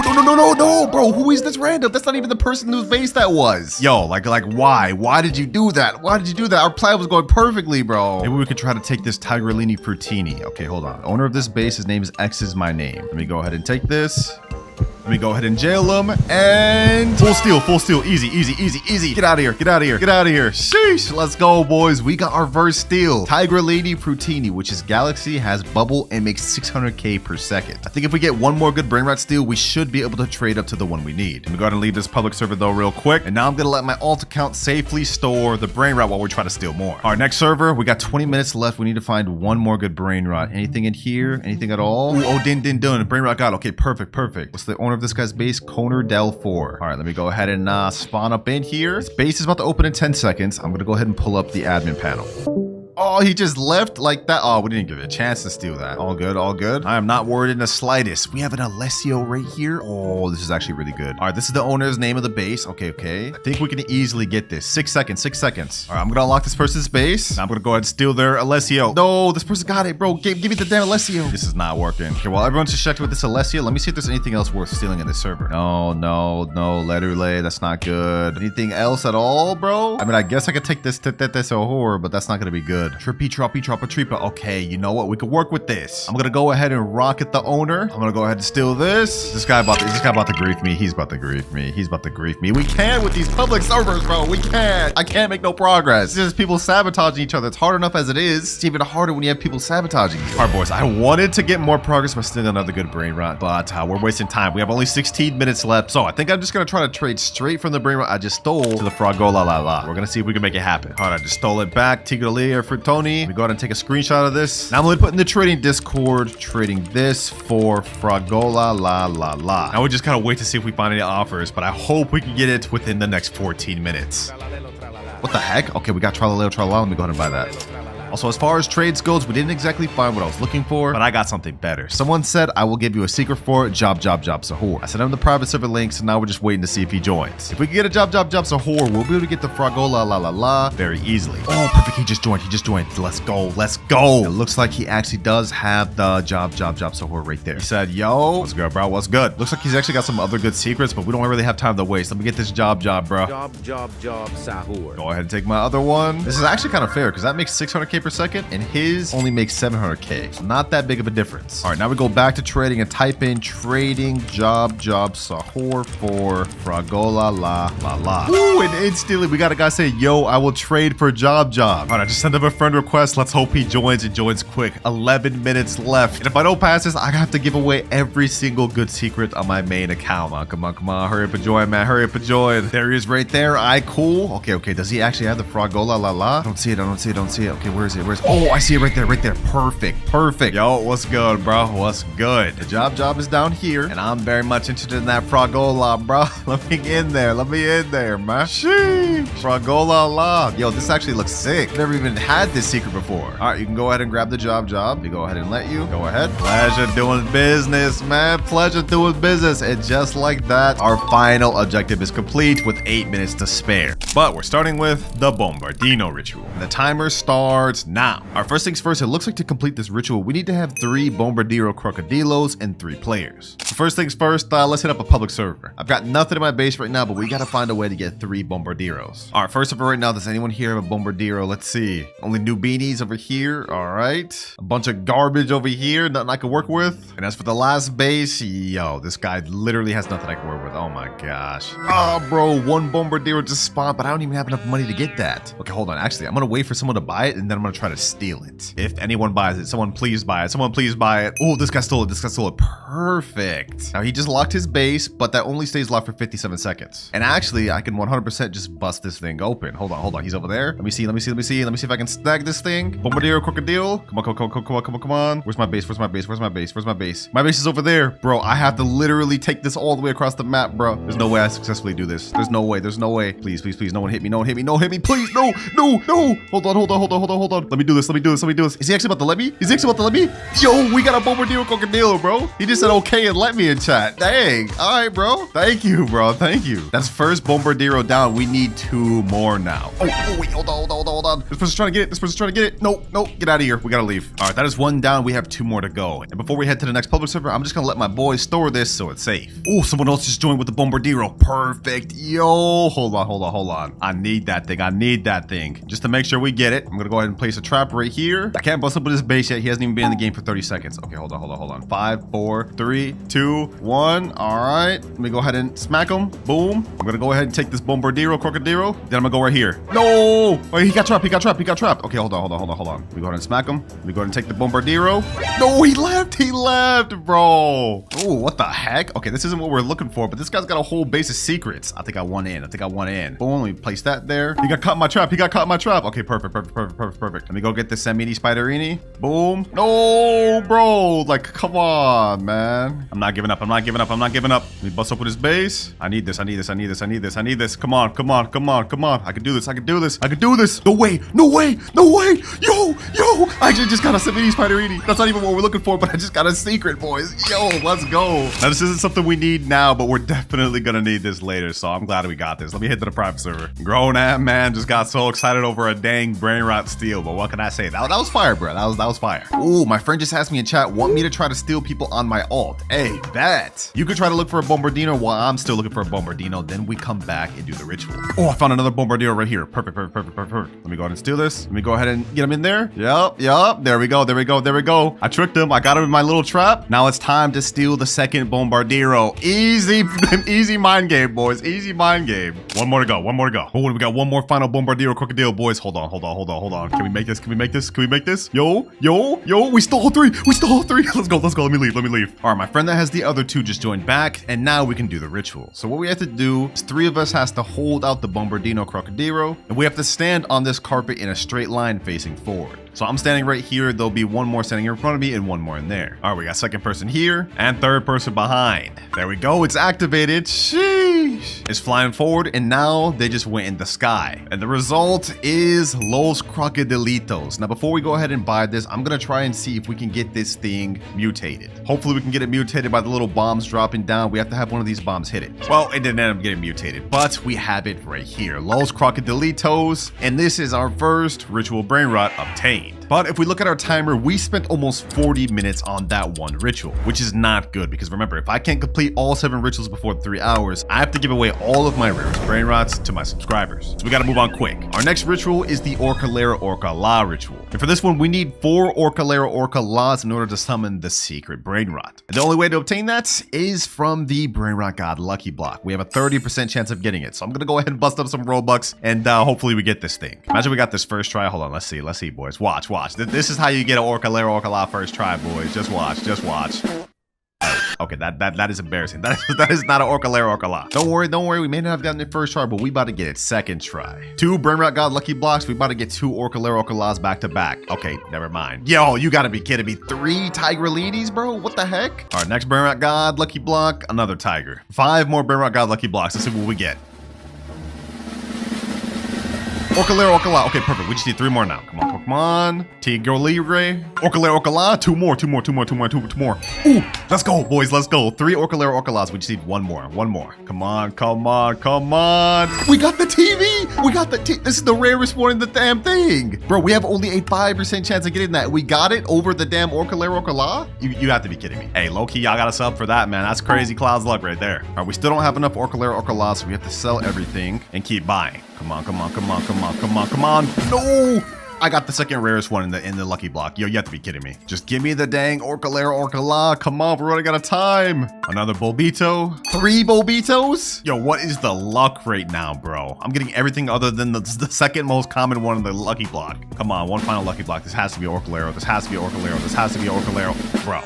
bro. Who is this random? That's not even the person whose base that was. Yo, like why? Why did you do that? Our plan was going perfectly, bro. Maybe we could try to take this Tigerini Frutini. Okay, hold on. The owner of this base, his name is X is my name. Let me go ahead and take this. Let me go ahead and jail him, and full steal, easy. Get out of here. Sheesh, let's go, boys. We got our first steal. Tiger Lady Frutini, which is Galaxy, has bubble, and makes 600k per second. I think if we get one more good Brainrot steal, we should be able to trade up to the one we need. Let me go ahead and leave this public server though real quick, and now I'm gonna let my alt account safely store the Brainrot while we try to steal more. All right, next server, we got 20 minutes left. We need to find one more good Brainrot. Anything in here? Anything at all? Ooh, oh, din. Brainrot God. Okay, perfect. What's the owner of this guy's base? Koner Del 4. All right, let me go ahead and spawn up in here. His base is about to open in 10 seconds. I'm gonna go ahead and pull up the admin panel. Oh, he just left like that. Oh, we didn't give it a chance to steal that. All good. I am not worried in the slightest. We have an Alessio right here. Oh, this is actually really good. All right, this is the owner's name of the base. Okay. I think we can easily get this. 6 seconds. All right, I'm gonna unlock this person's base. Now I'm gonna go ahead and steal their Alessio. No, this person got it, bro. Give me the damn Alessio. This is not working. Okay, while everyone's distracted with this Alessio, let me see if there's anything else worth stealing in this server. No. Letterlay, that's not good. Anything else at all, bro? I mean, I guess I could take this horror, but that's not gonna be good. Tripa. Okay, you know what? We could work with this. I'm gonna go ahead and rocket the owner. I'm gonna go ahead and steal this. This guy about to grief me. He's about to grief me. We can't with these public servers, bro. We can't. I can't make no progress. It's just people sabotaging each other. It's hard enough as it is. It's even harder when you have people sabotaging you. All right, boys. I wanted to get more progress by stealing another good Brainrot, but we're wasting time. We have only 16 minutes left, so I think I'm just gonna try to trade straight from the Brainrot I just stole to the Fragola la la. We're gonna see if we can make it happen. All right, I just stole it back. Tigoli or Frutoni. Let me go ahead and take a screenshot of this. Now I'm going to put in the trading Discord, trading this for Fragola la la la. Now we just gotta wait to see if we find any offers, but I hope we can get it within the next 14 minutes. What the heck? Okay, we got Tralalero Tralala. Let me go ahead and buy that. Also, as far as trades goes, we didn't exactly find what I was looking for, but I got something better. Someone said I will give you a secret for Job Sahur. I sent him the private server link, so now we're just waiting to see if he joins. If we can get a Job Sahur, we'll be able to get the Fragola la la la very easily. Oh, perfect. He just joined. Let's go. It looks like he actually does have the Job Sahur right there. He said, yo, what's good, bro? What's good? Looks like he's actually got some other good secrets, but we don't really have time to waste. Let me get this job, bro. Job, sahur. Go ahead and take my other one. This is actually kind of fair because that makes 600k per second and his only makes 700k. So not that big of a difference. All right, now we go back to trading and type in trading Job Sahur for Fragola la la la. Ooh, and instantly we got a guy say, yo, I will trade for Job. All right, I just sent him a friend request. Let's hope he joins and joins quick. 11 minutes left. And if I don't pass this, I have to give away every single good secret on my main account. Come on. Hurry up and join, man. Hurry up and join. There he is right there. Cool. Okay. Does he actually have the Fragola la la? I don't see it. Okay, where is it? Oh, I see it right there. Perfect. Yo, what's good, bro? What's good? The job is down here, and I'm very much interested in that Fragola, bro. Let me in there, man. Sheesh. Fragola la. Yo, this actually looks sick. I've never even had this secret before. All right, you can go ahead and grab the job. We go ahead and let you. Go ahead. Pleasure doing business, man. And just like that, our final objective is complete with 8 minutes to spare. But we're starting with the Bombardino ritual. And the timer starts now. Our first things first, it looks like to complete this ritual, we need to have 3 Bombardiro Crocodilos and 3 players. So first things first, let's hit up a public server. I've got nothing in my base right now, but we gotta find a way to get 3 Bombardiros. All right, first of all, right now, does anyone here have a Bombardiro? Let's see. Only new beanies over here. All right. A bunch of garbage over here, nothing I can work with. And as for the last base, yo, this guy literally has nothing I can work with. Oh my gosh. Oh, bro, 1 Bombardiro just spawned, but I don't even have enough money to get that. Okay, hold on. Actually, I'm gonna wait for someone to buy it, and then I'm gonna try to steal it. If anyone buys it, someone please buy it. Oh, this guy stole it. Perfect. Now he just locked his base, but that only stays locked for 57 seconds. And actually, I can 100% just bust this thing open. Hold on. He's over there. Let me see if I can snag this thing. Bombardiro Crocodile. Come on. Where's my base? My base is over there. Bro, I have to literally take this all the way across the map, bro. There's no way I successfully do this. There's no way. Please. No one hit me. Please. No. Hold on. Let me do this. Is he actually about to let me? Yo, we got a Bombardiro Crocodile, bro. He just said okay and let me in chat. Dang. All right, bro. Thank you. That's first Bombardiro down. We need 2 more now. Oh, wait. Hold on. This person's trying to get it. No. Get out of here. We gotta leave. All right, that is 1 down. We have 2 more to go. And before we head to the next public server, I'm just gonna let my boys store this so it's safe. Oh, someone else just joined with the Bombardiro. Perfect. Yo, hold on. I need that thing. Just to make sure we get it, I'm gonna go ahead and place a trap right here. I can't bust up with his base yet. He hasn't even been in the game for 30 seconds. Okay, hold on. 5, 4, 3, 2, 1. All right, let me go ahead and smack him. Boom. I'm gonna go ahead and take this Bombardiro Crocodile. Then I'm gonna go right here. No! Wait, he got trapped. Okay, hold on. Let me go ahead and smack him. Let me go ahead and take the Bombardiro. No, he left, bro. Oh, what the heck? Okay, this isn't what we're looking for, but this guy's got a whole base of secrets. I think I won in. Boom, let me place that there. He got caught in my trap. Okay, perfect. Let me go get this Samini Spiderini. Boom. No, bro. Like, come on, man. I'm not giving up. Let me bust up with his base. I need this. Come on. I can do this. No way. Yo. I actually just got a Samini Spiderini. That's not even what we're looking for, but I just got a secret, boys. Yo, let's go. Now, this isn't something we need now, but we're definitely gonna need this later, so I'm glad we got this. Let me hit to the private server. Grown-ass man just got so excited over a dang Brainrot steal, but what can I say? That was fire, bro. That was fire. Ooh, my friend just asked me in chat, want me to try to steal people on my alt. Hey, bet. You could try to look for a Bombardino while I'm still looking for a Bombardino, then we come back and do the ritual. Oh, I found another Bombardino right here. Perfect. Let me go ahead and steal this. Let me go ahead and get him in there. Yup. There we go. I tricked him. I got him in my little trap. Now it's time to steal the second Bombardiro. Easy mind game, boys. Easy mind game. One more to go. Oh, we got 1 more final Bombardiro Crocodile, boys. Hold on. Can we make this? Yo. We stole 3. Let's go. Let me leave. All right, my friend that has the other 2 just joined back, and now we can do the ritual. So what we have to do is 3 of us has to hold out the Bombardino Crocodile, and we have to stand on this carpet in a straight line facing forward. So I'm standing right here. There'll be 1 more standing in front of me and 1 more in there. All right, we got second person here and third person behind. There we go. It's activated. Sheesh. Sheesh. It's flying forward, and now they just went in the sky. And the result is Los Crocodilitos. Now, before we go ahead and buy this, I'm gonna try and see if we can get this thing mutated. Hopefully, we can get it mutated by the little bombs dropping down. We have to have one of these bombs hit it. Well, it didn't end up getting mutated, but we have it right here. Los Crocodilitos, and this is our first ritual Brainrot obtained. But if we look at our timer, we spent almost 40 minutes on that one ritual, which is not good because remember, if I can't complete all 7 rituals before 3 hours, I have to give away all of my rarest Brainrots to my subscribers. So we gotta move on quick. Our next ritual is the Orcalera Orcala ritual. And for this one, we need 4 Orcalera Orcalas in order to summon the secret Brainrot. And the only way to obtain that is from the Brainrot God Lucky Block. We have a 30% chance of getting it. So I'm gonna go ahead and bust up some Robux and hopefully we get this thing. Imagine we got this first try. Hold on, let's see, boys. Watch. This is how you get an Orcalera Orcala first try, boys. Just watch. Okay, that is embarrassing. That is not an Orcalera Orcala. Don't worry. We may not have gotten it first try, but we about to get it second try. 2 Brainrot God Lucky Blocks. We about to get 2 Orcalera Orcalas back to back. Okay, never mind. Yo, you gotta be kidding me. 3 Tigrelinis, bro? What the heck? All right, next Brainrot God Lucky Block, another Tiger. 5 more Brainrot God Lucky Blocks. Let's see what we get. Orcalera Orcala. Okay, perfect. We just need 3 more now. Come on. Tigolire. Orcalera Orcala. 2 more. Ooh, let's go, boys. Let's go. 3 Orcalera Orcalas. We just need 1 more. Come on. We got the TV. We got the This is the rarest one in the damn thing. Bro, we have only a 5% chance of getting that. We got it over the damn Orcalera Orcala? You have to be kidding me. Hey, low-key, y'all got a sub for that, man. That's crazy Cloud's luck right there. All right, we still don't have enough Orcalera Orcalas, so we have to sell everything and keep buying. Come on. No! I got the second rarest one in the lucky block. Yo, you have to be kidding me. Just give me the dang Orcalera Orcala. Come on, we're running out of time. Another Bulbito. 3 Bulbitos? Yo, what is the luck right now, bro? I'm getting everything other than the second most common one in the lucky block. Come on, one final lucky block. This has to be Orcalera. Bro.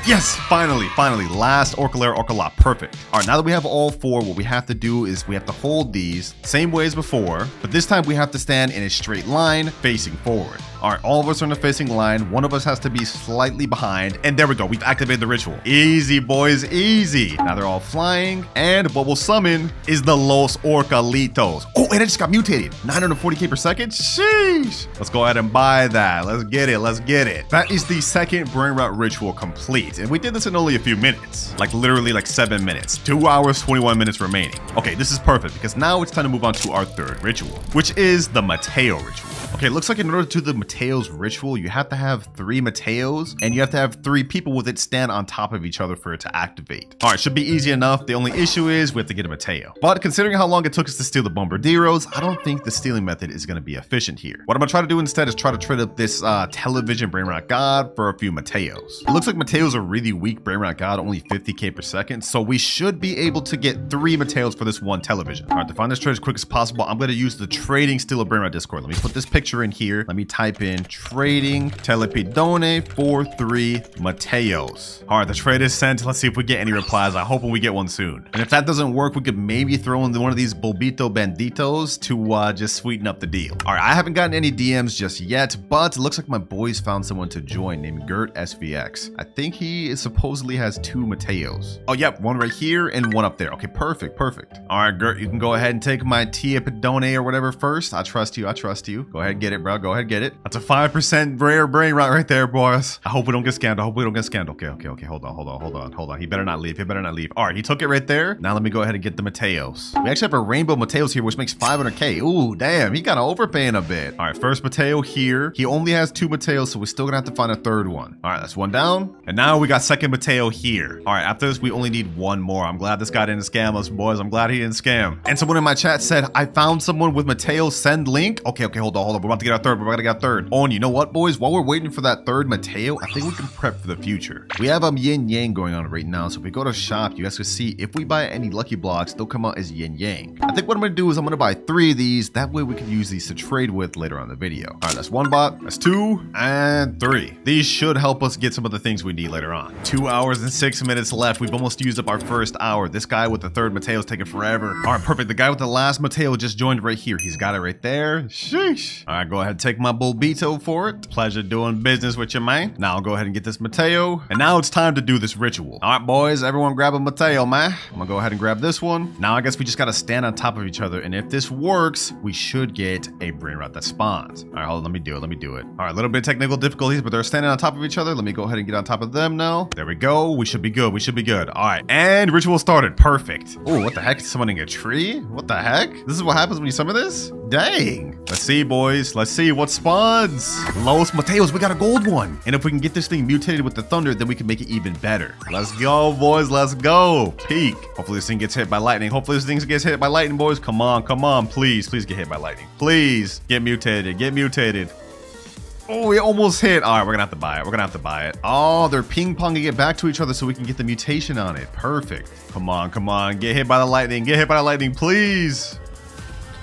Yes, finally, last Orcalera Orcala, perfect. All right, now that we have all 4, what we have to do is we have to hold these same way as before, but this time we have to stand in a straight line facing forward. All right, all of us are in a facing line. One of us has to be slightly behind, and there we go. We've activated the ritual. Easy, boys, easy. Now they're all flying, and what we'll summon is the Los Orcalitos. Oh, and it just got mutated. 940k per second? Sheesh. Let's go ahead and buy that. Let's get it. That is the second Brainrot ritual complete, and we did this in only a few minutes. Like literally like 7 minutes. 2 hours, 21 minutes remaining. Okay, this is perfect because now it's time to move on to our 3rd ritual, which is the Mateo ritual. Okay, it looks like in order to do the Mateo's ritual, you have to have 3 Mateos, and you have to have 3 people with it stand on top of each other for it to activate. All right, should be easy enough. The only issue is we have to get a Mateo. But considering how long it took us to steal the Bombardieros, I don't think the stealing method is going to be efficient here. What I'm going to try to do instead is try to trade up this television Brainrot God for a few Mateos. It looks like Mateo's a really weak Brainrot God, only 50k per second, so we should be able to get 3 Mateos for this one television. All right, to find this trade as quick as possible, I'm going to use the Trading Stealer Brainrot Discord. Let me put this picture in here. Let me type in trading telepidone for 3 Mateos. All right, the trade is sent. Let's see if we get any replies. I hope we get one soon. And if that doesn't work, we could maybe throw in one of these Bulbito Banditos to just sweeten up the deal. All right, I haven't gotten any DMs just yet, but it looks like my boys found someone to join named Gert SVX. I think he supposedly has 2 Mateos. Oh, yep, one right here and one up there. Okay, perfect. All right, Gert, you can go ahead and take my Telepidone or whatever first. I trust you. Go ahead and get it, bro. Go ahead and get it. That's a 5% rare Brainrot right there, boys. I hope we don't get scammed. Okay. Hold on. He better not leave. All right, he took it right there. Now let me go ahead and get the Mateos. We actually have a rainbow Mateos here, which makes 500k. Ooh, damn. He kind of overpaying a bit. All right, first Mateo here. He only has 2 Mateos, so we're still gonna have to find a 3rd one. All right, that's 1 down. And now we got second Mateo here. All right, after this, we only need 1 more. I'm glad this guy didn't scam us, boys. I'm glad he didn't scam. And someone in my chat said, I found someone with Mateo, send link. Okay, hold on. We're about to get our 3rd. Oh, and you know what, boys? While we're waiting for that 3rd Mateo, I think we can prep for the future. We have yin yang going on right now, so if we go to shop, you guys can see if we buy any lucky blocks, they'll come out as yin yang. I think what I'm gonna do is I'm gonna buy 3 of these. That way we can use these to trade with later on in the video. All right, that's 1 bot, that's 2, and 3. These should help us get some of the things we need later on. 2 hours and 6 minutes left. We've almost used up our first hour. This guy with the 3rd Mateo's taking forever. All right, perfect. The guy with the last Mateo just joined right here. He's got it right there. Sheesh. All right, go ahead and take my Bulbito for it. Pleasure doing business with you, man. Now I'll go ahead and get this Mateo. And now it's time to do this ritual. All right, boys, everyone grab a Mateo, man. I'm gonna go ahead and grab this one. Now I guess we just gotta stand on top of each other. And if this works, we should get a Brainrot that spawns. All right, hold on, let me do it. All right, a little bit of technical difficulties, but they're standing on top of each other. Let me go ahead and get on top of them now. There we go. We should be good. All right, and ritual started. Perfect. Oh, what the heck? Summoning a tree? What the heck? This is what happens when you summon this? Dang. Let's see, boys. Let's see what spawns. Los Mateos, we got a gold one. And if we can get this thing mutated with the thunder, then we can make it even better. Let's go, boys. Let's go. Peek. Hopefully this thing gets hit by lightning. Boys. Come on. Please get hit by lightning. Please get mutated. Oh, we almost hit. All right, we're gonna have to buy it. Oh, they're ping-ponging it back to each other so we can get the mutation on it. Perfect. Come on. Get hit by the lightning, please.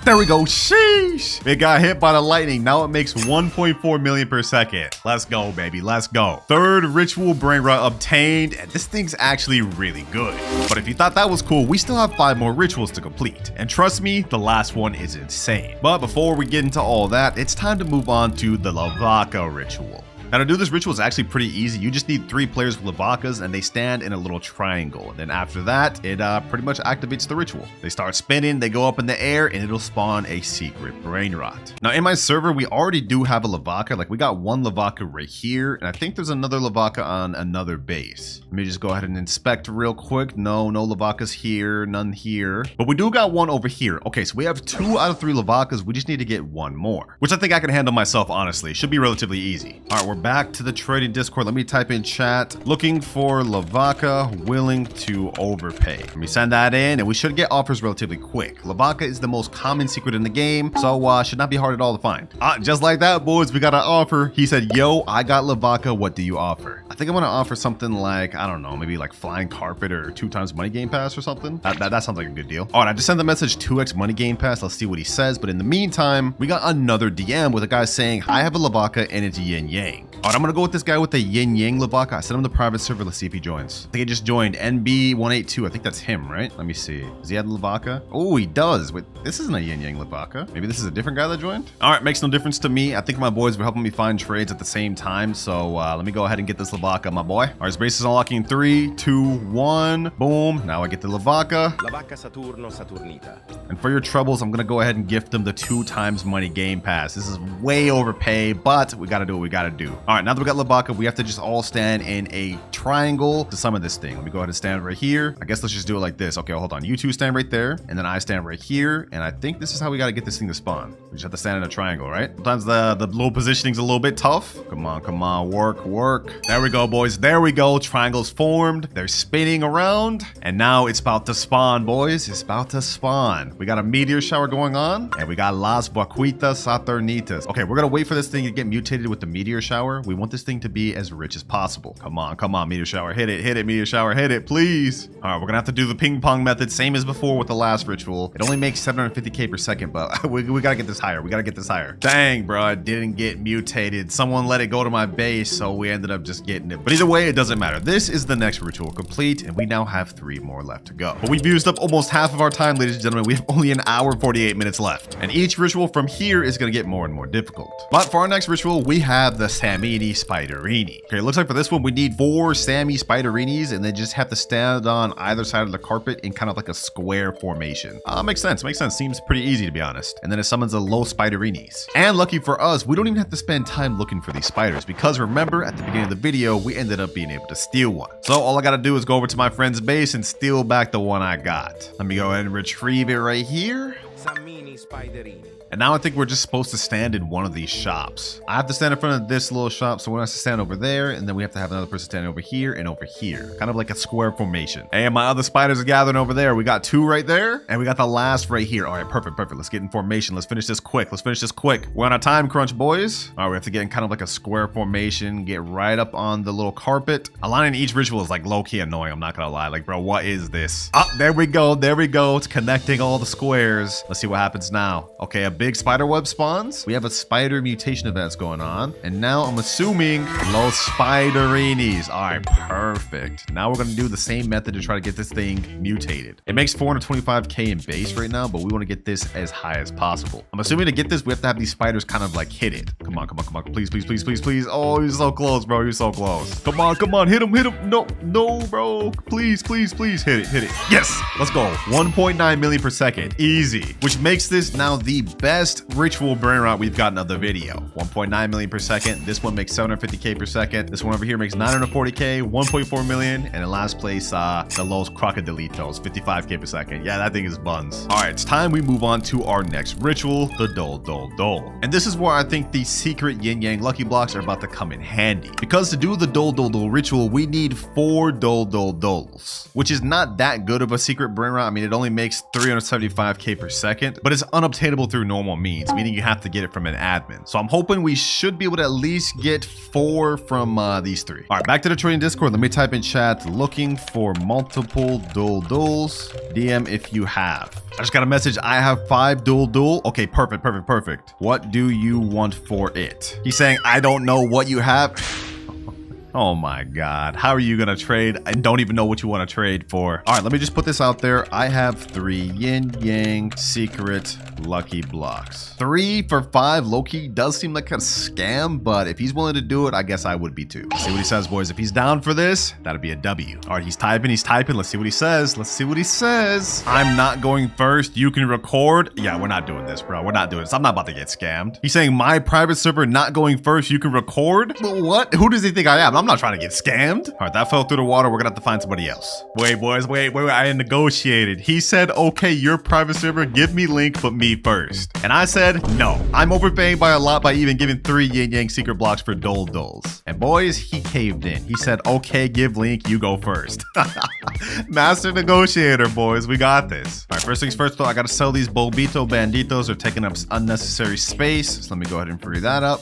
There we go. Sheesh. It got hit by the lightning. Now it makes 1.4 million per second. Let's go, baby. Let's go. Third ritual Brainrot obtained. And this thing's actually really good. But if you thought that was cool, we still have 5 more rituals to complete. And trust me, the last one is insane. But before we get into all that, it's time to move on to the Lvaka ritual. Now to do this ritual is actually pretty easy. You just need 3 players with Lvakas and they stand in a little triangle. And then after that, it pretty much activates the ritual. They start spinning, they go up in the air, and it'll spawn a secret Brainrot. Now in my server, we already do have a Lvaka. Like we got 1 Lvaka right here. And I think there's another Lvaka on another base. Let me just go ahead and inspect real quick. No Lvakas here, none here. But we do got 1 over here. Okay, so we have 2 out of 3 Lvakas. We just need to get 1 more, which I think I can handle myself, honestly. It should be relatively easy. All right, we're back to the trading Discord. Let me type in chat. Looking for Lvaka willing to overpay. Let me send that in and we should get offers relatively quick. Lvaka is the most common secret in the game, so should not be hard at all to find. Just like that, boys, we got an offer. He said, yo, I got Lvaka. What do you offer? I think I'm gonna offer something like, I don't know, maybe like flying carpet or 2 times money game pass or something. That sounds like a good deal. All right, I just sent the message 2x money game pass. Let's see what he says. But in the meantime, we got another DM with a guy saying, I have a Lvaka and it's yin yang. All right, I'm gonna go with this guy with the yin yang Lvaka. I sent him the private server. Let's see if he joins. I think he just joined NB182. I think that's him, right? Let me see. Does he have Lvaka? Oh, he does. Wait, this isn't a yin yang Lvaka. Maybe this is a different guy that joined. All right, makes no difference to me. I think my boys were helping me find trades at the same time. So let me go ahead and get this Lvaka, my boy. All right, his base is unlocking 3, 2, 1. Boom. Now I get the Lvaka. Lvaka Saturno Saturnita. And for your troubles, I'm gonna go ahead and gift them the 2 times money game pass. This is way overpay, but we gotta do what we gotta do. All right, now that we got Lvaka, we have to just all stand in a triangle to summon this thing. Let me go ahead and stand right here. I guess let's just do it like this. Okay, hold on. You 2 stand right there, and then I stand right here. And I think this is how we gotta get this thing to spawn. We just have to stand in a triangle, right? Sometimes the low positioning's a little bit tough. Come on, work. There we go, boys. There we go. Triangles formed. They're spinning around, and now it's about to spawn, boys. It's about to spawn. We got a meteor shower going on, and we got Las Vaquitas Saturnitas. Okay, we're gonna wait for this thing to get mutated with the meteor shower. We want this thing to be as rich as possible. Come on, meteor shower, hit it, meteor shower, hit it, please. All right, we're gonna have to do the ping pong method, same as before with the last ritual. It only makes 750k per second, but we gotta get this higher. Dang, bro, it didn't get mutated. Someone let it go to my base, so we ended up just getting it. But either way, it doesn't matter. This is the next ritual complete, and we now have 3 more left to go. But we've used up almost half of our time, ladies and gentlemen. We have only 1 hour and 48 minutes left, and each ritual from here is gonna get more and more difficult. But for our next ritual, we have the Samini Spiderini. Okay, it looks like for this one, we need 4 Sammy Spiderinis, and they just have to stand on either side of the carpet in kind of like a square formation. Makes sense. Seems pretty easy, to be honest. And then it summons a low Spiderinis. And lucky for us, we don't even have to spend time looking for these spiders, because remember, at the beginning of the video, we ended up being able to steal one. So all I gotta do is go over to my friend's base and steal back the one I got. Let me go ahead and retrieve it right here. Sammini Spiderini. And now I think we're just supposed to stand in one of these shops. I have to stand in front of this little shop, so one has to stand over there, and then we have to have another person standing over here and over here. Kind of like a square formation. And my other spiders are gathering over there. We got 2 right there, and we got the last right here. All right, perfect. Let's get in formation. Let's finish this quick. We're on a time crunch, boys. All right, we have to get in kind of like a square formation, get right up on the little carpet. Aligning each ritual is like low-key annoying, I'm not gonna lie. Like, bro, what is this? There we go. It's connecting all the squares. Let's see what happens happens now? Okay, a big spider web spawns. We have a spider mutation events going on. And now I'm assuming Los Spiderinis. All right, perfect. Now we're gonna do the same method to try to get this thing mutated. It makes 425k in base right now, but we want to get this as high as possible. I'm assuming to get this, we have to have these spiders kind of like hit it. Come on, come on, come on. Please, please, please, please, please. Oh, you're so close, bro. You're so close. Come on, come on. Hit him, hit him. No, no, bro. Please, please, please. Hit it, hit it. Yes, let's go. 1.9 million per second. Easy. Which makes this now the best ritual Brainrot we've gotten of the video. 1.9 million per second. This one makes 750k per second. This one over here makes 940k, 1.4 million. And in last place, the Los Crocodilitos, 55k per second. Yeah, that thing is buns. All right, it's time we move on to our next ritual, the Dole. And this is where I think the secret yin yang lucky blocks are about to come in handy. Because to do the Dole ritual, we need 4 Doles, which is not that good of a secret Brainrot. I mean, it only makes 375k per second, but it's unobtainable through normal means, meaning you have to get it from an admin. So I'm hoping we should be able to at least get 4 from these 3. All right, back to the trading Discord. Let me type in chat, looking for multiple Doles. DM if you have. I just got a message. I have 5 Dole. Okay, perfect. What do you want for it? He's saying, I don't know what you have. Oh my God. How are you going to trade? I don't even know what you want to trade for. All right, let me just put this out there. I have 3 yin yang secret lucky blocks. 3 for 5 low-key does seem like a scam, but if he's willing to do it, I guess I would be too. Let's see what he says, boys. If he's down for this, that'd be a W. All right, he's typing. Let's see what he says. I'm not going first. You can record. Yeah, we're not doing this, bro. We're not doing this. I'm not about to get scammed. He's saying my private server not going first. You can record. What? Who does he think I am? I'm not trying to get scammed. All right, that fell through the water. We're gonna have to find somebody else. Wait, boys, wait. I negotiated. He said, okay, your private server, give me link, but me first. And I said, no. I'm overpaying by a lot by even giving 3 yin yang secret blocks for Doles. And boys, he caved in. He said, okay, give link, you go first. Master negotiator, boys. We got this. All right, first things first, though, I gotta sell these Bobito Banditos. They're taking up unnecessary space. So let me go ahead and free that up.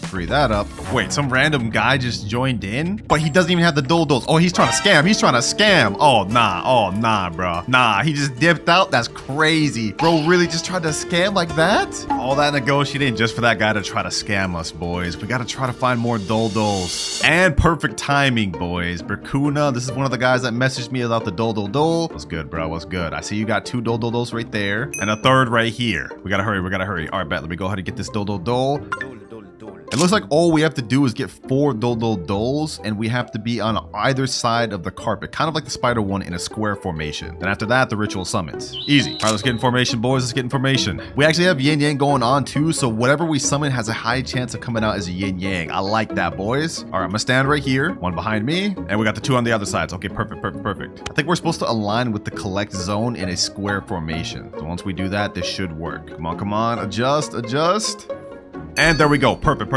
Wait, some random guy just joined in? But he doesn't even have the Doles. Oh, he's trying to scam. Oh, nah, bro. Nah, he just dipped out. That's crazy. Bro really just tried to scam like that? All that negotiating just for that guy to try to scam us, boys. We gotta try to find more Doles. And perfect timing, boys. Berkuna, this is one of the guys that messaged me about the Dole. What's good, bro? What's good? I see you got 2 Doles right there. And a 3rd right here. We gotta hurry. All right, bet. Let me go ahead and get this Dole. It looks like all we have to do is get 4 Doles, and we have to be on either side of the carpet, kind of like the spider one in a square formation. Then after that, the ritual summons. Easy. All right, let's get in formation, boys. Let's get in formation. We actually have yin yang going on too, so whatever we summon has a high chance of coming out as a yin yang. I like that, boys. All right, I'm gonna stand right here, 1 behind me, and we got the 2 on the other sides. Okay, perfect. I think we're supposed to align with the collect zone in a square formation. So once we do that, this should work. Come on, adjust. And there we go. Perfect.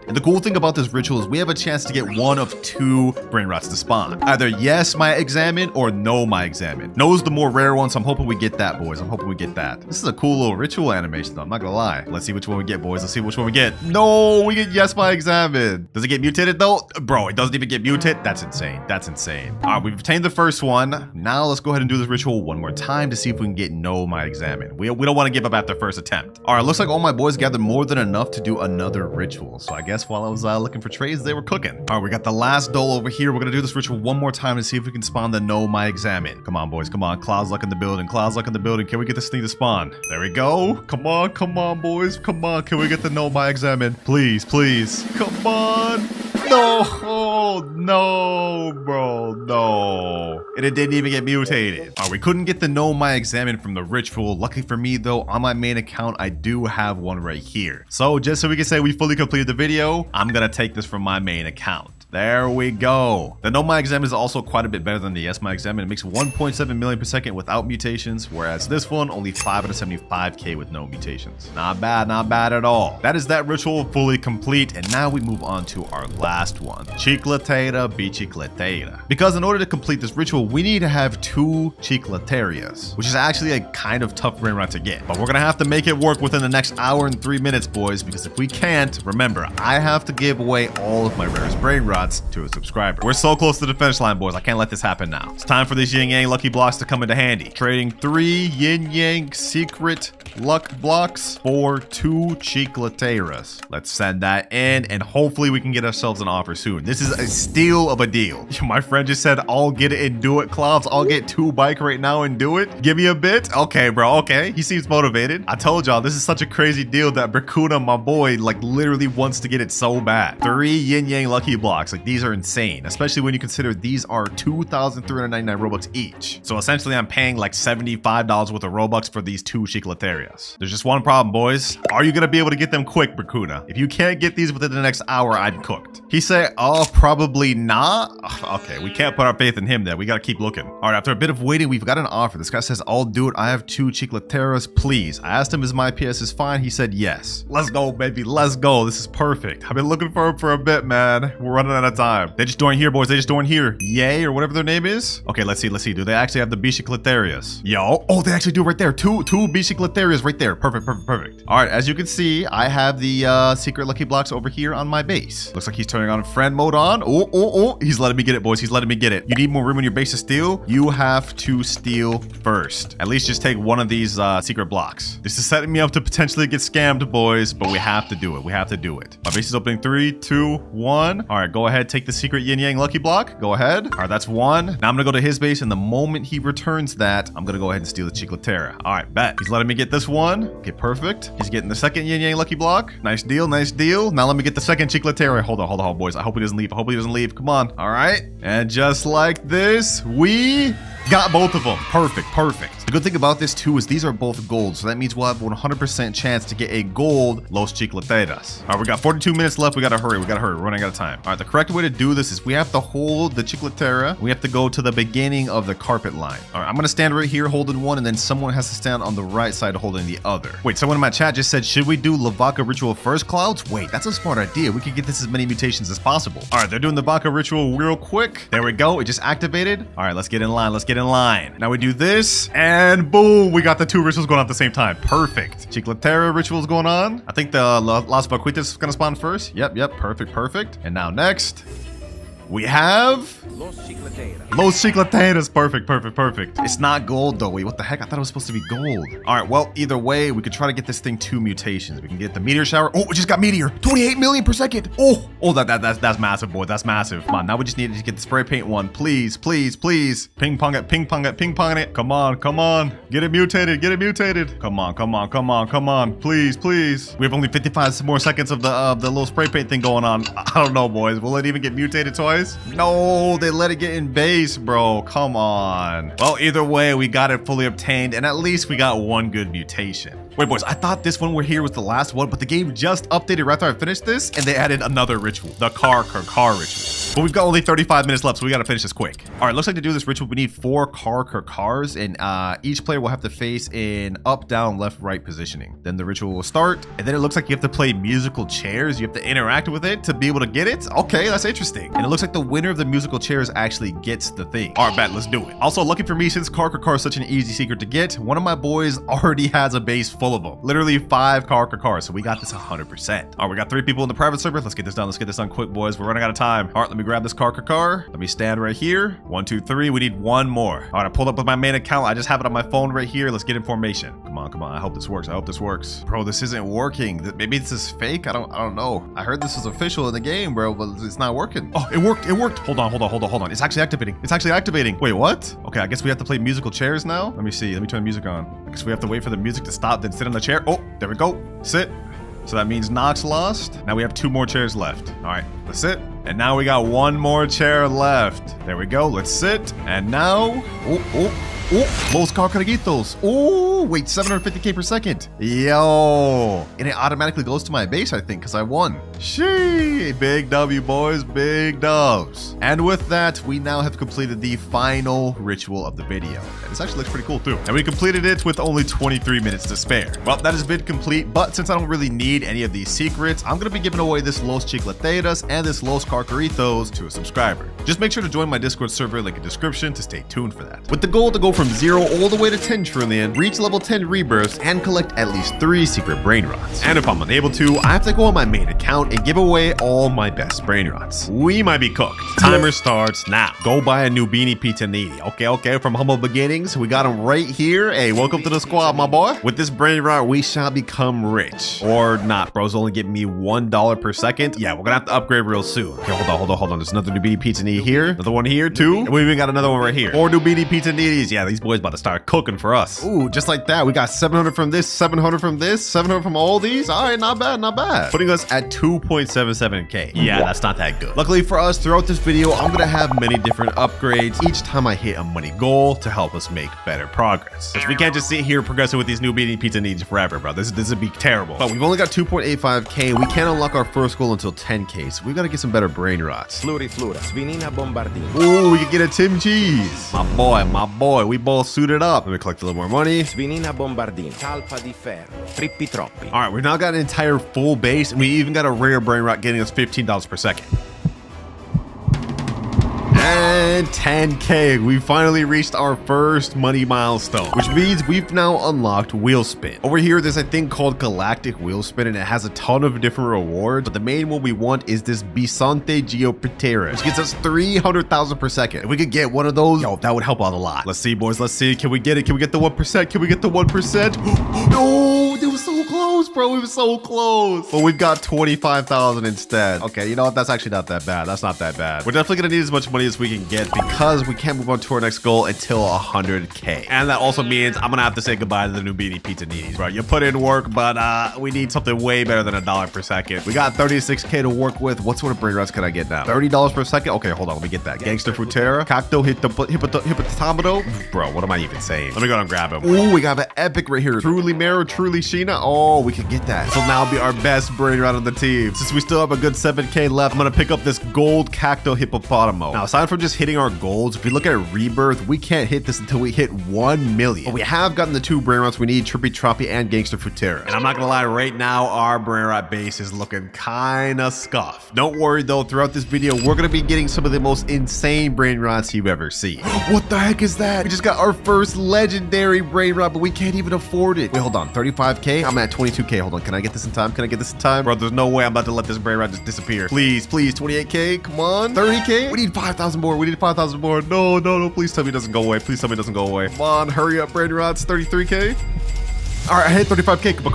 And the cool thing about this ritual is we have a chance to get 1 of 2 Brainrots to spawn. Either yes, my examine, or no, my examine. No is the more rare one, so I'm hoping we get that, boys. This is a cool little ritual animation, though. I'm not gonna lie. Let's see which one we get, boys. No, we get yes, my examine. Does it get mutated, though? Bro, it doesn't even get mutated? That's insane. All right, we've obtained the first one. Now let's go ahead and do this ritual one more time to see if we can get no, my examine. We don't want to give up after first attempt. All right, looks like all my boys gathered more than enough to do another ritual. So I guess while I was looking for trades, they were cooking. All right, we got the last Dole over here. We're gonna do this ritual one more time to see if we can spawn the no, my examine. Come on, boys. Cloud's luck in the building. Can we get this thing to spawn? There we go. Come on, boys. Can we get the no, my examine? Please. Come on. No, bro, no. And it didn't even get mutated. All right, we couldn't get the no, my examine from the ritual. Lucky for me, though, on my main account, I do have one right here. So just so we can say we fully completed the video, I'm gonna take this from my main account. There we go. The no, my examine is also quite a bit better than the yes, my examine. It makes 1.7 million per second without mutations, whereas this one only 575k with no mutations. Not bad at all. That is that ritual fully complete, and now we move on to our last one. Chicletera bicicletera. Because in order to complete this ritual, we need to have 2 chicleterias, which is actually a kind of tough Brainrot to get. But we're gonna have to make it work within the next hour and 3 minutes, boys, because if we can't, remember, I have to give away all of my rarest Brainrots Brainrots to a subscriber. We're so close to the finish line, boys. I can't let this happen now. It's time for these yin yang lucky blocks to come into handy. Trading 3 yin yang secret luck blocks for 2 chicleteras. Let's send that in and hopefully we can get ourselves an offer soon. This is a steal of a deal. My friend just said, I'll get it and do it, Clouds. I'll get 2 bike right now and do it. Give me a bit. Okay, bro. Okay. He seems motivated. I told y'all, this is such a crazy deal that Bracuna, my boy, like literally wants to get it so bad. 3 yin yang lucky blocks. Like these are insane, especially when you consider these are 2,399 Robux each. So essentially I'm paying like $75 worth of Robux for these 2 chicleterias. There's just one problem, boys. Are you gonna be able to get them quick, Bracuna? If you can't get these within the next hour, I'm cooked. He said, oh, probably not. Okay, we can't put our faith in him then. We gotta keep looking. All right, after a bit of waiting, we've got an offer. This guy says, I'll do it. I have 2 chicleteras, please. I asked him, is my PS is fine? He said, yes. Let's go, baby. Let's go. This is perfect. I've been looking for him for a bit, man. We're running out of time. They just joined here, boys. They just joined here. Yay, or whatever their name is. Okay, let's see. Let's see. Do they actually have the B chicleterias? Yo. Oh, they actually do right there. Two B chicleterias right there. Perfect, perfect, perfect. All right, as you can see, I have the secret lucky blocks over here on my base. Looks like he's turning on friend mode on. Oh. He's letting me get it, boys. He's letting me get it. You need more room in your base to steal. You have to steal first. At least just take one of these secret blocks. This is setting me up to potentially get scammed, boys, but we have to do it. We have to do it. My base is opening 3, 2, 1. All right, go ahead. Take the secret yin yang lucky block. Go ahead. All right, that's 1. Now I'm gonna go to his base, and the moment he returns that, I'm gonna go ahead and steal the chicletera. All right, bet. He's letting me get this one. Okay, perfect. He's getting the second yin yang lucky block. Nice deal, nice deal. Now let me get the second chicletera. Hold on, boys. I hope he doesn't leave. I hope he doesn't leave. Come on. All right. And just like this, we got both of them. Perfect, perfect. The good thing about this too is these are both gold, so that means we'll have 100% chance to get a gold Los Chicleteras. All right, we got 42 minutes left. We gotta hurry. We're running out of time. All right, the correct way to do this is we have to hold the Chicletera. We have to go to the beginning of the carpet line. All right, I'm gonna stand right here holding one, and then someone has to stand on the right side holding the other. Wait, someone in my chat just said, should we do Lvaka ritual first, Clouds? Wait, that's a smart idea. We could get this as many mutations as possible. All right, they're doing the Lvaka ritual real quick. There we go. It just activated. All right, let's get in line. Let's get in line. Now we do this, and boom, we got the 2 rituals going on at the same time. Perfect. Chicletera rituals going on. I think the Las Vaquitas is gonna spawn first. Yep, perfect, perfect. And now next, we have Los Chicleteras. Los Chicleteras. Perfect, perfect, perfect. It's not gold though. Wait, what the heck? I thought it was supposed to be gold. All right, well, either way, we could try to get this thing 2 mutations. We can get the meteor shower. Oh, we just got meteor. 28 million per second. Oh, that's massive, boy. That's massive. Come on, now we just need to get the spray paint one. Please, please, please. Ping pong it, ping pong it, ping pong it. Come on, come on. Get it mutated, get it mutated. Come on, come on, come on, come on. Please, please. We have only 55 more seconds of the little spray paint thing going on. I don't know, boys. Will it even get mutated twice? No, they let it get in base, bro. Come on. Well, either way, we got it fully obtained, and at least we got 1 good mutation. Wait, boys, I thought this one we're here was the last one, but the game just updated right after I finished this, and they added another ritual, the car ritual. But we've got only 35 minutes left, so we gotta finish this quick. All right, looks like to do this ritual, we need 4 cars, and each player will have to face in up, down, left, right positioning. Then the ritual will start, and then it looks like you have to play musical chairs. You have to interact with it to be able to get it. Okay, that's interesting. And it looks like the winner of the musical chairs actually gets the thing. All right, bet, let's do it. Also, lucky for me, since car is such an easy secret to get, one of my boys already has a base full of them. Literally 5 cars, so we got this 100%. All right, we got 3 people in the private server. Let's get this done. Let's get this done quick, boys. We're running out of time. All right, let me grab this car. Let me stand right here. 1, 2, 3. We need 1 more. All right, I pulled up with my main account. I just have it on my phone right here. Let's get information. Come on, come on. I hope this works. I hope this works. Bro, this isn't working. Maybe this is fake. I don't know. I heard this was official in the game, bro, but it's not working. Oh, it worked. It worked. Hold on. It's actually activating. It's actually activating. Wait, what? Okay, I guess we have to play musical chairs now. Let me see. Let me turn the music on. I guess we have to wait for the music to stop, then sit on the chair. Oh, there we go. Sit. So that means Nox lost. Now we have 2 more chairs left. All right, let's sit. And now we got 1 more chair left. There we go. Let's sit. And now, Los Carcaraguitos. Oh, wait, 750k per second. Yo. And it automatically goes to my base, I think, because I won. Shee. Big W, boys. Big dubs. And with that, we now have completed the final ritual of the video. And this actually looks pretty cool, too. And we completed it with only 23 minutes to spare. Well, that has been complete. But since I don't really need any of these secrets, I'm going to be giving away this Los Chicleteras and this Los Carcaritos to a subscriber. Just make sure to join my Discord server, link in the description, to stay tuned for that. With the goal to go from 0 all the way to 10 trillion, reach level 10 rebirths, and collect at least 3 secret Brainrots. And if I'm unable to, I have to go on my main account and give away all my best Brainrots. We might be cooked. Timer starts now. Go buy a new beanie pizza needy. Okay, from humble beginnings, we got him right here. Hey, welcome to the squad, my boy. With this Brainrot, we shall become rich. Or not, bro's only getting me $1 per second. Yeah, we're gonna have to upgrade real soon. Okay, hold on. There's another new beanie pizza needy here. Another one here, too. And we even got another one right here. 4 new beanie pizza needies. Yeah, these boys about to start cooking for us. Ooh, just like that. We got 700 from this, 700 from this, 700 from all these. All right, not bad. Putting us at 2.77k. Yeah, that's not that good. Luckily for us, throughout this video, I'm gonna have many different upgrades each time I hit a money goal to help us make better progress. Because we can't just sit here progressing with these new beanie pizza needs forever, bro. This would be terrible. But we've only got 2.85k. We can't unlock our first goal until 10k, so we gotta get some better Brainrots. Fluriflura, Svinina bombardino. Ooh, we can get a Tim Cheese. My boy, we both suited up. Let me collect a little more money. Svinina bombardino, talpa di ferro, trippi troppi. All right, we've now got an entire full base, and we even got a rare Brainrot getting us $15 per second. And 10k, we finally reached our first money milestone, which means we've now unlocked wheel spin. Over here, there's a thing called galactic wheel spin, and it has a ton of different rewards, but the main one we want is this Bisonte Geoptera, which gets us 300,000 per second. If we could get one of those, yo, that would help out a lot. Let's see, boys, let's see. Can we get it? Can we get the 1%? Can we get the 1%? No, it was so close, bro. It was so close. But we've got 25,000 instead. Okay, you know what? That's actually not that bad. That's not that bad. We're definitely gonna need as much money as we can get because we can't move on to our next goal until 100k. And that also means I'm gonna have to say goodbye to the new beanie pizza needies, bro. You put in work, but we need something way better than $1 per second. We got 36k to work with. What sort of Brainrots can I get now? $30 per second? Okay, hold on. Let me get that. Gangster Frutera, Cacto Hippopotamado. Bro, what am I even saying? Let me go and grab him. Ooh, we got an epic right here. Truly Mero, Truly Sheena. Oh, we can get that. This will now be our best Brainrot on the team. Since we still have a good 7k left, I'm gonna pick up this gold Cacto Hippopotamo. Now, aside from just hitting our goals, if we look at Rebirth, we can't hit this until we hit 1 million. But we have gotten the 2 Brainrots we need, Trippy Troppy and Gangster Futera. And I'm not gonna lie, right now, our Brainrot base is looking kinda scuffed. Don't worry though, throughout this video, we're gonna be getting some of the most insane Brainrots you've ever seen. What the heck is that? We just got our first legendary Brainrot, but we can't even afford it. Wait, hold on, 35k? I'm at 22k. Hold on, can I get this in time? Can I get this in time? Bro, there's no way I'm about to let this Brainrot just disappear. Please, 28k, come on. 30k? We need 5,000 more. We need 5,000 more. No, please tell me it doesn't go away. Please tell me it doesn't go away. Come on, hurry up, Brainrots. 33k. All right, I hit 35k. Come on.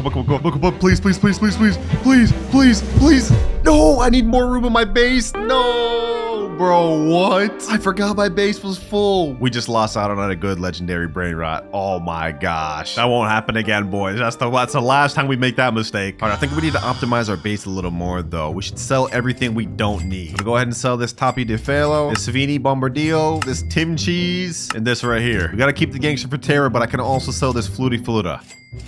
Please. No, I need more room in my base. No, bro, what? I forgot my base was full. We just lost out on a good legendary Brainrot. Oh my gosh. That won't happen again, boys. That's the last time we make that mistake. All right, I think we need to optimize our base a little more, though. We should sell everything we don't need. We'll go ahead and sell this Tapi de Felo, this Savini Bombardillo, this Tim Cheese, and this right here. We got to keep the Gangster Frutera, but I can also sell this Fluty Fluta.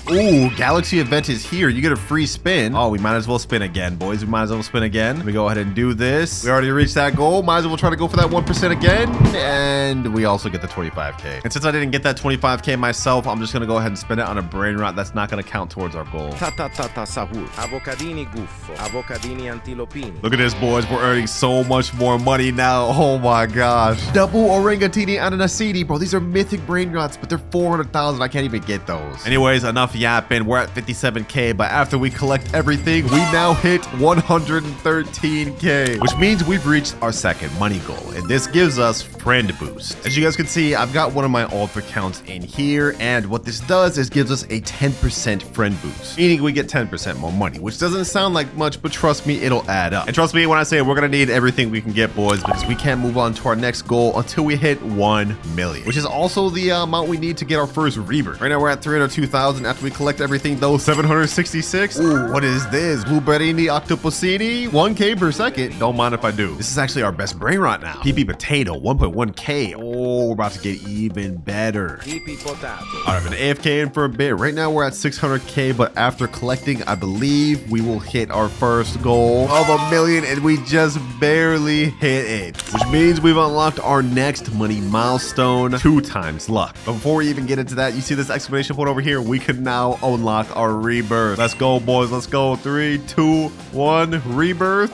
Ooh, Galaxy event is here. You get a free spin. Oh, we might as well spin again, boys. We might as well spin again. Let me go ahead and do this. We already reached that goal. Might as well try to go for that 1% again. And we also get the 25k. And since I didn't get that 25k myself, I'm just going to go ahead and spin it on a Brainrot. That's not going to count towards our goal. Sahur, avocadini guffo, avocadini antilopini. Look at this, boys. We're earning so much more money now. Oh my gosh. Double Orangatini Ananasini, bro. These are mythic Brainrots, but they're 400,000. I can't even get those. Anyways, enough yapping. We're at 57k, but after we collect everything, we now hit 113k, which means we've reached our second money goal, and this gives us friend boost. As you guys can see, I've got one of my alt accounts in here, and what this does is gives us a 10% friend boost, meaning we get 10% more money, which doesn't sound like much, but trust me, it'll add up. And trust me when I say we're gonna need everything we can get, boys, because we can't move on to our next goal until we hit 1 million, which is also the amount we need to get our first Rebirth. Right now we're at 302,000. After we collect everything, though, 766. Ooh, what is this? Blueberry Octopusini, 1k per second. Don't mind if I do. This is actually our best Brainrot now. PP Potato, 1.1k. Oh, we're about to get even better. Tipi potato. All right, I've been AFK in for a bit. Right now we're at 600k, but after collecting, I believe we will hit our first goal of 1 million, and we just barely hit it, which means we've unlocked our next money milestone, 2 times luck. But before we even get into that, you see this exclamation point over here? We could now unlock our Rebirth. Let's go, boys. Let's go. 3, 2, 1, Rebirth.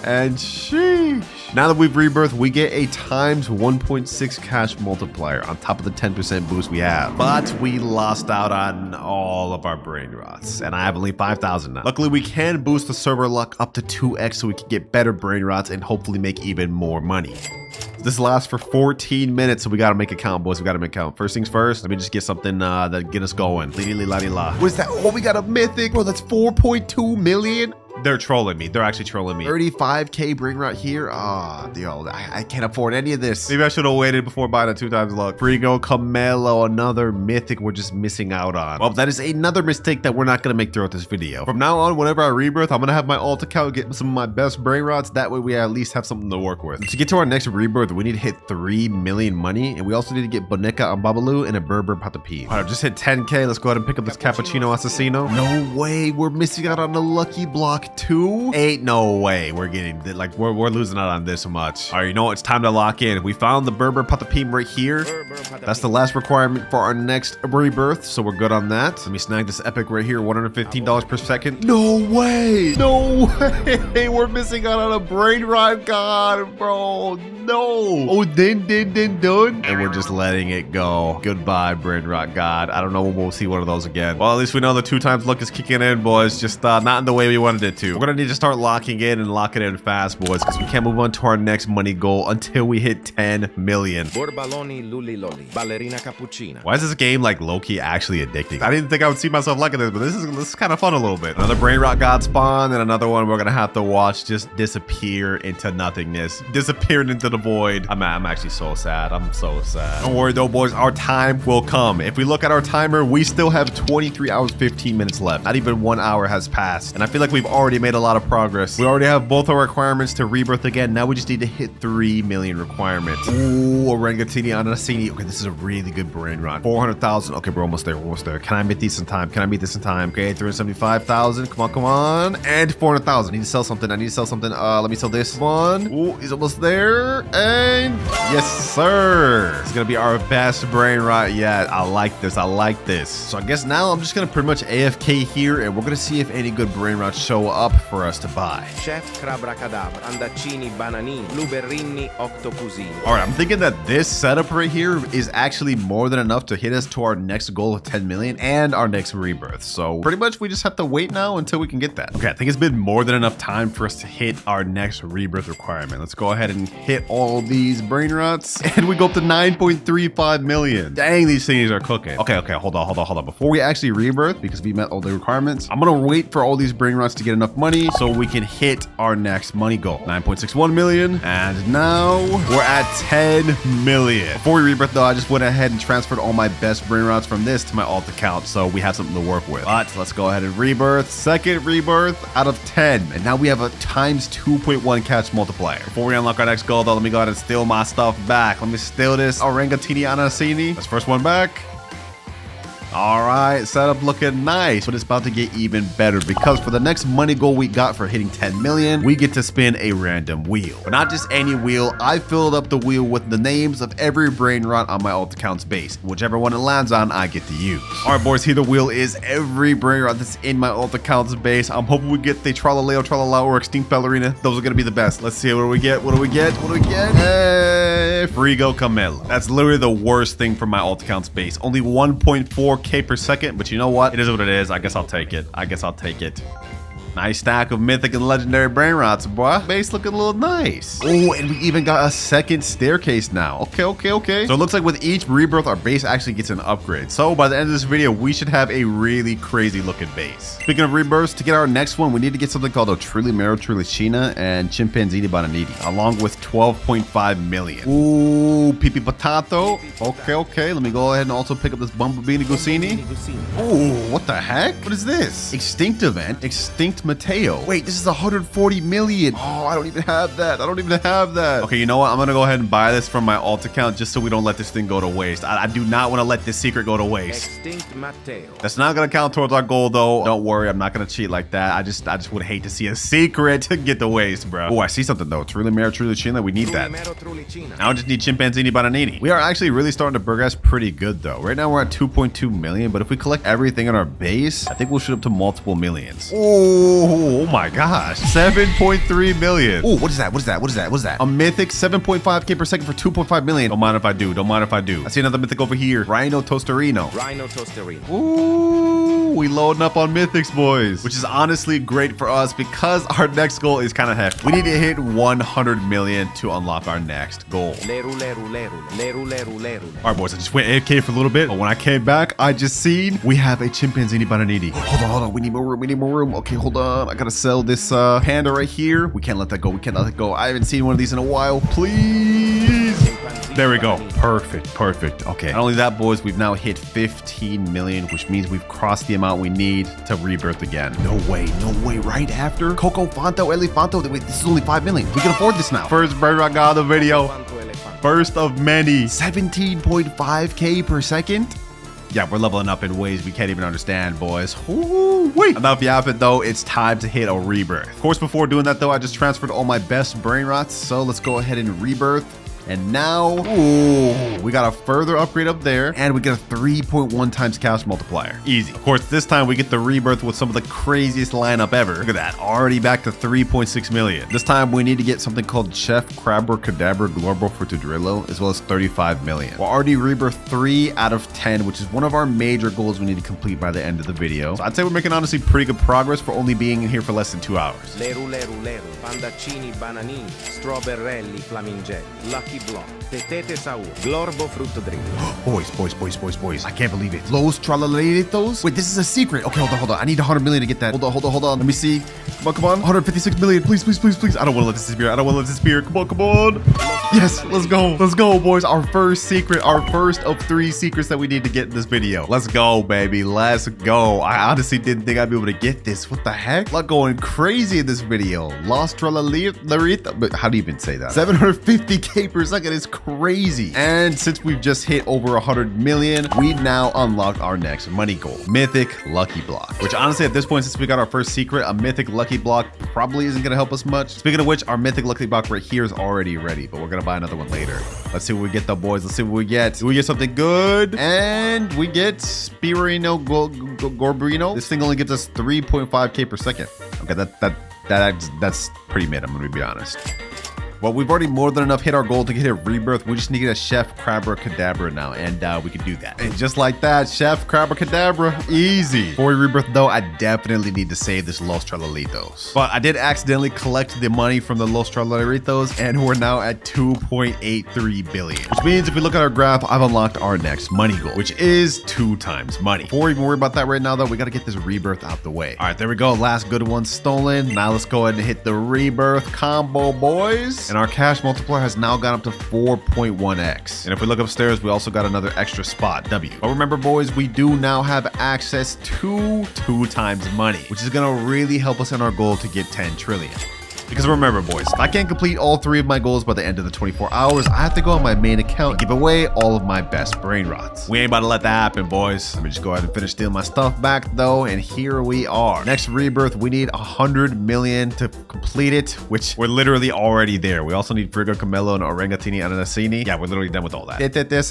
And sheesh. Now that we've rebirthed, we get a times 1.6 cash multiplier on top of the 10% boost we have. But we lost out on all of our Brainrots, and I have only 5,000 now. Luckily, we can boost the server luck up to 2x so we can get better Brainrots and hopefully make even more money. This lasts for 14 minutes, so we gotta make it count, boys. We gotta make it count. First things first, let me just get something that get us going. La. What is that? Oh, we got a mythic, bro. That's 4.2 million. They're trolling me. They're actually trolling me. 35k Brainrot here. Yo, I can't afford any of this. Maybe I should have waited before buying a 2x luck. Frigo Camelo, another mythic we're just missing out on. Well, that is another mistake that we're not gonna make throughout this video. From now on, whenever I rebirth, I'm gonna have my alt account get some of my best Brainrots. That way we at least have something to work with. To get to our next rebirth, we need to hit 3 million money, and we also need to get Boneka on Babalu and a Berber Patapim. All right, just hit 10k. Let's go ahead and pick up this Cappuccino Assassino. No way, we're missing out on the lucky block 2. Ain't no way we're getting like we're losing out on this much. All right, you know what? It's time to lock in. We found the Berber Patapim right here. That's the last requirement for our next rebirth, so we're good on that. Let me snag this epic right here, $115 per second. No way, no way. We're missing out on a Brainrot god, bro. No. Oh, done. And we're just letting it go. Goodbye, Brainrot god. I don't know when we'll see one of those again. Well, at least we know the 2 times luck is kicking in, boys. Just not in the way we wanted it to. We're gonna need to start locking in and locking in fast, boys, because we can't move on to our next money goal until we hit 10 million. Borbaloni luli loli. Ballerina cappuccina. Why is this game like low-key actually addicting? I didn't think I would see myself liking this, but this is kind of fun a little bit. Another Brainrot god spawn, and another one we're gonna have to watch just disappear into nothingness, disappearing into the void. I'm actually so sad. I'm so sad. Don't worry though, boys. Our time will come. If we look at our timer, we still have 23 hours 15 minutes left. Not even 1 hour has passed, and I feel like we've already made a lot of progress. We already have both our requirements to rebirth again. Now we just need to hit 3 million requirements. Ooh, Orangatini Anasini. Okay, this is a really good Brainrot. 400,000. Okay, we're almost there. We're almost there. Can I meet these in time? Okay, 375,000. Come on. And 400,000. I need to sell something. Let me sell this one. Ooh, he's almost there. And yes, sir. It's gonna be our best Brainrot yet. I like this. So I guess now I'm just gonna pretty much AFK here, and we're gonna see if any good Brainrots show up for us to buy. Chef Crabracadabra. Andacini bananini. Luberrini octocusini. All right, I'm thinking that this setup right here is actually more than enough to hit us to our next goal of 10 million and our next rebirth. So pretty much we just have to wait now until we can get that. Okay, I think it's been more than enough time for us to hit our next rebirth requirement. Let's go ahead and hit all these Brainrots, and we go up to 9.35 million. Dang, these things are cooking. Okay, hold on. Before we actually rebirth, because we met all the requirements, I'm gonna wait for all these Brainrots to get enough money so we can hit our next money goal. 9.61 million, and now we're at 10 million. Before we rebirth though, I just went ahead and transferred all my best Brainrots from this to my alt account, so we have something to work with. But let's go ahead and rebirth. Second rebirth out of 10, and now we have a times 2.1 cash multiplier. Before we unlock our next goal though, let me go ahead and steal my stuff back. Let me steal this Orangatini Anasini. That's first one back. All right, setup looking nice, but it's about to get even better because for the next money goal we got for hitting 10 million, we get to spin a random wheel. But not just any wheel. I filled up the wheel with the names of every Brainrot on my alt account's base. Whichever one it lands on, I get to use. All right, boys, here the wheel is every Brainrot that's in my alt account's base. I'm hoping we get the Tralaleo, Tralala, or Extinct Ballerina. Those are gonna be the best. Let's see, what do we get? Hey, Frigo Camelo. That's literally the worst thing for my alt account's base. Only 1.4k per second, but you know what? It is what it is. I guess I'll take it. Nice stack of mythic and legendary Brainrots, boy. Base looking a little nice. Oh, and we even got a second staircase now. Okay. So it looks like with each rebirth, our base actually gets an upgrade. So by the end of this video, we should have a really crazy looking base. Speaking of rebirths, to get our next one, we need to get something called a Truly Mero Trulicina and Chimpanzini Bananiti, along with 12.5 million. Ooh, Pipi Potato. Okay. Let me go ahead and also pick up this Bumblebee Gusini. Ooh, what the heck? What is this? Extinct event. Extinct Mateo. Wait, this is 140 million. Oh, I don't even have that. Okay, you know what? I'm gonna go ahead and buy this from my alt account just so we don't let this thing go to waste. I do not want to let this secret go to waste. Extinct Mateo. That's not gonna count towards our goal though. Don't worry, I'm not gonna cheat like that. I just would hate to see a secret get to waste, bro. Oh, I see something though. It's really Mero Trulicina. We need that. Now I just need Chimpanzini Bananini. We are actually really starting to progress pretty good though. Right now we're at 2.2 million, but if we collect everything in our base, I think we'll shoot up to multiple millions. Oh, Oh my gosh. 7.3 million. Oh, what is that? What is that? What is that? What is that? A mythic 7.5k per second for 2.5 million. Don't mind if I do. Don't mind if I do. I see another mythic over here. Rhino Toasterino. Rhino Toasterino. Ooh, we loading up on mythics, boys, which is honestly great for us because our next goal is kind of hefty. We need to hit 100 million to unlock our next goal. Leru, leru, leru. Leru, leru, leru. All right, boys, I just went AFK for a little bit, but when I came back, I just seen we have a chimpanzee bananini. Hold on. We need more room. We need more room. Okay, hold on. I gotta sell this panda right here. We can't let that go. We can't let that go. I haven't seen one of these in a while. Please. There we go. Perfect. Okay. Not only that, boys, we've now hit 15 million, which means we've crossed the amount we need to rebirth again. No way. Right after Coco Fanto, Elefanto. Wait, this is only 5 million. We can afford this now. First Brainrot got the video. First of many. 17.5k per second. Yeah, we're leveling up in ways we can't even understand, boys. Wait. Enough yapping, though. It's time to hit a rebirth. Of course, before doing that, though, I just transferred all my best Brainrots. So let's go ahead and rebirth. And now, we got a further upgrade up there, and we get a 3.1 times cash multiplier. Easy. Of course, this time we get the rebirth with some of the craziest lineup ever. Look at that. Already back to 3.6 million. This time we need to get something called Chef Crabber Cadabra Glorbo Fortudrillo, as well as 35 million. We're already rebirth 3 out of 10, which is one of our major goals we need to complete by the end of the video. So I'd say we're making honestly pretty good progress for only being in here for less than 2 hours. Leru, leru, leru. Pandaccini, bananini. Strawberrelli, flamingelli. Lucky block. Tetete saur. Glorbo frutto drillo. Boys. I can't believe it. Los Tralaleritos? Wait, this is a secret. Okay, hold on. I need 100 million to get that. Hold on. Let me see. Come on. 156 million. Please. I don't want to let this disappear. Come on. Yes, let's go, boys. Our first secret. Our first of 3 secrets that we need to get in this video. Let's go, baby. Let's go. I honestly didn't think I'd be able to get this. What the heck? Lot going crazy in this video. Los Tralaleritos. But how do you even say that? 750k per second is crazy. And since we've just hit over 100 million, we now unlocked our next money goal, Mythic Lucky Block, which honestly at this point, since we got our first secret, a Mythic Lucky Block probably isn't going to help us much. Speaking of which, our Mythic Lucky Block right here is already ready, but we're going to buy another one later. Let's see what we get though, boys. Let's see what we get. Do we get something good? And we get Spiderini Gorbrino. This thing only gives us 3.5k per second. Okay, that's pretty mid, I'm going to be honest. Well, we've already more than enough hit our goal to get a rebirth. We just need to get a Chef Crabber Cadabra now, and we can do that. And just like that, Chef Crabber Cadabra, easy. Before we rebirth, though, I definitely need to save this Los Tralalitos. But I did accidentally collect the money from the Los Tralalitos, and we're now at 2.83 billion. Which means if we look at our graph, I've unlocked our next money goal, which is 2 times money. Before we even worry about that right now, though, we got to get this rebirth out the way. All right, there we go. Last good one stolen. Now let's go ahead and hit the rebirth combo, boys. And our cash multiplier has now gone up to 4.1x. And if we look upstairs, we also got another extra spot, W. But remember, boys, we do now have access to 2 times money, which is gonna really help us in our goal to get 10 trillion. Because remember, boys, if I can't complete all 3 of my goals by the end of the 24 hours, I have to go on my main account and give away all of my best Brainrots. We ain't about to let that happen, boys. Let me just go ahead and finish stealing my stuff back, though, and here we are. Next rebirth, we need 100 million to complete it, which we're literally already there. We also need Frigo, Camelo, and Orangatini Ananasini. Yeah, we're literally done with all that.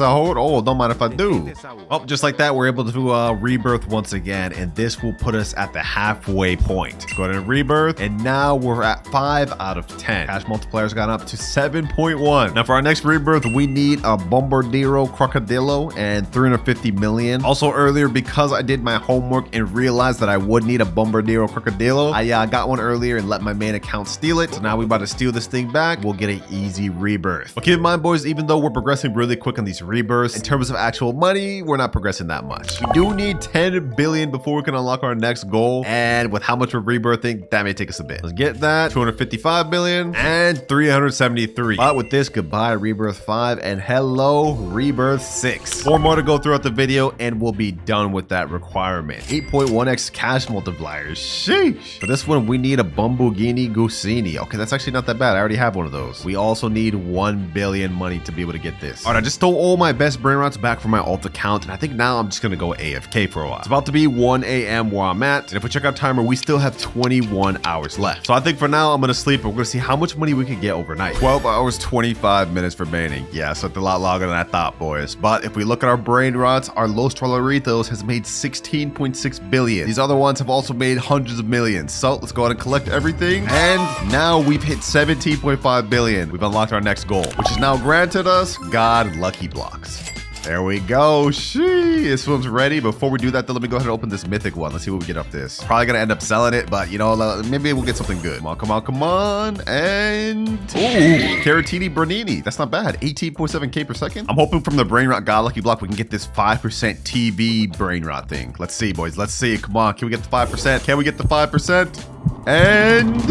Oh, don't mind if I do. Oh, just like that, we're able to do a rebirth once again, and this will put us at the halfway point. Let's go ahead and rebirth, and now we're at 5 out of 10. Cash multiplier's gone up to 7.1. Now for our next rebirth, we need a Bombardiro Crocodilo and 350 million. Also earlier, because I did my homework and realized that I would need a Bombardiro Crocodilo, I got one earlier and let my main account steal it. So now we're about to steal this thing back. We'll get an easy rebirth. But keep in mind, boys, even though we're progressing really quick on these rebirths, in terms of actual money, we're not progressing that much. We do need 10 billion before we can unlock our next goal. And with how much we're rebirthing, that may take us a bit. Let's get that. 255 billion and 373. But with this, goodbye Rebirth 5 and hello Rebirth 6. 4 more to go throughout the video and we'll be done with that requirement. 8.1x cash multipliers. Sheesh. For this one, we need a Bumbughini Gusini. Okay, that's actually not that bad. I already have one of those. We also need 1 billion money to be able to get this. All right, I just stole all my best Brainrots back from my alt account, and I think now I'm just gonna go AFK for a while. It's about to be 1 a.m. where I'm at, and if we check our timer, we still have 21 hours left. So I think for now, I'm gonna gonna sleep and we're gonna see how much money we can get overnight. 12 hours, 25 minutes remaining. Yeah, so it's a lot longer than I thought, boys. But if we look at our Brainrots, our Los Trolleritos has made 16.6 billion. These other ones have also made hundreds of millions. So let's go ahead and collect everything. And now we've hit 17.5 billion. We've unlocked our next goal, which is now granted us God Lucky Blocks. There we go. Sheesh. This one's ready. Before we do that, though, let me go ahead and open this mythic one. Let's see what we get up this. Probably gonna end up selling it, but you know, maybe we'll get something good. Come on, come on, come on. And ooh, Caratini Bernini. That's not bad. 18.7k per second. I'm hoping from the Brainrot God Lucky Block we can get this 5% TV Brainrot thing. Let's see, boys. Let's see. Come on. Can we get the 5%? Can we get the 5%? And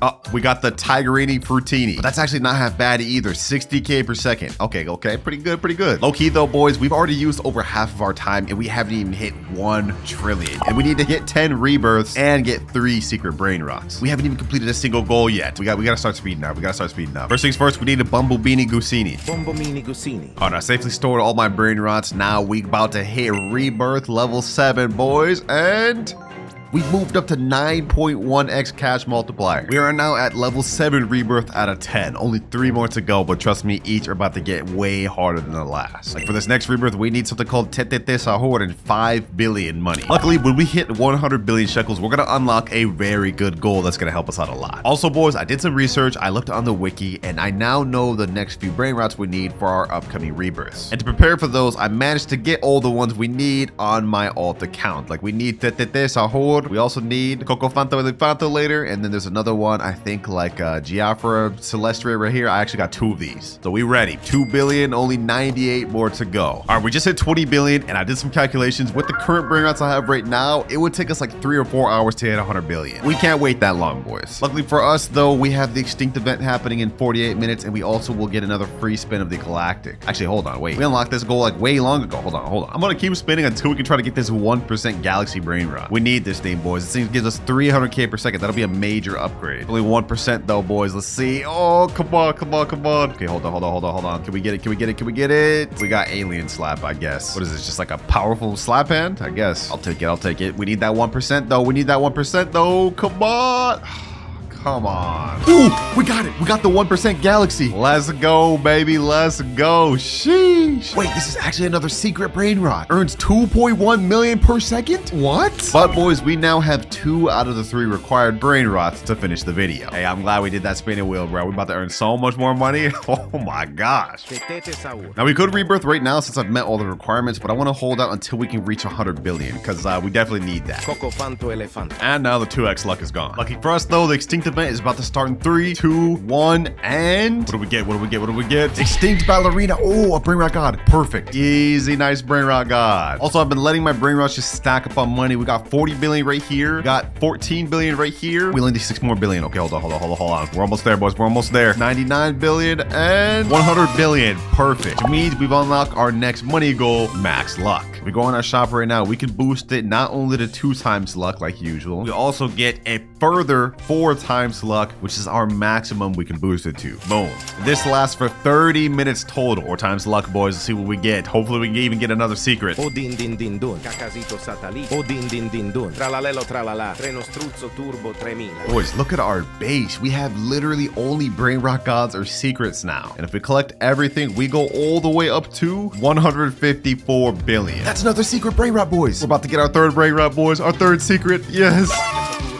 oh, we got the Tigerini Frutini. But that's actually not half bad either. 60k per second. Okay, pretty good, pretty good. Low key though, boys, we've already used over half of our time and we haven't even hit 1 trillion. And we need to get 10 rebirths and get 3 secret Brainrots. We haven't even completed a single goal yet. We gotta start speeding up. First things first, we need a Bumblebeanie Gusini. Bombomini Gusini. All right, I safely stored all my Brainrots. Now we about to hit rebirth level 7, boys, and we've moved up to 9.1x cash multiplier. We are now at level 7 rebirth out of 10. Only 3 more to go, but trust me, each are about to get way harder than the last. Like for this next rebirth, we need something called Tetete Sahur and 5 billion money. Luckily, when we hit 100 billion shekels, we're gonna unlock a very good goal that's gonna help us out a lot. Also, boys, I did some research. I looked on the wiki, and I now know the next few Brainrots we need for our upcoming rebirths. And to prepare for those, I managed to get all the ones we need on my alt account. Like we need Tetete Sahur. We also need Coco Fanta Elefanto later, and then there's another one, I think like Giafra Celestria right here. I actually got 2 of these. So we ready. 2 billion, only 98 more to go. All right, we just hit 20 billion, and I did some calculations. With the current Brainrots I have right now, it would take us like 3 or 4 hours to hit 100 billion. We can't wait that long, boys. Luckily for us, though, we have the Extinct event happening in 48 minutes, and we also will get another free spin of the Galactic. Actually, hold on, wait. We unlocked this goal like way long ago. Hold on. I'm gonna keep spinning until we can try to get this 1% Galaxy Brainrot. We need this thing, boys. This thing gives us 300k per second. That'll be a major upgrade. Only 1% though, boys. Let's see. Oh, come on. Okay, hold on. Can we get it? We got alien slap, I guess. What is this? Just like a powerful slap hand? I guess. I'll take it. We need that 1% though. Come on. Come on. Ooh, we got it. We got the 1% Galaxy. Let's go, baby. Let's go. Sheesh. Wait, this is actually another secret Brainrot. Earns 2.1 million per second? What? But boys, we now have 2 out of the 3 required Brainrots to finish the video. Hey, I'm glad we did that spinning wheel, bro. We're about to earn so much more money. Oh my gosh. Now we could rebirth right now since I've met all the requirements, but I want to hold out until we can reach 100 billion because we definitely need that. Coco Fanto Elefanto. And now the 2x luck is gone. Lucky for us though, the Extinct event is about to start in 3, 2, 1, and what do we get? Extinct Ballerina. Oh, a Brainrot God. Perfect. Easy, nice Brainrot God. Also, I've been letting my Brainrots just stack up on money. We got 40 billion right here. We got 14 billion right here. We only need 6 more billion. Okay, hold on. We're almost there, boys. We're almost there. 99 billion and 100 billion. Perfect. Which means we've unlocked our next money goal, max luck. If we go on our shop right now, we can boost it not only to 2 times luck like usual, we also get a further 4 times luck, which is our maximum we can boost it to. Boom. This lasts for 30 minutes total, or times luck, boys. Let's see what we get. Hopefully we can even get another secret. O din din din dun. Cacasito satellite. O din din din dun. Tralalelo tralala. Treno struzzo turbo 3000. Boys, look at our base. We have literally only Brainrot gods or secrets now. And if we collect everything, we go all the way up to 154 billion. That's another secret Brainrot, boys. We're about to get our 3rd Brainrot, boys. Our 3rd secret. Yes.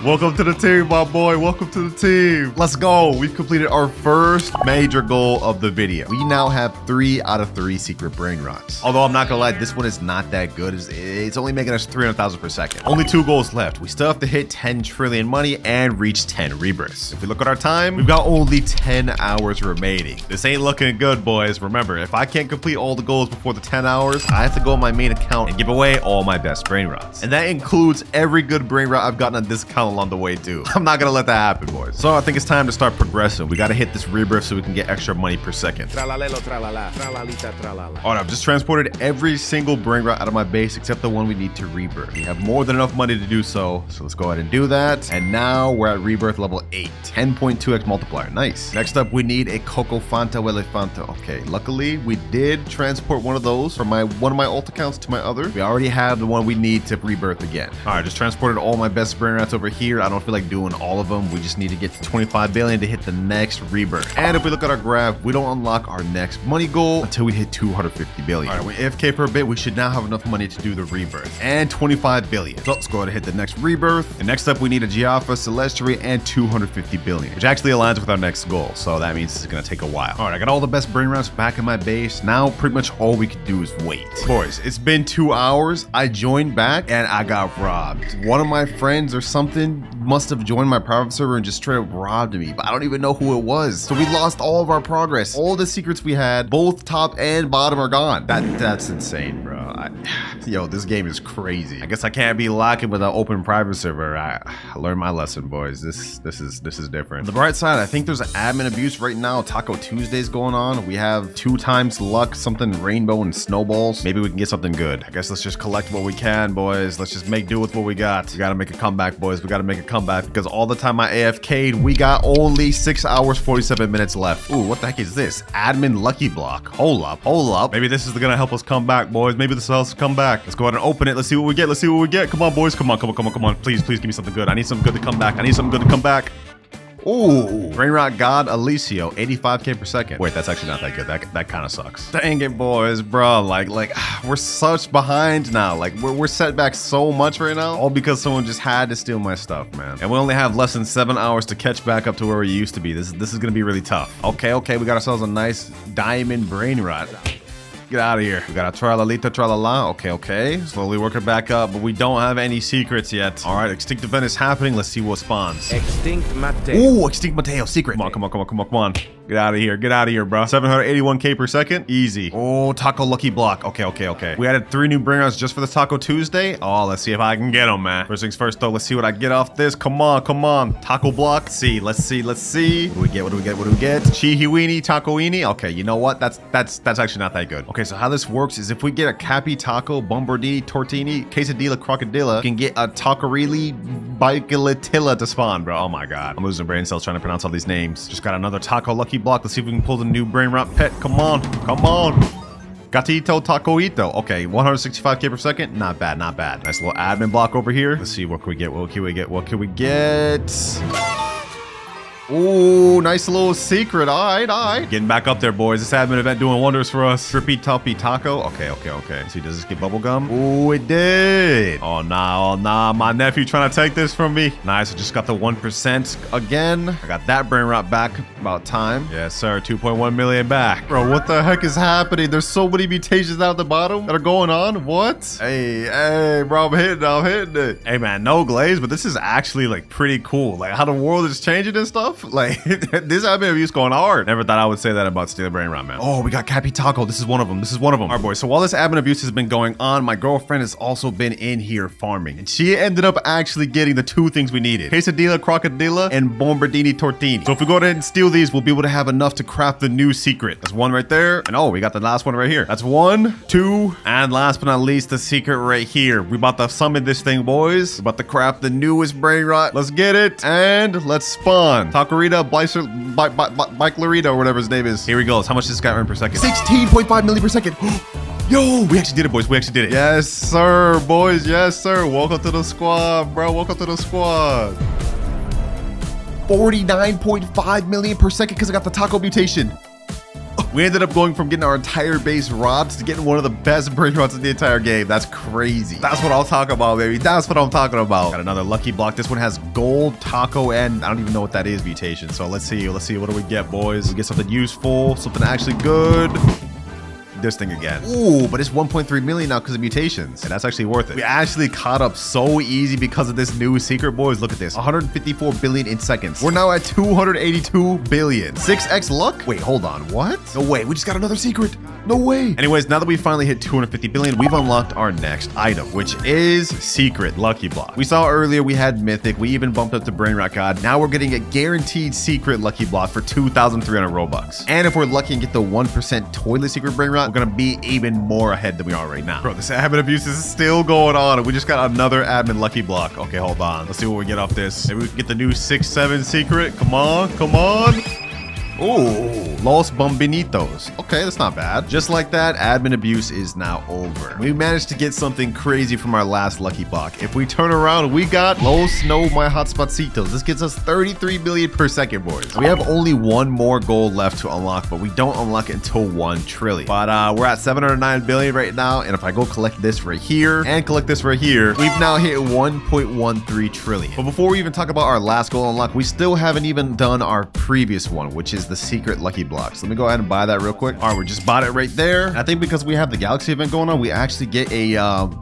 Welcome to the team, my boy. Welcome to the team. Let's go. We've completed our first major goal of the video. We now have 3 out of 3 secret Brainrots. Although I'm not gonna lie, this one is not that good. It's only making us 300,000 per second. Only 2 goals left. We still have to hit 10 trillion money and reach 10 rebirths. If we look at our time, we've got only 10 hours remaining. This ain't looking good, boys. Remember, if I can't complete all the goals before the 10 hours, I have to go on my main account and give away all my best Brainrots. And that includes every good Brainrot I've gotten on this account along the way too. I'm not gonna let that happen, boys. So I think it's time to start progressing. We gotta hit this rebirth so we can get extra money per second. Tralalelo tralala. Tralalita tralala. All right, I've just transported every single Brainrot out of my base except the one we need to rebirth. We have more than enough money to do so, so let's go ahead and do that. And now we're at rebirth level 8. 10.2x multiplier. Nice. Next up, we need a Coco Fanta Elefanto. Okay, luckily we did transport one of those from one of my alt accounts to my other. We already have the one we need to rebirth again. All right, just transported all my best Brainrots over here. here. I don't feel like doing all of them. We just need to get to 25 billion to hit the next rebirth. And if we look at our graph, we don't unlock our next money goal until we hit 250 billion. All right, we AFK for a bit. We should now have enough money to do the rebirth and 25 billion. So let's go ahead and hit the next rebirth. And next up, we need a Geoffra, Celestri, and 250 billion, which actually aligns with our next goal. So that means it's gonna take a while. All right, I got all the best Brainrots back in my base. Now pretty much all we can do is wait. Boys, it's been 2 hours. I joined back and I got robbed. One of my friends or something must have joined my private server and just straight up robbed me, but I don't even know who it was. So we lost all of our progress. All the secrets we had, both top and bottom, are gone. That's insane, bro. Yo, this game is crazy. I guess I can't be locking with an open private server. I learned my lesson, boys. This is different. On the bright side, I think there's an admin abuse right now. Taco Tuesday's going on. We have 2 times luck, something rainbow and snowballs. Maybe we can get something good. I guess let's just collect what we can, boys. Let's just make do with what we got. We gotta make a comeback, boys. We gotta make a comeback because all the time I AFK'd, we got only 6 hours, 47 minutes left. Ooh, what the heck is this? Admin lucky block. Hold up. Maybe this is gonna help us come back, boys. Maybe this will help us come back. Let's go ahead and open it. Let's see what we get. Let's see what we get. Come on, boys. Come on. Please give me something good. I need something good to come back. Ooh, Brainrot God Alicio, 85k per second. Wait, that's actually not that good. That kind of sucks. Dang it, boys, bro. Like we're such behind now. Like we're set back so much right now, all because someone just had to steal my stuff, man. And we only have less than 7 hours to catch back up to where we used to be. This is gonna be really tough. Okay, we got ourselves a nice diamond Brainrot. Get out of here. We got a tralalita tralala. Okay. Slowly working back up, but we don't have any secrets yet. All right, extinct event is happening. Let's see what spawns. Extinct Matteo. Ooh, extinct Mateo secret. Come on. Get out of here, bro. 781k per second. Easy. Oh, taco lucky block. Okay. We added 3 new Brainrots just for the Taco Tuesday. Oh, let's see if I can get them, man. First things first, though. Let's see what I get off this. Come on. Taco block. Let's see. What do we get? Chihiwini, tacoini. Okay, you know what? That's actually not that good. Okay, so how this works is if we get a Cappy Taco, Bombardini, Tortini, Quesadilla, Crocodilla, we can get a Tacorilli, Bicalatilla to spawn, bro. Oh my god. I'm losing brain cells trying to pronounce all these names. Just got another Taco lucky block. Let's see if we can pull the new Brainrot pet. Come on. Gatito Tacoito. Okay, 165k per second. Not bad. Nice little admin block over here. Let's see, what can we get? Ooh, nice little secret. All right. Getting back up there, boys. This admin event doing wonders for us. Trippy Toppy Taco. Okay. Let's see, does this get bubblegum? Ooh, it did. Oh, nah. My nephew trying to take this from me. Nice. I just got the 1% again. I got that Brainrot back. About time. Yes, sir. 2.1 million back. Bro, what the heck is happening? There's so many mutations out at the bottom that are going on. What? Hey, bro, I'm hitting it. Hey, man, no glaze, but this is actually like pretty cool. Like how the world is changing and stuff. Like this admin abuse going hard. Never thought I would say that about Stealer Brainrot, man. Oh, we got Cappy Taco. This is one of them. All right, boys. So while this admin abuse has been going on, my girlfriend has also been in here farming, and she ended up actually getting the 2 things we needed: Quesadilla, Crocodilla, and Bombardini Tortini. So if we go ahead and steal these, we'll be able to have enough to craft the new secret. That's 1 right there, and oh, we got the last one right here. That's 1, 2, and last but not least, the secret right here. We about to summon this thing, boys. We're about to craft the newest Brainrot. Let's get it, and let's spawn Tacorita, Bike Larita, or whatever his name is. Here we go. How much does this guy earn per second? 16.5 million per second. Yo, we actually did it, boys. Yes, sir, boys. Yes, sir. Welcome to the squad, bro. 49.5 million per second because I got the taco mutation. We ended up going from getting our entire base robbed to getting one of the best Brainrots in the entire game. That's crazy. That's what I'll talk about, baby. That's what I'm talking about. Got another lucky block. This one has gold, taco, and I don't even know what that is, mutation. So let's see. What do we get, boys? We get something useful, something actually good. This thing again. Ooh, but it's 1.3 million now because of mutations. And that's actually worth it. We actually caught up so easy because of this new secret, boys. Look at this. 154 billion in seconds. We're now at 282 billion. 6x luck? Wait, hold on. What? No way. We just got another secret. No way. Anyways, now that we finally hit 250 billion, we've unlocked our next item, which is secret lucky block. We saw earlier we had mythic. We even bumped up to Brainrot God. Now we're getting a guaranteed secret lucky block for 2,300 Robux. And if we're lucky and get the 1% toilet secret Brainrot, we're gonna be even more ahead than we are right now. Bro, this admin abuse is still going on, and we just got another admin lucky block. Okay, hold on. Let's see what we get off this. Maybe we can get the new 6-7 secret. Come on. Oh, Los Bombinitos. Okay, that's not bad. Just like that, admin abuse is now over. We managed to get something crazy from our last lucky block. If we turn around, we got Los No My Hotspotcitos. This gets us 33 million per second, boys. We have only one more goal left to unlock, but we don't unlock it until 1 trillion. But we're at 709 billion right now, and if I go collect this right here and collect this right here, we've now hit 1.13 trillion. But before we even talk about our last goal unlock, we still haven't even done our previous one, which is the secret lucky blocks. Let me go ahead and buy that real quick. All right, we just bought it right there. I think because we have the galaxy event going on, we actually get a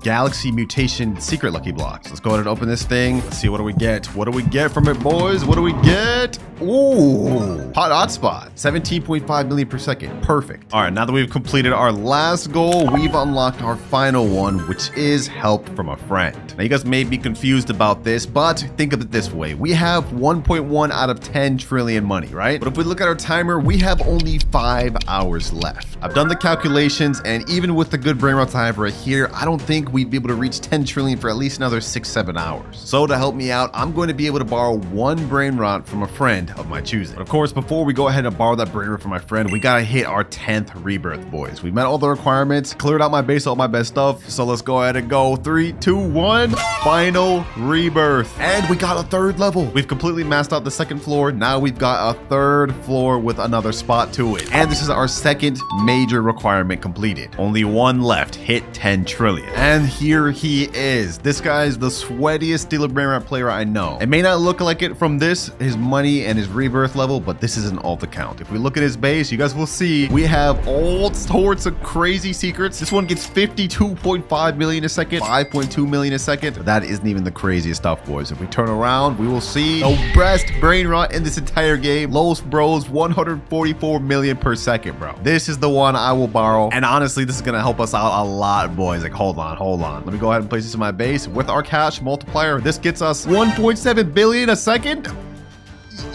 galaxy mutation secret lucky blocks. Let's go ahead and open this thing. Let's see, what do we get? What do we get from it, boys? What do we get? Ooh, hotspot, 17.5 million per second. Perfect. All right, now that we've completed our last goal, we've unlocked our final one, which is help from a friend. Now, you guys may be confused about this, but think of it this way. We have 1.1 out of 10 trillion money, right? But if we look at our timer, we have only 5 hours left. I've done the calculations, and even with the good Brainrots I have right here, I don't think we'd be able to reach 10 trillion for at least another 6-7 hours. So to help me out, I'm going to be able to borrow 1 Brainrot from a friend of my choosing. But of course, before we go ahead and borrow that Brainrot from my friend, we gotta hit our 10th rebirth, boys. We met all the requirements, cleared out my base, all my best stuff. So let's go ahead and go 3, 2, 1. Final rebirth. And we got a 3rd level. We've completely maxed out the 2nd floor. Now we've got a 3rd floor with another spot to it. And this is our 2nd major requirement completed. Only 1 left. Hit 10 trillion. And here he is. This guy is the sweatiest Stealer Brainrot player I know. It may not look like it from his money and his rebirth level, but this is an alt account. If we look at his base, you guys will see we have all sorts of crazy secrets. This one gets 52.5 million a second, 5.2 million a second. But that isn't even the craziest stuff, boys. If we turn around, we will see the best Brainrot in this entire game. Los Bros, 144 million per second, bro. This is the one I will borrow. And honestly, this is going to help us out a lot, boys. Like, hold on. Let me go ahead and place this in my base. With our cash multiplier, this gets us 1.7 billion a second.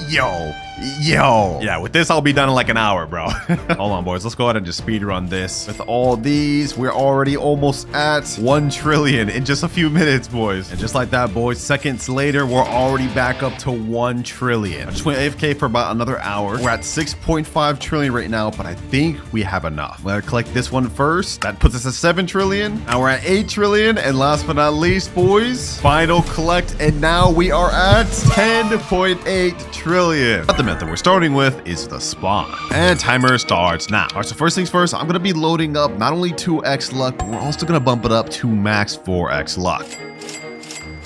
Yo. Yeah, with this, I'll be done in like an hour, bro. Hold on, boys. Let's go ahead and just speed run this. With all these, we're already almost at 1 trillion in just a few minutes, boys. And just like that, boys, seconds later, we're already back up to 1 trillion. I just went AFK for about another hour. We're at 6.5 trillion right now, but I think we have enough. We're gonna collect this one first. That puts us at 7 trillion. Now we're at 8 trillion. And last but not least, boys, final collect. And now we are at 10.8 trillion. Not the method we're starting with is the spawn. And timer starts now. All right, so first things first, I'm going to be loading up not only 2x luck, but we're also going to bump it up to max 4x luck.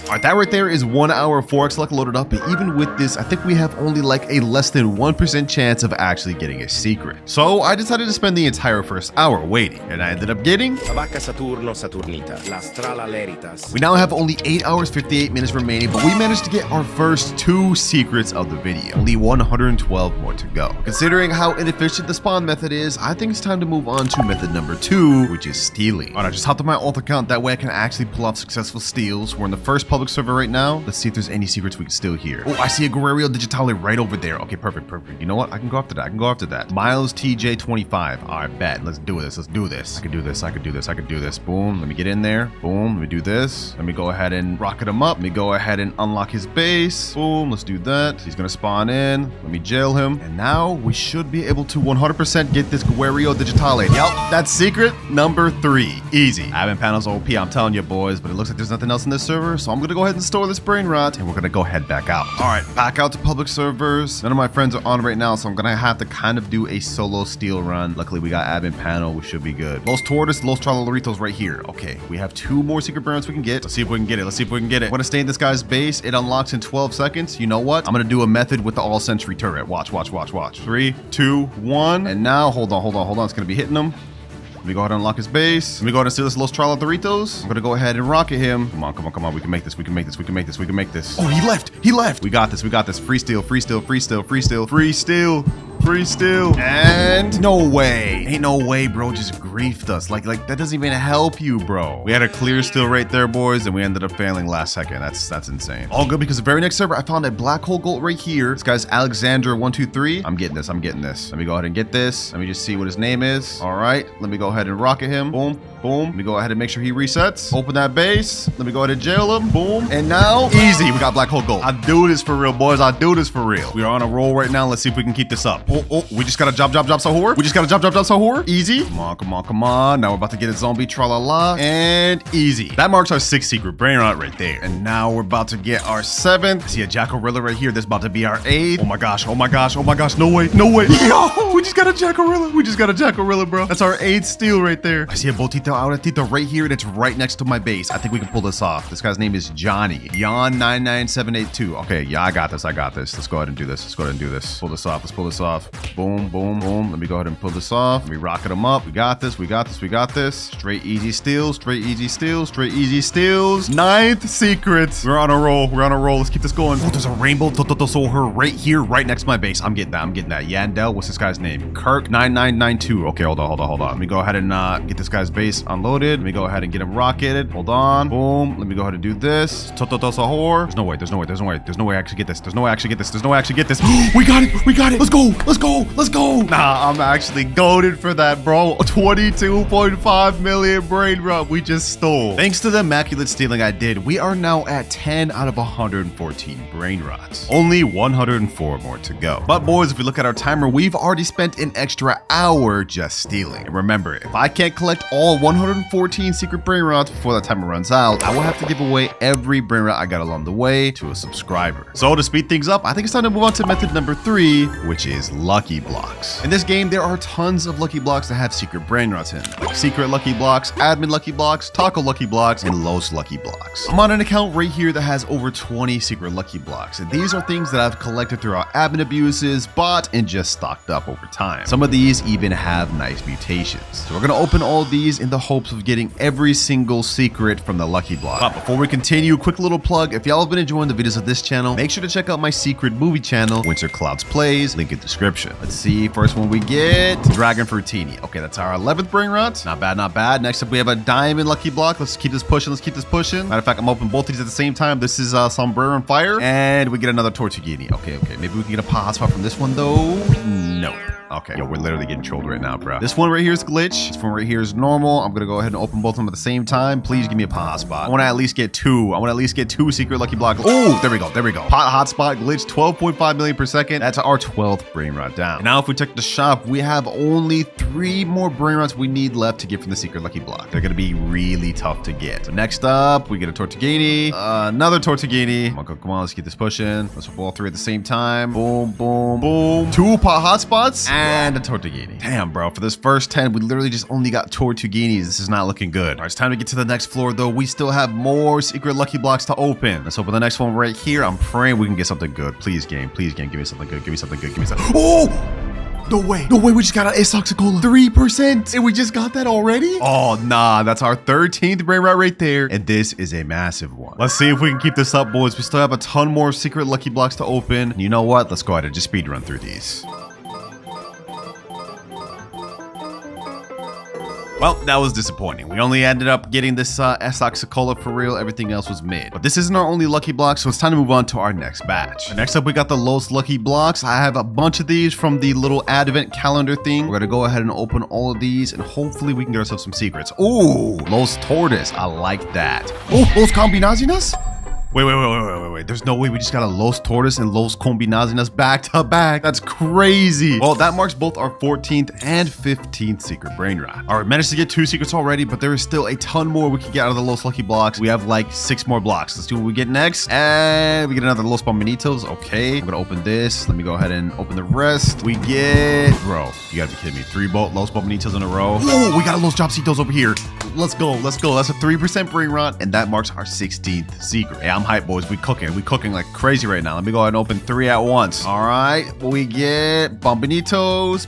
All right, that right there is 1 hour 4x luck loaded up, but even with this, I think we have only like a less than 1% chance of actually getting a secret. So I decided to spend the entire first hour waiting, and I ended up getting Lvaka Saturno Saturnita, La Strala Leritas. We now have only 8 hours 58 minutes remaining, but we managed to get our first 2 secrets of the video. Only 112 more to go. Considering how inefficient the spawn method is, I think it's time to move on to method number 2, which is stealing. All right, I just hopped on my alt account, that way I can actually pull off successful steals. We're in the first public server right now. Let's see if there's any secrets we can steal here. Oh, I see a Guerrero Digitale right over there. Okay, perfect. You know what? I can go after that. Miles TJ25. All right, bet. Let's do this. I can do this. Boom. Let me get in there. Boom. Let me do this. Let me go ahead and rocket him up. Let me go ahead and unlock his base. Boom. Let's do that. He's gonna spawn in. Let me jail him. And now we should be able to 100% get this Guerrero Digitale. Yup, that's secret number 3. Easy. Admin panel's OP, I'm telling you, boys, but it looks like there's nothing else in this server, so I'm gonna go ahead and store this Brainrot, and we're gonna go head back out. All right, back out to public servers. None of my friends are on right now, so I'm gonna have to kind of do a solo steal run. Luckily, we got admin panel. We should be good. Los Tortoise, Los Traloritos right here. Okay, we have 2 more secret Brainrots we can get. Let's see if we can get it. I'm gonna stay in this guy's base. It unlocks in 12 seconds. You know what? I'm gonna do a method with the all-century turret. Watch. 3, 2, 1. And now, hold on. It's gonna be hitting him. Let me go ahead and unlock his base. Let me go ahead and steal this Los Traloritos. I'm gonna go ahead and rocket him. Come on. We can make this. Oh, he left. We got this. Free steal. And no way. Ain't no way, bro. Just griefed us. Like that doesn't even help you, bro. We had a clear steal right there, boys, and we ended up failing last second. That's insane. All good, because the very next server, I found a black hole gold right here. This guy's Alexandra123. I'm getting this. Let me go ahead and get this. Let me just see what his name is. All right. Let me go ahead and rocket him. Boom. Boom. Let me go ahead and make sure he resets. Open that base. Let me go ahead and jail him. Boom. And now, easy. We got black hole gold. I do this for real, boys. I do this for real. We are on a roll right now. Let's see if we can keep this up. Oh, we just got to job Sahur. We just got to job Sahur. Easy. Come on. Now we're about to get a zombie tra-la-la. And easy. That marks our 6th secret Brainrot right there. And now we're about to get our 7th. I see a Jackarilla right here. This is about to be our 8th. Oh my gosh. No way. Yo, we just got a Jackarilla, bro. That's our 8th steal right there. I see a Botito Auratito right here, and it's right next to my base. I think we can pull this off. This guy's name is Johnny. Yon99782. Okay, yeah, I got this. Let's go ahead and do this. Pull this off. Boom. Let me go ahead and pull this off. Let me rocket him up. We got this. Straight easy steals. 9th secret. We're on a roll. Let's keep this going. Oh, there's a rainbow Tototosoher right here, right next to my base. I'm getting that. Yandel, what's this guy's name? Kirk9992. Okay, hold on. Let me go ahead and get this guy's base unloaded. Let me go ahead and get him rocketed. Hold on. Boom. Let me go ahead and do this. Tototosoher. There's no way I actually get this. We got it. Let's go. Nah, I'm actually goated for that, bro. 22.5 million Brainrot we just stole. Thanks to the immaculate stealing I did, we are now at 10 out of 114 Brainrots. Only 104 more to go. But boys, if we look at our timer, we've already spent an extra hour just stealing. And remember, if I can't collect all 114 secret Brainrots before the timer runs out, I will have to give away every Brainrot I got along the way to a subscriber. So to speed things up, I think it's time to move on to method number 3, which is lucky blocks. In this game, there are tons of lucky blocks that have secret Brainrots in, like secret lucky blocks, admin lucky blocks, taco lucky blocks, and Los lucky blocks. I'm on an account right here that has over 20 secret lucky blocks, and these are things that I've collected throughout admin abuses, bought, and just stocked up over time. Some of these even have nice mutations. So we're gonna open all these in the hopes of getting every single secret from the lucky block. But before we continue, quick little plug. If y'all have been enjoying the videos of this channel, make sure to check out my secret movie channel, WinterKloudz Plays, link in description. Let's see, first one we get, Dragon Fruitini. Okay, that's our 11th Brainrot. Not bad. Next up, we have a diamond lucky block. Let's keep this pushing. Matter of fact, I'm opening both of these at the same time. This is Sombrero and Fire, and we get another Tortuguini. Okay. Maybe we can get a pot hotspot from this one, though. No. Okay, yo, we're literally getting trolled right now, bro. This one right here is glitch. This one right here is normal. I'm gonna go ahead and open both of them at the same time. Please give me a pot hotspot. I want to at least get 2 secret lucky blocks. Oh, there we go. Pot hotspot glitch, 12.5 million per second. That's our 12th Brainrot down. And now if we check the shop, we have only 3 more Brainrots we need left to get from the secret lucky block. They're gonna be really tough to get. So next up, we get a Tortuguini, another Tortuguini. Come on, let's keep this pushing. Let's open all 3 at the same time. Boom. 2 pot hotspots. And a Tortuguini. Damn, bro. For this first 10, we literally just only got Tortuguinis. This is not looking good. All right, it's time to get to the next floor, though. We still have more secret lucky blocks to open. Let's open the next one right here. I'm praying we can get something good. Please, game. Give me something good. Oh! No way. We just got an Asoxicola. 3%. And we just got that already? Oh, nah. That's our 13th Brainrot right there. And this is a massive one. Let's see if we can keep this up, boys. We still have a ton more secret lucky blocks to open. And you know what? Let's go ahead and just speed run through these. Well, that was disappointing. We only ended up getting this Asoxicola for real. Everything else was mid. But this isn't our only lucky block, so it's time to move on to our next batch. Next up, we got the Los lucky blocks. I have a bunch of these from the little advent calendar thing. We're gonna go ahead and open all of these, and hopefully we can get ourselves some secrets. Ooh, Los Tortoise. I like that. Oh, Los Combinazinas? Wait. There's no way we just got a Los Tortoise and Los Combinazinas back to back. That's crazy. Well, that marks both our 14th and 15th secret Brainrot. All right, managed to get 2 secrets already, but there is still a ton more we can get out of the Los lucky blocks. We have like 6 more blocks. Let's see what we get next. And we get another Los Bombinitos. Okay, I'm gonna open this. Let me go ahead and open the rest. We get, bro, you gotta be kidding me. 3 Los Bombinitos in a row. Oh, we got a Los Jobcitos over here. Let's go. That's a 3% Brainrot, and that marks our 16th secret. Hey, I'm hyped, boys. We cooking like crazy right now. Let me go ahead and open 3 at once. All right, we get Bombinitos,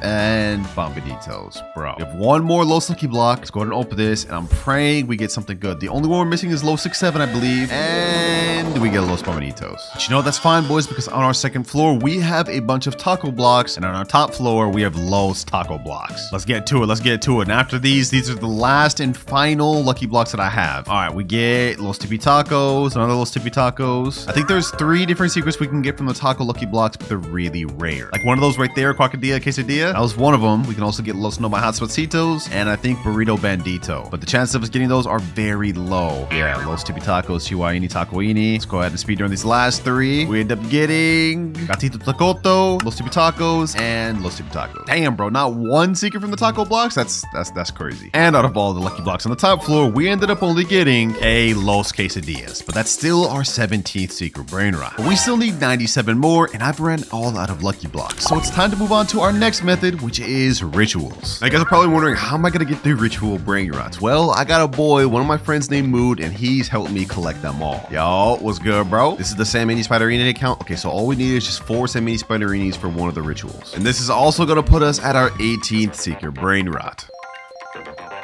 and Bombinitos, bro. We have 1 more Los lucky block. Let's go ahead and open this, and I'm praying we get something good. The only one we're missing is Los 67, I believe, and we get Los Bombinitos. But you know, that's fine, boys, because on our 2nd floor, we have a bunch of taco blocks, and on our top floor, we have Los taco blocks. Let's get to it. And after these these are the last and final lucky blocks that I have. All right, we get Los Tipi Tacos, another Los Tipi Tacos. I think there's 3 different secrets we can get from the taco lucky blocks, but they're really rare. Like one of those right there, Crocodilla Quesadilla. That was one of them. We can also get Los No My Hot Spotcitos and I think Burrito Bandito. But the chances of us getting those are very low. Yeah, Los Tipi Tacos, Chihuahini Tacoini. Let's go ahead and speed run these last 3. We end up getting Gatito Tacoto, Los Tipi Tacos, and Los Tipi Tacos. Damn, bro, not one secret from the taco blocks? That's crazy. And out of all the lucky blocks on the top floor, we ended up only getting a Los Quesadillas. But that's still our 17th secret Brainrot. But we still need 97 more, and I've ran all out of lucky blocks. So it's time to move on to our next method, which is rituals. Now, you guys are probably wondering, how am I gonna get the ritual Brainrots? Well, I got a boy, one of my friends named Mood, and he's helped me collect them all. Yo, what's good, bro? This is the San Mini Spiderini account. Okay, so all we need is just 4 San Mini Spiderinis for one of the rituals. And this is also gonna put us at our 18th secret Brainrot.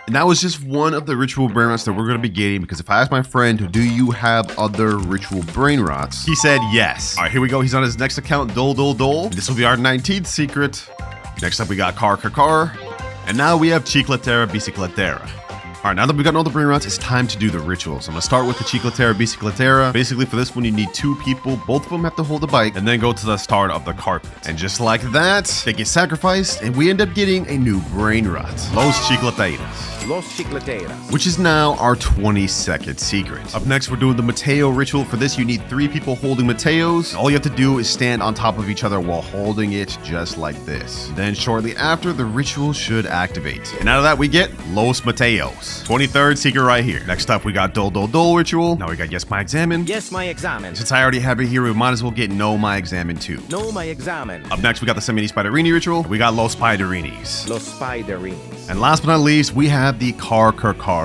And that was just one of the ritual Brainrots that we're going to be getting, because if I asked my friend, do you have other ritual Brainrots? He said yes. All right, here we go. He's on his next account, Dole. This will be our 19th secret. Next up, we got Car. And now we have Chicletera Bicicletera. All right, now that we've gotten all the Brainrots, it's time to do the rituals. I'm gonna start with the Chicletera Bicicletera. Basically, for this one, you need 2 people. Both of them have to hold the bike and then go to the start of the carpet. And just like that, they get sacrificed and we end up getting a new Brainrot, Los Chicleteras. Los Chicleteras. Which is now our 22nd secret. Up next, we're doing the Mateo ritual. For this, you need 3 people holding Mateos. All you have to do is stand on top of each other while holding it just like this. Then shortly after, the ritual should activate. And out of that, we get Los Mateos. 23rd secret right here. Next up, we got Dole ritual. Now we got Yes My Examen. Yes, my examen. Since I already have it here, we might as well get No My Examen too. No, my examen. Up next, we got the San Mini Spiderini ritual. We got Los Spiderinis. Los Spiderinis. And last but not least, we have the Car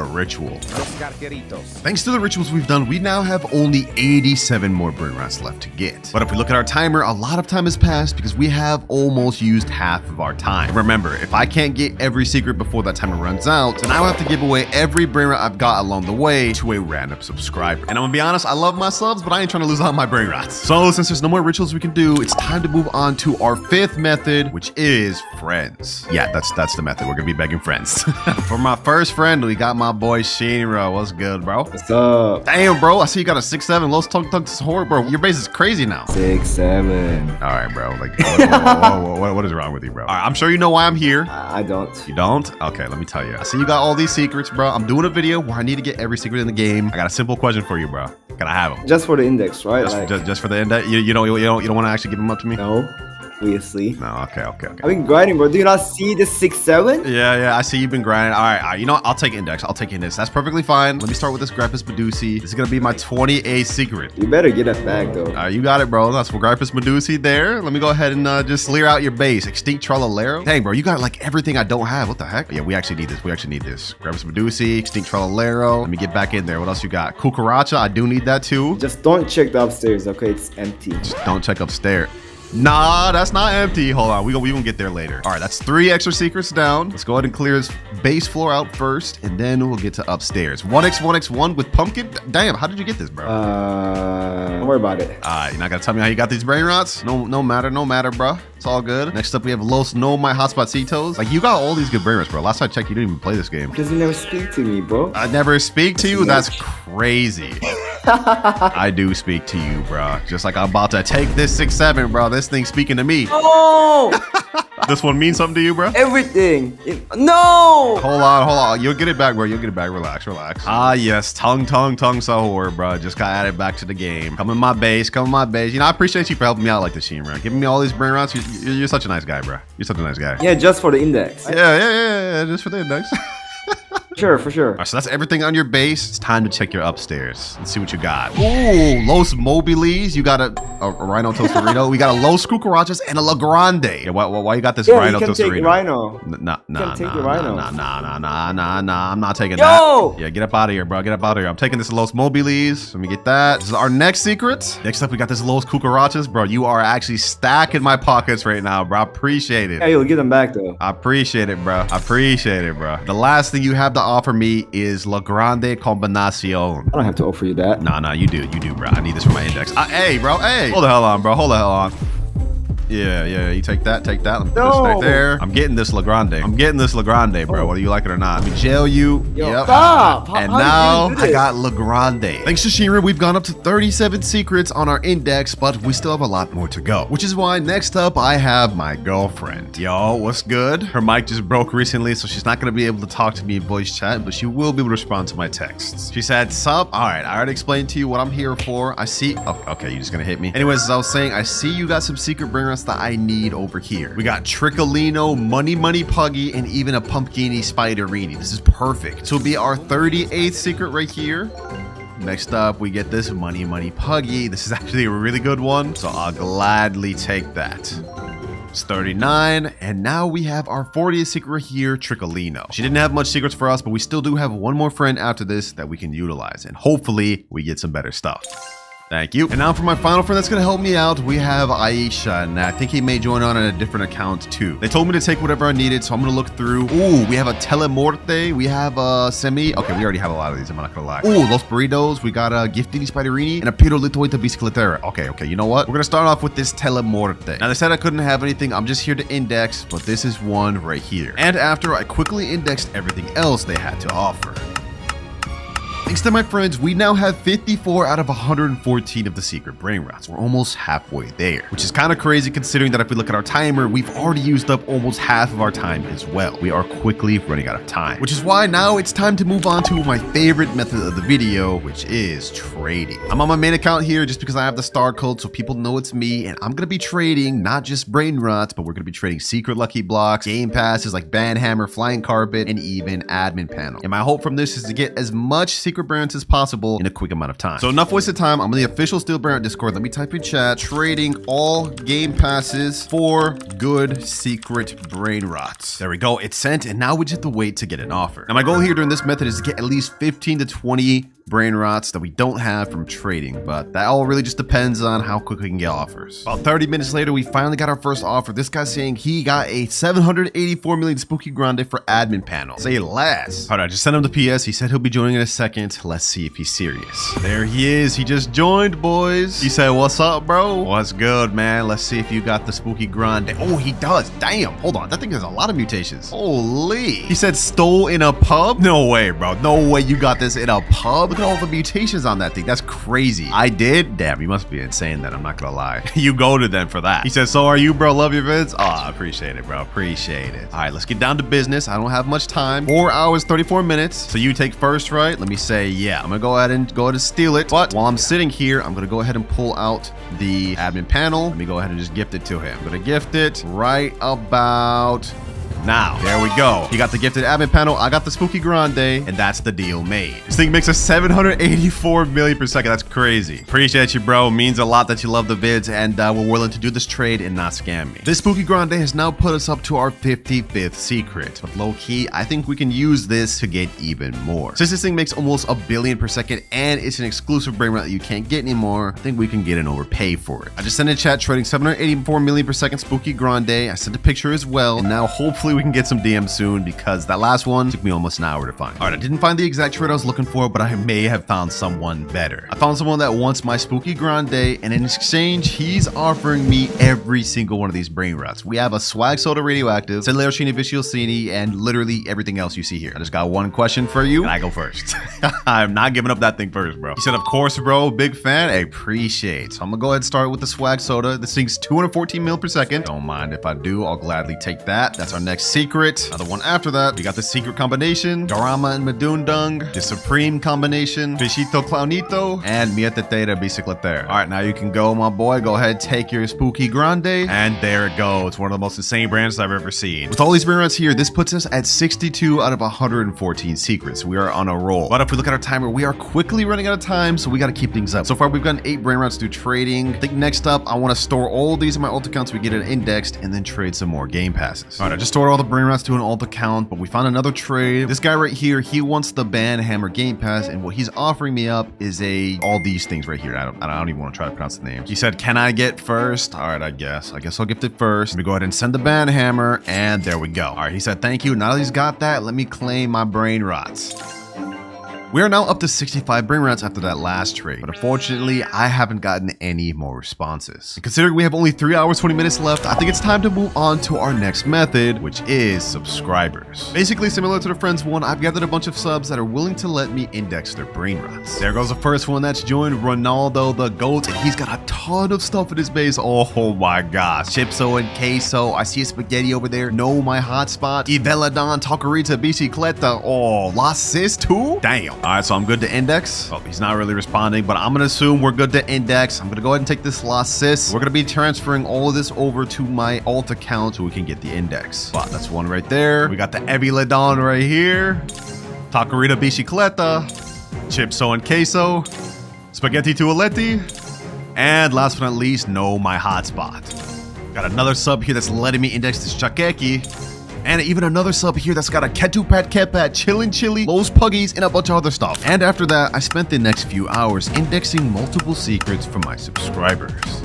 ritual. Los Carqueritos. Thanks to the rituals we've done, we now have only 87 more Brainrots left to get. But if we look at our timer, a lot of time has passed because we have almost used half of our time. And remember, if I can't get every secret before that timer runs out, then I will have to give away every Brainrot I've got along the way to a random subscriber. And I'm gonna be honest, I love my subs, but I ain't trying to lose out my Brainrots. So since there's no more rituals we can do, it's time to move on to our 5th method, which is friends. Yeah, that's the method. We're gonna be begging friends. For my first friend, we got my boy Shinra. What's good, bro? What's up? Damn, bro. I see you got a 6'7". Los Tunk Horror, bro. Your base is crazy now. 6'7". All right, bro. Like, what is wrong with you, bro? All right, I'm sure you know why I'm here. I don't. You don't? Okay, let me tell you. I see you got all these secrets, bro. I'm doing a video where I need to get every secret in the game. I got a simple question for you, bro. Can I have them? Just for the index, right? Just for the index? You don't want to actually give them up to me? No. Obviously. No, okay. I've been grinding, bro. Do you not see the 6'7"? Yeah, I see you've been grinding. All right. You know what? I'll take index. That's perfectly fine. Let me start with this Grapus Medusi. This is going to be my 28th secret. You better get that back, though. You got it, bro. That's for Grapus Medusi there. Let me go ahead and just clear out your base. Extinct Trollalero. Dang, bro. You got like everything I don't have. What the heck? Yeah, we actually need this. Grapus Medusi, Extinct Trollalero. Let me get back in there. What else you got? Cucaracha. I do need that too. Just don't check the upstairs, okay? It's empty. Just don't check upstairs. Nah, that's not empty. Hold on, we gonna get there later. All right, that's 3 extra secrets down. Let's go ahead and clear this base floor out first, and then we'll get to upstairs. 1x1x1 with pumpkin. Damn, how did you get this, bro? Don't worry about it. You're not gonna tell me how you got these Brainrots? No matter, bro. It's all good. Next up, we have Los No My Hotspotcitos. Like, you got all these good Brainrots, bro. Last time I checked, you didn't even play this game. Because you never speak to me, bro. I never speak to you? That's crazy. I do speak to you, bro. Just like I'm about to take this 6'7", bro. This thing's speaking to me. Oh! This one means something to you, bro? Everything. No! Hold on. You'll get it back, bro. Relax. Ah, yes. Tongue Sahur, bro. Just got added back to the game. Come in my base. You know, I appreciate you for helping me out like this, Shinra. Giving me all these Brainrots. You're such a nice guy, bro. You're such a nice guy. Yeah, just for the index. Yeah. Just for the index. Sure, for sure. All right, so that's everything on your base. It's time to check your upstairs. Let's see what you got. Ooh, Los Mobiles. You got a Rhino Tostarino. We got a Los Cucarachas and a La Grande. Yeah, why you got this Rhino Tostarino? You can take Rhino. Nah. I'm not taking that. Yeah, get up out of here, bro. I'm taking this Los Mobiles. Let me get that. This is our next secret. Next up, we got this Los Cucarachas. Bro, you are actually stacking my pockets right now, bro. I appreciate it. Yeah, you'll get them back, though. I appreciate it, bro. The last thing you have to offer me is La Grande Combinacion. I don't have to offer you that. Nah, you do, bro. I need this for my index. Hey, bro, hey. Hold the hell on, bro. Yeah, you take that. Let me put this No. right there. I'm getting this Legrande. bro, whether you like it or not. Let me jail you. Yo, Yep. stop. And How now did you do I this? got Legrande. Thanks to Shira, we've gone up to 37 secrets on our index, but we still have a lot more to go. Which is why next up I have my girlfriend. Yo, what's good? Her mic just broke recently, so she's not gonna be able to talk to me in voice chat, but she will be able to respond to my texts. She said, sup? Alright, I already explained to you what I'm here for. I see. Oh, okay, you're just gonna hit me. Anyways, as I was saying, I see you got some secret Brainrots that I need over here. We got Triccolino, Money Puggy, and even a Pumpkini Spiderini. This is perfect. So it'll be our 38th secret right here. Next up, we get this Money Puggy. This is actually a really good one, so I'll gladly take that. It's 39, and now we have our 40th secret right here, Triccolino. She didn't have much secrets for us, but we still do have one more friend after this that we can utilize, and hopefully we get some better stuff. Thank you. And now for my final friend that's gonna help me out, we have Aisha, and I think he may join on a different account too. They told me to take whatever I needed, so I'm gonna look through. Ooh, we have a Telemorte, we have a Semi. Okay, we already have a lot of these, I'm not gonna lie. Ooh, Los Burritos, we got a Giftini Spiderini, and a Pirolitoita Bicicletera. Okay, you know what? We're gonna start off with this Telemorte. Now, they said I couldn't have anything, I'm just here to index, but this is one right here. And after I quickly indexed everything else they had to offer. Thanks to my friends, we now have 54 out of 114 of the secret Brainrots. We're almost halfway there, which is kind of crazy considering that if we look at our timer, we've already used up almost half of our time as well. We are quickly running out of time, which is why now it's time to move on to my favorite method of the video, which is trading. I'm on my main account here just because I have the star code so people know it's me, and I'm going to be trading not just Brainrots, but we're going to be trading secret lucky blocks, game passes like Banhammer, Flying Carpet, and even admin panel. And my hope from this is to get as much secret Brainrots as possible in a quick amount of time. So enough wasted time. I'm in the official Steel Brainrot Discord. Let me type in chat. Trading all game passes for good secret Brainrots. There we go. It's sent, and now we just have to wait to get an offer. Now my goal here during this method is to get at least 15 to 20 Brainrots that we don't have from trading, but that all really just depends on how quick we can get offers. About 30 minutes later, we finally got our first offer. This guy's saying he got a 784 million Spooky Grande for admin panel. Say less. All right, I just sent him the PS. He said he'll be joining in a second. Let's see if he's serious. There he is. He just joined, boys. He said, what's up, bro? What's good, man? Let's see if you got the Spooky Grande. Oh, he does. Damn. Hold on. That thing has a lot of mutations. Holy. He said stole in a pub? No way, bro. No way you got this in a pub. Look at all the mutations on that thing. That's crazy. I did? Damn, you must be insane then. I'm not gonna lie. You go to them for that. He said, so are you, bro? Love your vids? Oh, I appreciate it, bro. Appreciate it. All right, let's get down to business. I don't have much time. 4 hours, 34 minutes. So you take first, right? Let me say, yeah, I'm gonna go ahead and steal it. But while I'm sitting here, I'm gonna go ahead and pull out the admin panel. Let me go ahead and just gift it to him. I'm gonna gift it right about now. There we go. He got the gifted admin panel. I got the Spooky Grande, and that's the deal made. This thing makes a 784 million per second. That's crazy. Appreciate you, bro. Means a lot that you love the vids, and we're willing to do this trade and not scam me. This Spooky Grande has now put us up to our 55th secret. But low key, I think we can use this to get even more. Since this thing makes almost a billion per second, and it's an exclusive Brainrot that you can't get anymore, I think we can get an overpay for it. I just sent in chat trading 784 million per second Spooky Grande. I sent a picture as well, and now hopefully we can get some DMs soon because that last one took me almost an hour to find. All right, I didn't find the exact trade I was looking for, but I may have found someone better. I found someone that wants my Spooky Grande, and in exchange, he's offering me every single one of these Brainrots. We have a Swag Soda Radioactive, Celeroshini Viciosini, and literally everything else you see here. I just got one question for you, and I go first. I'm not giving up that thing first, bro. He said, of course, bro, big fan. I appreciate. So I'm gonna go ahead and start with the Swag Soda. This thing's 214 mil per second. Don't mind if I do, I'll gladly take that. That's our next secret. Another one after that, we got the secret combination, Garama and Madun Dung, the supreme combination, Fishito Clownito, and Mietetera Bicicletera. All right, now you can go, my boy. Go ahead, take your Spooky Grande, and there it goes. One of the most insane brands I've ever seen. With all these Brainrots here, this puts us at 62 out of 114 secrets. We are on a roll. But if we look at our timer, we are quickly running out of time, so we got to keep things up. So far, we've gotten 8 Brainrots through trading. I think next up, I want to store all these in my alt account so we get it indexed, and then trade some more game passes. All right, I just stored all the Brainrots to an alt account, but we found another trade. This guy right here, he wants the Banhammer game pass, and what he's offering me up is all these things right here. I don't even want to try to pronounce the names. He said, can I get first? All right, I guess I'll gift it first. Let me go ahead and send the Banhammer, and there we go. All right, he said, thank you. Now that he's got that, let me claim my Brainrots. We are now up to 65 Brainrots after that last trade, but unfortunately, I haven't gotten any more responses. And considering we have only 3 hours, 20 minutes left, I think it's time to move on to our next method, which is subscribers. Basically, similar to the Friends one, I've gathered a bunch of subs that are willing to let me index their Brainrots. There goes the first one that's joined, Ronaldo the GOAT, and he's got a ton of stuff in his base. Oh my gosh. Chipso and queso. I see a spaghetti over there. No, my hotspot. Iveladon, Taquerita, bicicleta. Oh, La Sis too? Damn. All right, so I'm good to index. Oh, he's not really responding, but I'm gonna assume we're good to index. I'm gonna go ahead and take this La Sis. We're gonna be transferring all of this over to my alt account so we can get the index. Wow, that's one right there. We got the Eviladon right here. Taquerita, bicicleta. Chipso and queso. Spaghetti tualetti. And last but not least, no, my hotspot. Got another sub here that's letting me index this Chakeki. And even another sub here that's got a Ketupat Kepat, Chillin' Chili, Los Puggies, and a bunch of other stuff. And after that, I spent the next few hours indexing multiple secrets from my subscribers.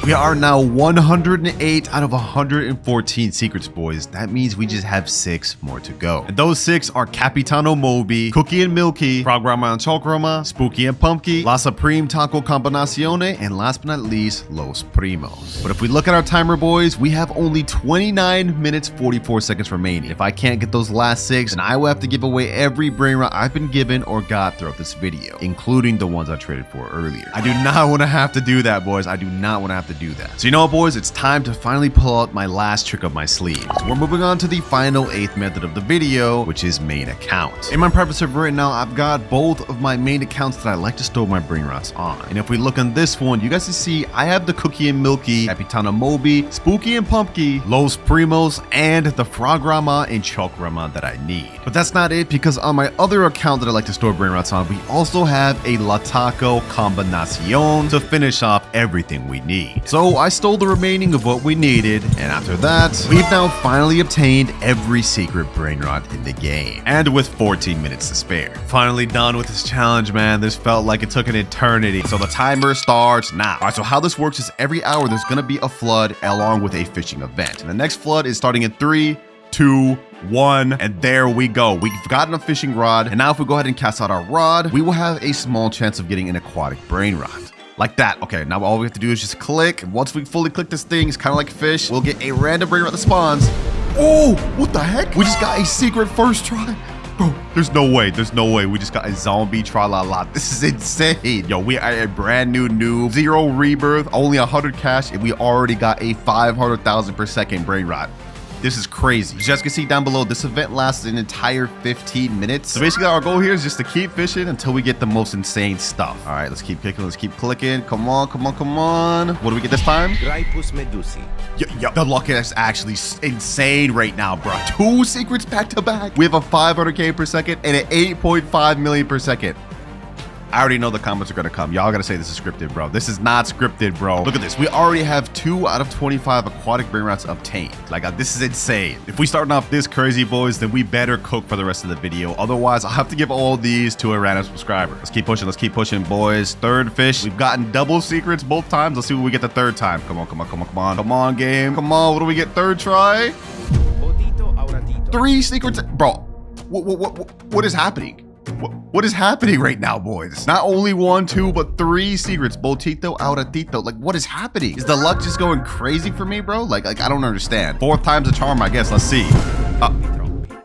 We are now 108 out of 114 secrets, boys. That means we just have 6 more to go. And those 6 are Capitano Moby, Cookie and Milky, Frogama and Chocrama, Spooky and Pumpkin, La Supreme Taco Combinazione, and last but not least, Los Primos. But if we look at our timer, boys, we have only 29 minutes, 44 seconds remaining. If I can't get those last 6, then I will have to give away every Brainrot I've been given or got throughout this video, including the ones I traded for earlier. I do not want to have to do that, boys. I do not want to have to do that. So you know what, boys, it's time to finally pull out my last trick up my sleeve. So we're moving on to the final 8th method of the video, which is main account. In my private server right now, I've got both of my main accounts that I like to store my Brainrots on. And if we look on this one, you guys can see I have the Cookie and Milky, Capitano Moby, Spooky and Pumpkin, Los Primos, and the Frogama and Chocrama that I need. But that's not it, because on my other account that I like to store Brainrots on, we also have a La Taco Combinacion to finish off everything we need. So I stole the remaining of what we needed, and after that, we've now finally obtained every secret Brainrot in the game, and with 14 minutes to spare. Finally done with this challenge, man. This felt like it took an eternity. So the timer starts now. All right, so how this works is every hour there's gonna be a flood along with a fishing event. And the next flood is starting in 3, 2, 1, and there we go. We've gotten a fishing rod, and now if we go ahead and cast out our rod, we will have a small chance of getting an aquatic Brainrot. Like that. Okay, now all we have to do is just click. And once we fully click this thing, it's kind of like fish. We'll get a random Brainrot that spawns. Oh, what the heck? We just got a secret first try. Bro, there's no way. There's no way. We just got a zombie tra-la-la. This is insane. Yo, we are a brand new noob. 0 rebirth, only 100 cash, and we already got a 500,000 per second Brainrot. This is crazy. As you guys can see down below, this event lasts an entire 15 minutes. So basically our goal here is just to keep fishing until we get the most insane stuff. All right, let's keep kicking. Let's keep clicking. Come on, come on, come on. What do we get this time? Graipus medusi. Yo, the luck is actually insane right now, bro. 2 secrets back to back. We have a 500k per second and an 8.5 million per second. I already know the comments are gonna come. Y'all gotta say this is scripted, bro. This is not scripted, bro. Look at this. We already have 2 out of 25 aquatic Brainrots obtained. Like, this is insane. If we starting off this crazy, boys, then we better cook for the rest of the video. Otherwise, I'll have to give all these to a random subscriber. Let's keep pushing, boys. 3rd fish. We've gotten double secrets both times. Let's see what we get the 3rd time. Come on, come on, come on, come on. Come on, game. Come on, what do we get 3rd try? 3 secrets. Bro, what is happening? What is happening right now, boys? Not only 1, 2, but 3 secrets. Botito, Auratito. Like, what is happening? Is the luck just going crazy for me, bro? Like I don't understand. 4th time's a charm, I guess. Let's see.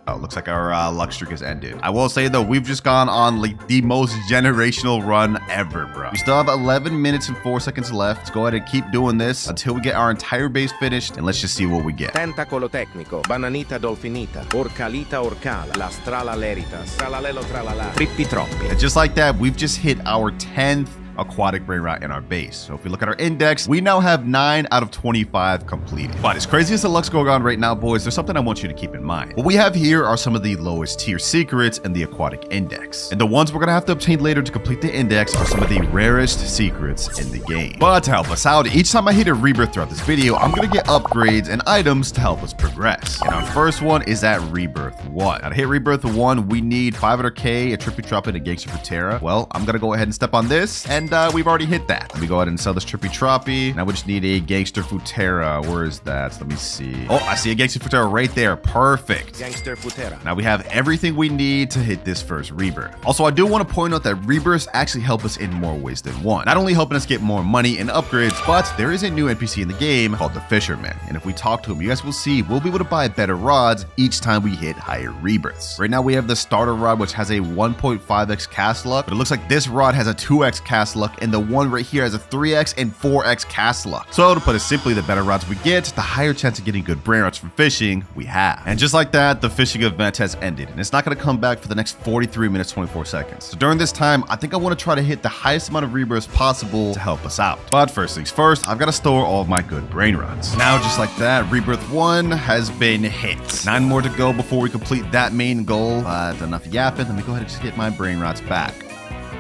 Oh, looks like our luck streak has ended. I will say, though, we've just gone on like the most generational run ever, bro. We still have 11 minutes and 4 seconds left. Let's go ahead and keep doing this until we get our entire base finished, and let's just see what we get. Tentacolo tecnico, bananita dolfinita, orcalita orcala, la strala leritas, tralalelo tralala, trippi troppi. And just like that, we've just hit our 10th aquatic Brainrot in our base. So if we look at our index, we now have 9 out of 25 completed. But as crazy as the luck's going on right now, boys, there's something I want you to keep in mind. What we have here are some of the lowest tier secrets in the aquatic index. And the ones we're gonna have to obtain later to complete the index are some of the rarest secrets in the game. But to help us out, each time I hit a rebirth throughout this video, I'm gonna get upgrades and items to help us progress. And our first one is at Rebirth 1. Now to hit Rebirth 1, we need 500k, a Trippy Trop, and a Gangster for Terra. Well, I'm gonna go ahead and step on this, and and we've already hit that. Let me go ahead and sell this Trippy Troppy. Now we just need a Gangster Futera. Where is that? Let me see. Oh, I see a Gangster Futera right there. Perfect. Gangster Futera. Now we have everything we need to hit this first Rebirth. Also, I do want to point out that Rebirths actually help us in more ways than one. Not only helping us get more money and upgrades, but there is a new NPC in the game called the Fisherman. And if we talk to him, you guys will see we'll be able to buy better rods each time we hit higher Rebirths. Right now we have the starter rod, which has a 1.5x cast luck, but it looks like this rod has a 2x cast luck, and the one right here has a 3x and 4x cast luck. So to put it simply, the better rods we get, the higher chance of getting good Brainrots from fishing we have. And just like that, the fishing event has ended, and it's not going to come back for the next 43 minutes 24 seconds. So during this time, I think I want to try to hit the highest amount of Rebirths possible to help us out. But first things first, I've got to store all of my good Brainrots. Now just like that, Rebirth 1 has been hit. 9 more to go before we complete that main goal. But enough yapping, let me go ahead and just get my Brainrots back.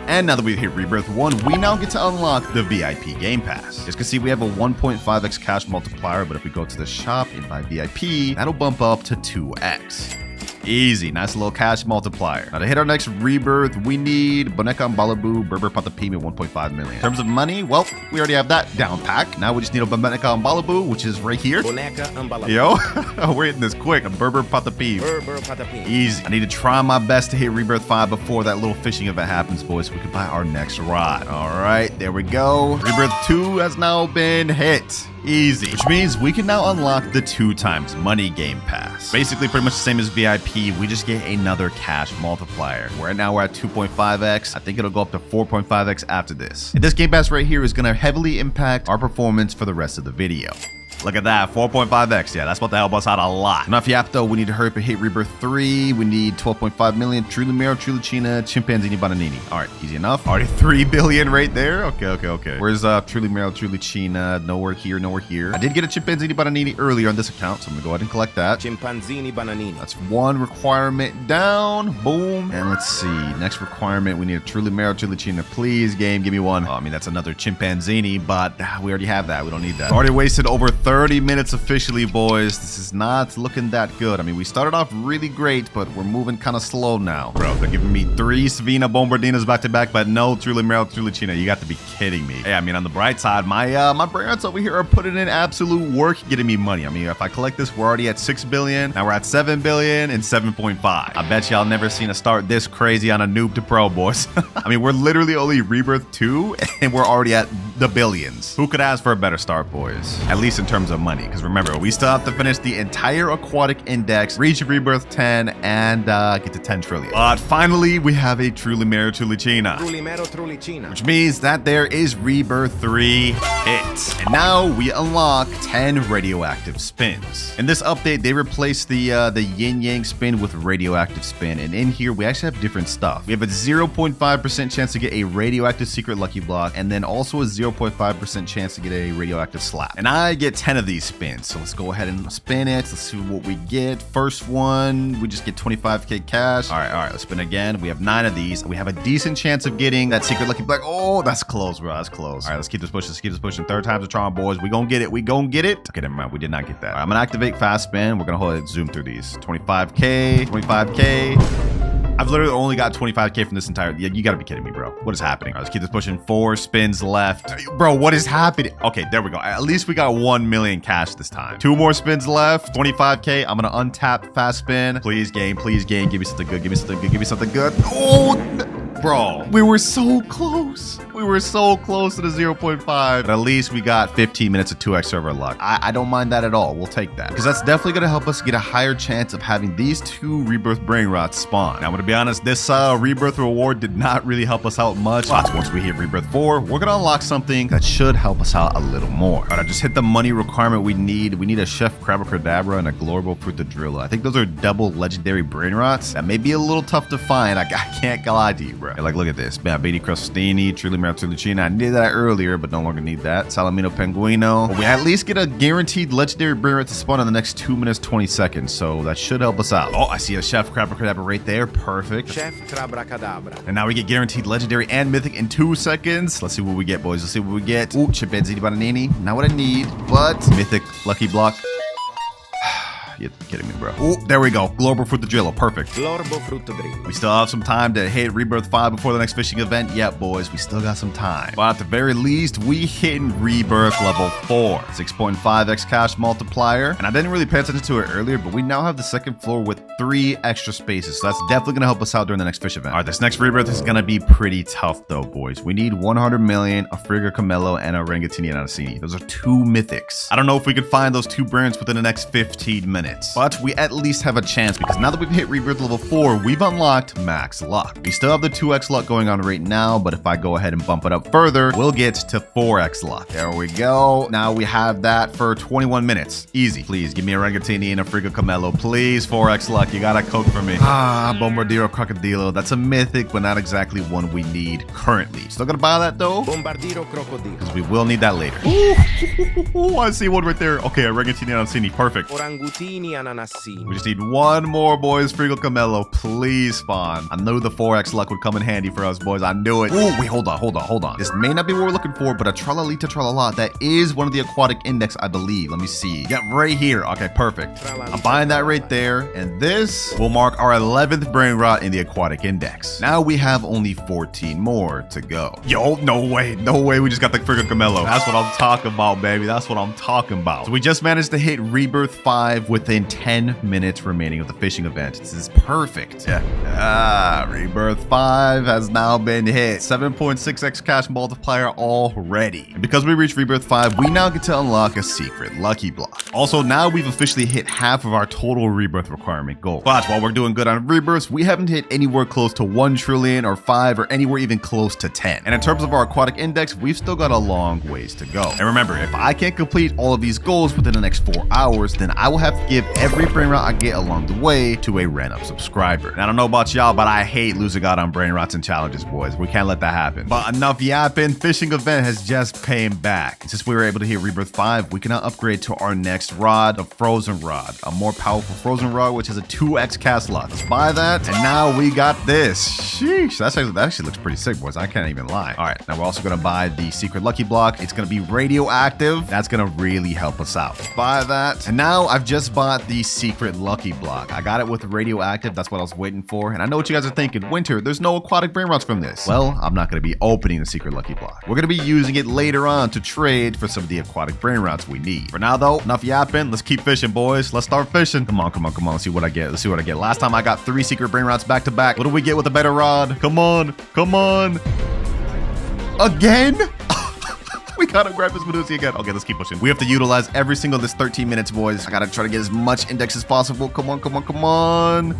And now that we've hit Rebirth 1, we now get to unlock the VIP Game Pass. As you can see, we have a 1.5x cash multiplier, but if we go to the shop and buy VIP, that'll bump up to 2x. Easy, nice little cash multiplier. Now to hit our next Rebirth, we need Boneka Mbalabu, Berber Patapimi, 1.5 million. In terms of money, well, we already have that down pack. Now we just need a Boneka Mbalabu, which is right here. Boneka Mbalabu. Yo, we're hitting this quick. A Berber Patapimi. Berber Patapimi. Easy. I need to try my best to hit Rebirth 5 before that little fishing event happens, boys, so we can buy our next rod. All right, there we go. Rebirth 2 has now been hit. Easy, which means we can now unlock the 2x money game pass. Basically pretty much the same as VIP, we just get another cash multiplier. Right now we're at 2.5x. I think it'll go up to 4.5x after this. And this game pass right here is going to heavily impact our performance for the rest of the video. Look at that, 4.5x. Yeah, that's about to help us out a lot. Enough yap though, we need to hurry up and hit Rebirth 3. We need 12.5 million. Truly Mero, Truly China, Chimpanzini Bananini. All right, easy enough. Already 3 billion right there. Okay. Where's Truly Mero, Truly China? Nowhere here. I did get a Chimpanzini Bananini earlier on this account, so I'm gonna go ahead and collect that. Chimpanzini Bananini. That's one requirement down. Boom. And let's see. Next requirement, we need a Truly Mero, Truly China. Please, game, give me one. Oh, I mean, that's another Chimpanzini, but we already have that. We don't need that. Already wasted over 30 minutes officially, boys. This is not looking that good. I mean, we started off really great, but we're moving kind of slow now. Bro, they're giving me 3 Svina Bombardinas back to back, but no Truly Mero, Truly China. You got to be kidding me. Hey, I mean, on the bright side, my Brainrots over here are putting in absolute work getting me money. I mean, if I collect this, we're already at 6 billion. Now we're at 7 billion and 7.5. I bet y'all never seen a start this crazy on a noob to pro, boys. I mean, we're literally only Rebirth 2 and we're already at the billions. Who could ask for a better start, boys? At least in terms of money. Because remember, we still have to finish the entire aquatic index, reach Rebirth 10, and get to 10 trillion. But finally, we have a Truly Mero, Truly China. Truly Mero, Truly China. Which means that there is Rebirth 3 hit. And now we unlock 10 radioactive spins. In this update, they replaced the yin yang spin with radioactive spin. And in here, we actually have different stuff. We have a 0.5% chance to get a radioactive secret lucky block, and then also a 0.5% chance to get a radioactive slap. And I get 10 of these spins. So let's go ahead and spin it. Let's see what we get. First one, we just get 25k cash. All right, let's spin again. We have 9 of these. We have a decent chance of getting that secret lucky block. Oh, that's close, bro. That's close. All right, let's keep this pushing. Third time's a charm, boys. We gonna get it. Okay, never mind. We did not get that. All right, I'm gonna activate fast spin. We're gonna hold it, zoom through these. 25k. I've literally only got 25k from this entire. Yeah, you gotta be kidding me, bro. What is happening? All right, let's keep this pushing. 4 spins left. Bro, what is happening? Okay, there we go. At least we got 1 million cash this time. 2 more spins left. 25k. I'm gonna untap fast spin. Please, game. Give me something good. Give me something good. Oh, bro. We were so close. We were so close to the 0.5. But at least we got 15 minutes of 2x server luck. I don't mind that at all. We'll take that. Because that's definitely gonna help us get a higher chance of having these 2 Rebirth Brainrots spawn. Now, I'm gonna be honest, this Rebirth reward did not really help us out much. But once we hit Rebirth 4, we're gonna unlock something that should help us out a little more. All right, I just hit the money requirement we need. We need a Chef Crabacadabra and a Glorbo Frutadrilla. I think those are double legendary Brainrots. That may be a little tough to find. I can't lie to you, bro. Like, look at this. Baby Crostini, Truly Mero, Truly China. I needed that earlier, but no longer need that. Salamino Penguino. But we at least get a guaranteed legendary Brainrot to spawn in the next 2 minutes, 20 seconds. So that should help us out. Oh, I see a Chef Crabacadabra right there. Perfect. Chef Crabacadabra. And now we get guaranteed legendary and mythic in 2 seconds. Let's see what we get, boys. Let's see what we get. Ooh, Chimpanzini Bananini. Not what I need, but mythic lucky block. You're kidding me, bro. Oh, there we go. Global Fruttadrillo. Perfect. Glorbo Fruttodrillo. We still have some time to hit Rebirth 5 before the next fishing event. Yep, boys, we still got some time. But at the very least, we hit Rebirth level 4. 6.5x cash multiplier. And I didn't really pay attention to it earlier, but we now have the second floor with 3 extra spaces. So that's definitely going to help us out during the next fish event. All right, this next Rebirth is going to be pretty tough, though, boys. We need 100 million, a Frigga Camello, and a Rangatini Anasini. Those are 2 mythics. I don't know if we can find those 2 brands within the next 15 minutes, but we at least have a chance because now that we've hit Rebirth level 4, we've unlocked max luck. We still have the 2x luck going on right now, but if I go ahead and bump it up further, we'll get to 4x luck. There we go. Now we have that for 21 minutes. Easy. Please give me a Rangatini and a Frigga Camello. Please, 4x luck. You gotta cook for me. Bombardiro Crocodilo. That's a mythic, but not exactly one we need currently. Still gonna buy that though, Bombardiro Crocodilo. because we will need that later. Ooh, I see one right there. Okay, a Rangatini Anasini. Perfect. Orangutini Ananassini. We just need one more, boys. Frigga Camello, please spawn. I knew the 4x luck would come in handy for us, boys. I knew it. Oh, wait, hold on. This may not be what we're looking for, but a Tralalita Tralala, that is one of the aquatic index, I believe. Let me see. Yep, right here. Okay, perfect. I'm buying that right there. And this will mark our 11th Brainrot in the aquatic index. Now we have only 14 more to go. Yo, no way. We just got the Frigga Camello. That's what I'm talking about, baby. That's what I'm talking about. So we just managed to hit Rebirth 5 within 10 minutes remaining of the fishing event. This is perfect. Yeah. Rebirth 5 has now been hit. 7.6x cash multiplier already. And because we reached Rebirth 5, we now get to unlock a secret lucky block. Also, now we've officially hit half of our total Rebirth requirement goal. But while we're doing good on Rebirths, we haven't hit anywhere close to 1 trillion or 5 or anywhere even close to 10. And in terms of our aquatic index, we've still got a long ways to go. And remember, if I can't complete all of these goals within the next 4 hours, then I will have to give every Brainrot I get along the way to a random subscriber. And I don't know about y'all, but I hate losing out on Brainrots and challenges, boys. We can't let that happen. But enough yapping. Fishing event has just came back. Since we were able to hit Rebirth 5, we can now upgrade to our next rod, the Frozen Rod. A more powerful Frozen Rod, which has a 2x cast luck. Let's buy that. And now we got this. Sheesh. That actually looks pretty sick, boys. I can't even lie. All right. Now we're also going to buy the secret lucky block. It's going to be radioactive. That's going to really help us out. Buy that. And now I've just bought the secret lucky block. I got it with radioactive. That's what I was waiting for. And I know what you guys are thinking. Winter, there's no aquatic Brainrots from this. Well, I'm not going to be opening the secret lucky block. We're going to be using it later on to trade for some of the aquatic Brainrots we need. For now, though, enough yapping. Let's keep fishing, boys. Let's start fishing. Come on. Let's see what I get. Last time I got 3 secret Brainrots back to back. What do we get with a better rod? Come on. Again? We gotta grab his Medusa again. Okay, let's keep pushing. We have to utilize every single of this 13 minutes, boys. I gotta try to get as much index as possible. Come on.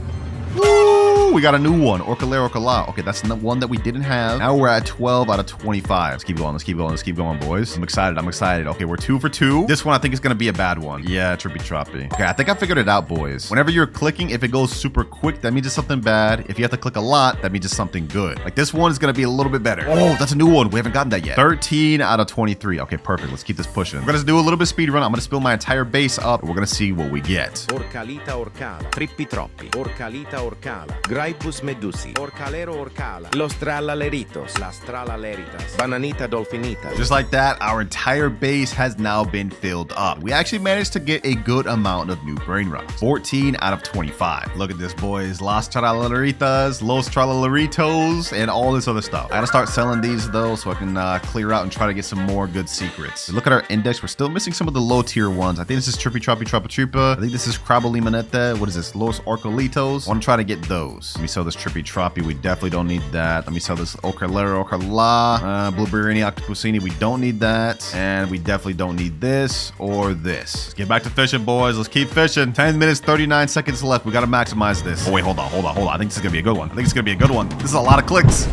Woo! We got a new one. Orcala. Okay, that's the one that we didn't have. Now we're at 12 out of 25. Let's keep going, boys. I'm excited. Okay, we're 2 for 2. This one I think is gonna be a bad one. Yeah, trippy troppy. Okay, I think I figured it out, boys. Whenever you're clicking, if it goes super quick, that means it's something bad. If you have to click a lot, that means it's something good. Like this one is gonna be a little bit better. Oh, that's a new one. We haven't gotten that yet. 13 out of 23. Okay, perfect. Let's keep this pushing. We're gonna do a little bit of speed run. I'm gonna spill my entire base up. We're gonna see what we get. Orcalita Orcala. Trippi Troppi. Orcalita Orcala. Graipus Medusi. Orcalero Orcala. Los Tralaleritos. Las Tralaleritas. Bananita Dolfinita. Just like that, our entire base has now been filled up. We actually managed to get a good amount of new Brainrots. 14 out of 25. Look at this, boys. Las Tralaleritas, Los Tralaleritos, and all this other stuff. I gotta start selling these, though, so I can clear out and try to get some more good secrets. Look at our index. We're still missing some of the low tier ones. I think this is Trippy Troppy Trappa Tripa. I think this is Crabolimaneta. What is this? Los Orcolitos. I want to try to get those. Let me sell this Trippy Troppy. We definitely don't need that. Let me sell this Ocalero Ocala. Blueberry Octopusini. We don't need that. And we definitely don't need this or this. Let's get back to fishing, boys. Let's keep fishing. 10 minutes, 39 seconds left. We got to maximize this. Oh, wait, hold on. I think this is going to be a good one. This is a lot of clicks.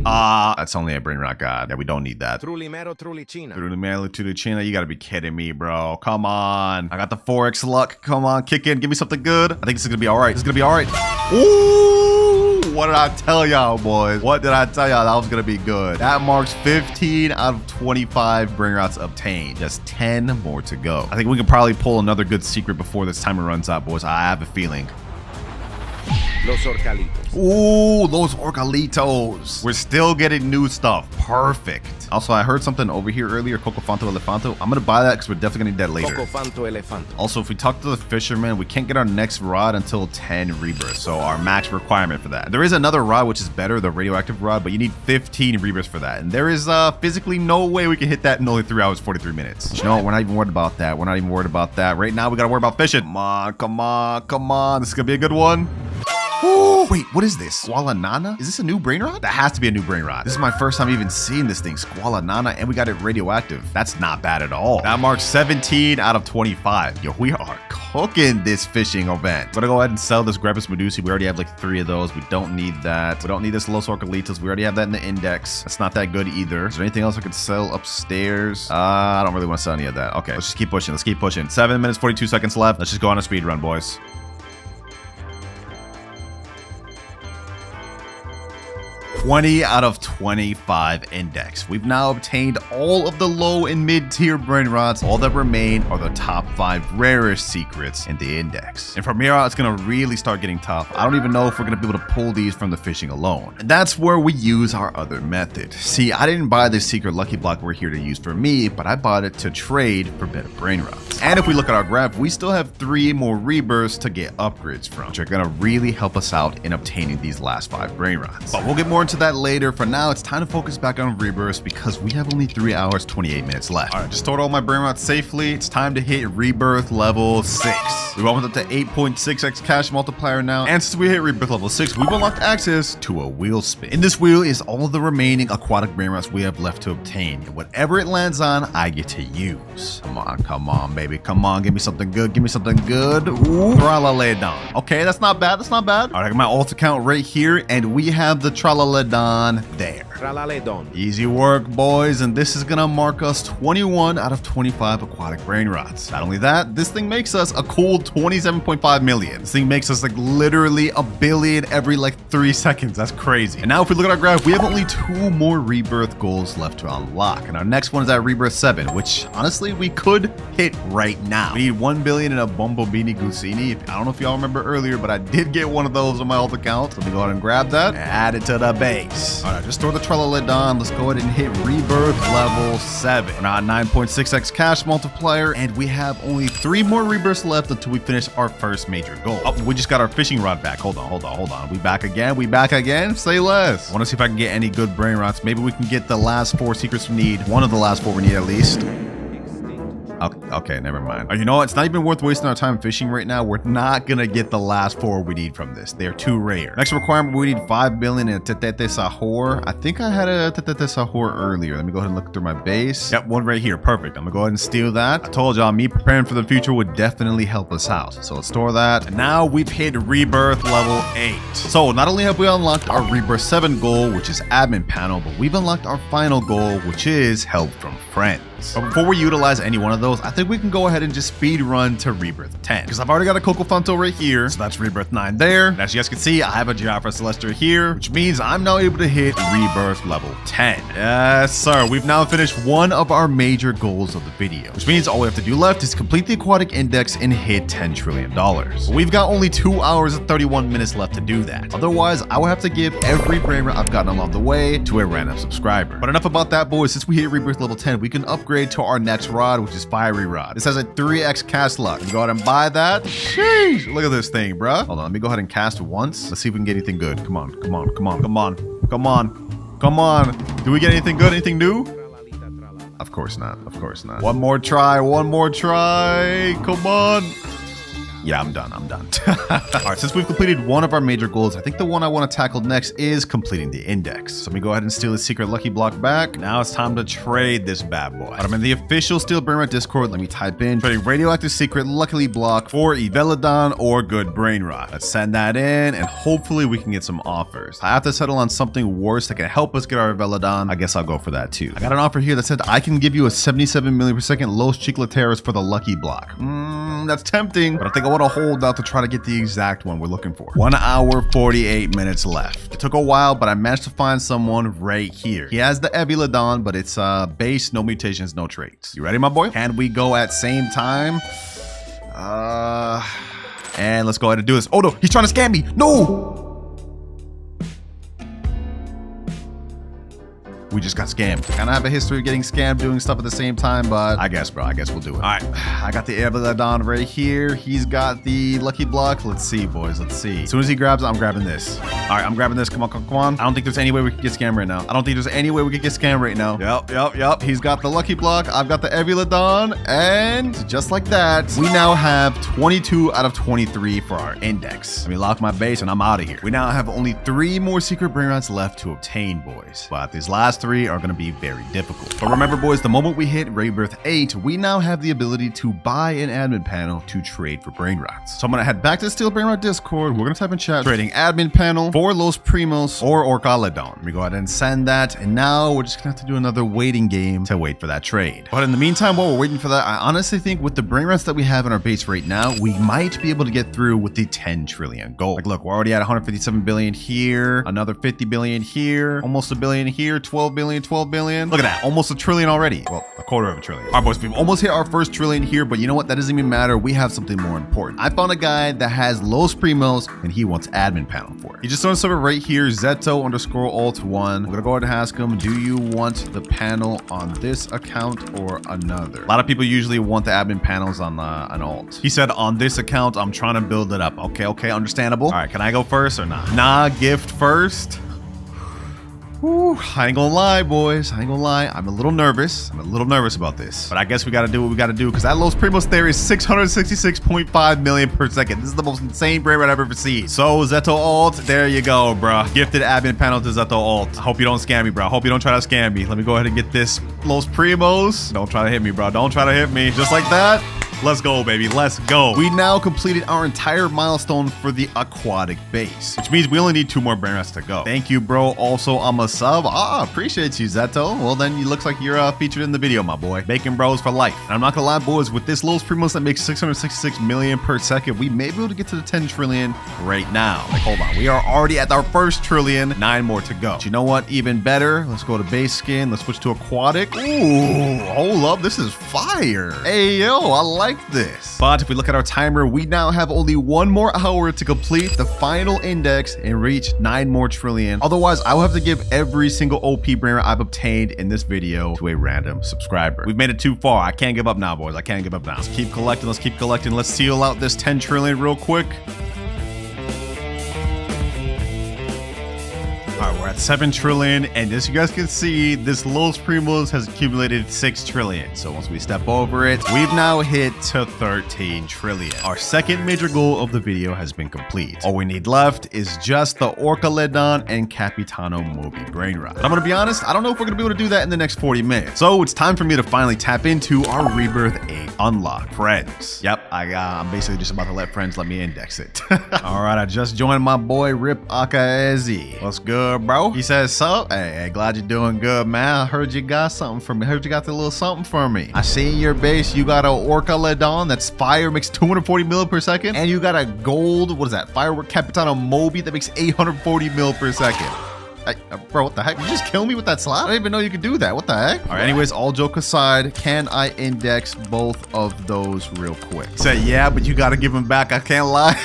That's only a Brainrot god. Yeah, we don't need that. Trulimero Trulicina. Trulimero Trulicina. You gotta be kidding me, bro. Come on. I got the 4x luck. Come on, kick in. Give me something good. I think this is gonna be alright. Ooh! What did I tell y'all, boys? That was gonna be good. That marks 15 out of 25 Brainrots obtained. Just 10 more to go. I think we can probably pull another good secret before this timer runs out, boys. I have a feeling. Los orcalitos. Ooh, those orcalitos. We're still getting new stuff. Perfect. Also, I heard something over here earlier, Cocofanto Elefanto. I'm gonna buy that because we're definitely gonna need that later. Cocofanto elefanto. Also, if we talk to the fisherman, we can't get our next rod until 10 rebirths, so our max requirement for that. There is another rod which is better, the radioactive rod, but you need 15 rebirths for that. And there is physically no way we can hit that in only 3 hours, 43 minutes. But you know what? We're not even worried about that. We're not even worried about that. Right now, we gotta worry about fishing. Come on, come on, come on. This is gonna be a good one. Ooh, wait, what is this? Squalanana? Is this a new Brainrot? That has to be a new Brainrot. This is my first time even seeing this thing, Squalanana, and we got it radioactive. That's not bad at all. That marks 17 out of 25. Yo, we are cooking this fishing event. I'm gonna go ahead and sell this Grapus Medusi. We already have like 3 of those. We don't need that. We don't need this Los Orcalitos. We already have that in the index. That's not that good either. Is there anything else I could sell upstairs? I don't really want to sell any of that. Okay, let's just keep pushing. Let's keep pushing. 7 minutes, 42 seconds left. Let's just go on a speed run, boys. 20 out of 25 index. We've now obtained all of the low and mid-tier Brainrots. All that remain are the top 5 rarest secrets in the index. And from here out, it's gonna really start getting tough. I don't even know if we're gonna be able to pull these from the fishing alone. And that's where we use our other method. See, I didn't buy this secret lucky block we're here to use for me, but I bought it to trade for better Brainrots. And if we look at our graph, we still have 3 more rebirths to get upgrades from, which are gonna really help us out in obtaining these last 5 Brainrots. But we'll get more into that later. For now, it's time to focus back on rebirths because we have only 3 hours, 28 minutes left. All right, just stored all my Brainrots safely. It's time to hit rebirth level 6. We went up to 8.6x cash multiplier now. And since we hit rebirth level 6, we've unlocked access to a wheel spin. In this wheel is all of the remaining aquatic Brainrots we have left to obtain. And whatever it lands on, I get to use. Come on, baby. Come on, give me something good. Give me something good. Ooh, Tralaledon. Okay, that's not bad. That's not bad. All right, I got my alt account right here, and we have the Tralaledon there. Tralaledon. Easy work, boys, and this is gonna mark us 21 out of 25 aquatic Brainrots. Not only that, this thing makes us a cool 27.5 million. This thing makes us like literally a billion every like 3 seconds. That's crazy. And now if we look at our graph, we have only 2 more rebirth goals left to unlock. And our next one is at rebirth 7, which honestly we could hit right now. We need 1 billion in a Bombobini Gusini. I don't know if y'all remember earlier, but I did get one of those on my alt account. So let me go ahead and grab that and add it to the base. All right, just store the Tralaledon. Let's go ahead and hit rebirth level 7. We're now at 9.6x cash multiplier, and we have only 3 more rebirths left until we finish our first major goal. Oh, we just got our fishing rod back. Hold on. We back again? We back again? Say less. I want to see if I can get any good Brainrots. Maybe we can get the last 4 secrets we need. One of the last 4 we need at least. Okay, never mind. You know what? It's not even worth wasting our time fishing right now. We're not gonna get the last 4 we need from this. They're too rare. Next requirement, we need 5 billion in a Tetete Sahur. I think I had a Tetete Sahur earlier. Let me go ahead and look through my base. Yep, one right here. Perfect. I'm gonna go ahead and steal that. I told y'all, me preparing for the future would definitely help us out. So let's store that. And now we've hit rebirth level 8. So not only have we unlocked our rebirth 7 goal, which is admin panel, but we've unlocked our final goal, which is help from friends. But before we utilize any one of those, I think we can go ahead and just speed run to rebirth 10. Because I've already got a Cocofanto right here, so that's rebirth 9 there. And as you guys can see, I have a Giafra Celestia here, which means I'm now able to hit rebirth level 10. Yes, sir. We've now finished one of our major goals of the video, which means all we have to do left is complete the aquatic index and hit $10 trillion. But we've got only 2 hours and 31 minutes left to do that. Otherwise, I will have to give every Brainrot I've gotten along the way to a random subscriber. But enough about that, boys. Since we hit rebirth level 10, we can upgrade to our next rod, which is Fiery Rod. This has a 3x cast luck. Go ahead and buy that. Sheesh, look at this thing, bruh. Hold on, let me go ahead and cast once. Let's see if we can get anything good. Come on. Do we get anything good? Anything new? Of course not. One more try. Come on. Yeah, I'm done. All right, since we've completed one of our major goals, I think the one I want to tackle next is completing the index. So let me go ahead and steal the secret lucky block back. Now it's time to trade this bad boy. I'm in the official Steel Brainrot Discord. Let me type in trading radioactive secret lucky block for Evelodon or good Brainrot. Let's send that in, and hopefully we can get some offers. I have to settle on something worse that can help us get our Evelodon. I guess I'll go for that too. I got an offer here that said I can give you a 77 million per second Los Chicleteros for the lucky block. That's tempting, but I think I want to hold out to try to get the exact one we're looking for. 1 hour, 48 minutes left. It took a while, but I managed to find someone right here. He has the Evelodon, but it's base, no mutations, no traits. You ready, my boy? Can we go at same time? And let's go ahead and do this. Oh no, he's trying to scam me. No! just got scammed. Kind of have a history of getting scammed, doing stuff at the same time, but I guess, bro, I guess we'll do it. All right, I got the Avalodon right here. He's got the lucky block. Let's see, boys. Let's see. As soon as he grabs it, I'm grabbing this. All right, I'm grabbing this. Come on, come on. I don't think there's any way we could get scammed right now. I don't think there's any way we could get scammed right now. Yep. He's got the lucky block. I've got the Avalodon, and just like that, we now have 22 out of 23 for our index. Let me lock my base, and I'm out of here. We now have only 3 more secret Brainrots left to obtain, boys. But these last 3 are going to be very difficult. But remember, boys, the moment we hit Rebirth 8, we now have the ability to buy an admin panel to trade for Brainrots. So I'm going to head back to the Steel Brainrot Discord. We're going to type in chat, trading admin panel for Los Primos or Orcaledon. Let me go ahead and send that. And now we're just going to have to do another waiting game to wait for that trade. But in the meantime, while we're waiting for that, I honestly think with the Brainrots that we have in our base right now, we might be able to get through with the 10 trillion goal. Like, look, we're already at 157 billion here, another 50 billion here, almost a billion here, 12 billion, 12 billion. Look at that, almost a trillion already. Well, a quarter of a trillion. All right, boys, we've almost hit our first trillion here, but you know what? That doesn't even matter. We have something more important. I found a guy that has Los Primos and he wants admin panel for it. He just started server right here, Zeto_alt1. I'm gonna go ahead and ask him, do you want the panel on this account or another? A lot of people usually want the admin panels on an alt. He said, on this account, I'm trying to build it up. Okay, understandable. All right, can I go first or not? Nah, gift first. Whew, I ain't gonna lie, boys. I ain't gonna lie. I'm a little nervous. About this. But I guess we gotta do what we gotta do because that Los Primos there is 666.5 million per second. This is the most insane Brainrot I've ever seen. So, Zeto Alt, there you go, bro. Gifted admin panel to Zeto Alt. I hope you don't scam me, bro. I hope you don't try to scam me. Let me go ahead and get this Los Primos. Don't try to hit me, bro. Don't try to hit me. Just like that. Let's go, baby. Let's go. We now completed our entire milestone for the aquatic base, which means we only need 2 more Brainrots to go. Thank you, bro. Also, I'm a sub. Appreciate you, Zeto. Well, then it looks like you're featured in the video, my boy. Bacon bros for life. And I'm not gonna lie, boys, with this Los Primos that makes 666 million per second, we may be able to get to the 10 trillion right now. Like, hold on. We are already at our first trillion. 9 more to go. But you know what? Even better. Let's go to base skin. Let's switch to aquatic. Ooh, hold up. This is fire. Hey, yo, I like this. But if we look at our timer, we now have only 1 more hour to complete the final index and reach 9 more trillion. Otherwise, I will have to give every single OP Brainrot I've obtained in this video to a random subscriber. We've made it too far. I can't give up now, boys. I can't give up now. Let's keep collecting. Let's keep collecting. Let's seal out this 10 trillion real quick. All right, we're at 7 trillion, and as you guys can see, this Los Primos has accumulated 6 trillion. So once we step over it, we've now hit to 13 trillion. Our second major goal of the video has been complete. All we need left is just the Orcaledon and Capitano Moby Brainrot. But I'm gonna be honest, I don't know if we're gonna be able to do that in the next 40 minutes. So it's time for me to finally tap into our Rebirth 8 unlock. Friends. Yep, I'm basically just about to let friends let me index it. All right, I just joined my boy Rip Akaezi. What's good, bro? He says, so, hey, glad you're doing good, man. I heard you got something for me. I heard you got the little something for me. I see in your base you got a Orcaledon that's fire, makes 240 mil per second, and you got a gold, what is that, firework Capitano Moby that makes 840 mil per second. Bro, what the heck? You just kill me with that slap? I didn't even know you could do that. What the heck? All right, anyways, all joke aside, can I index both of those real quick? Say, yeah, but you got to give them back. I can't lie.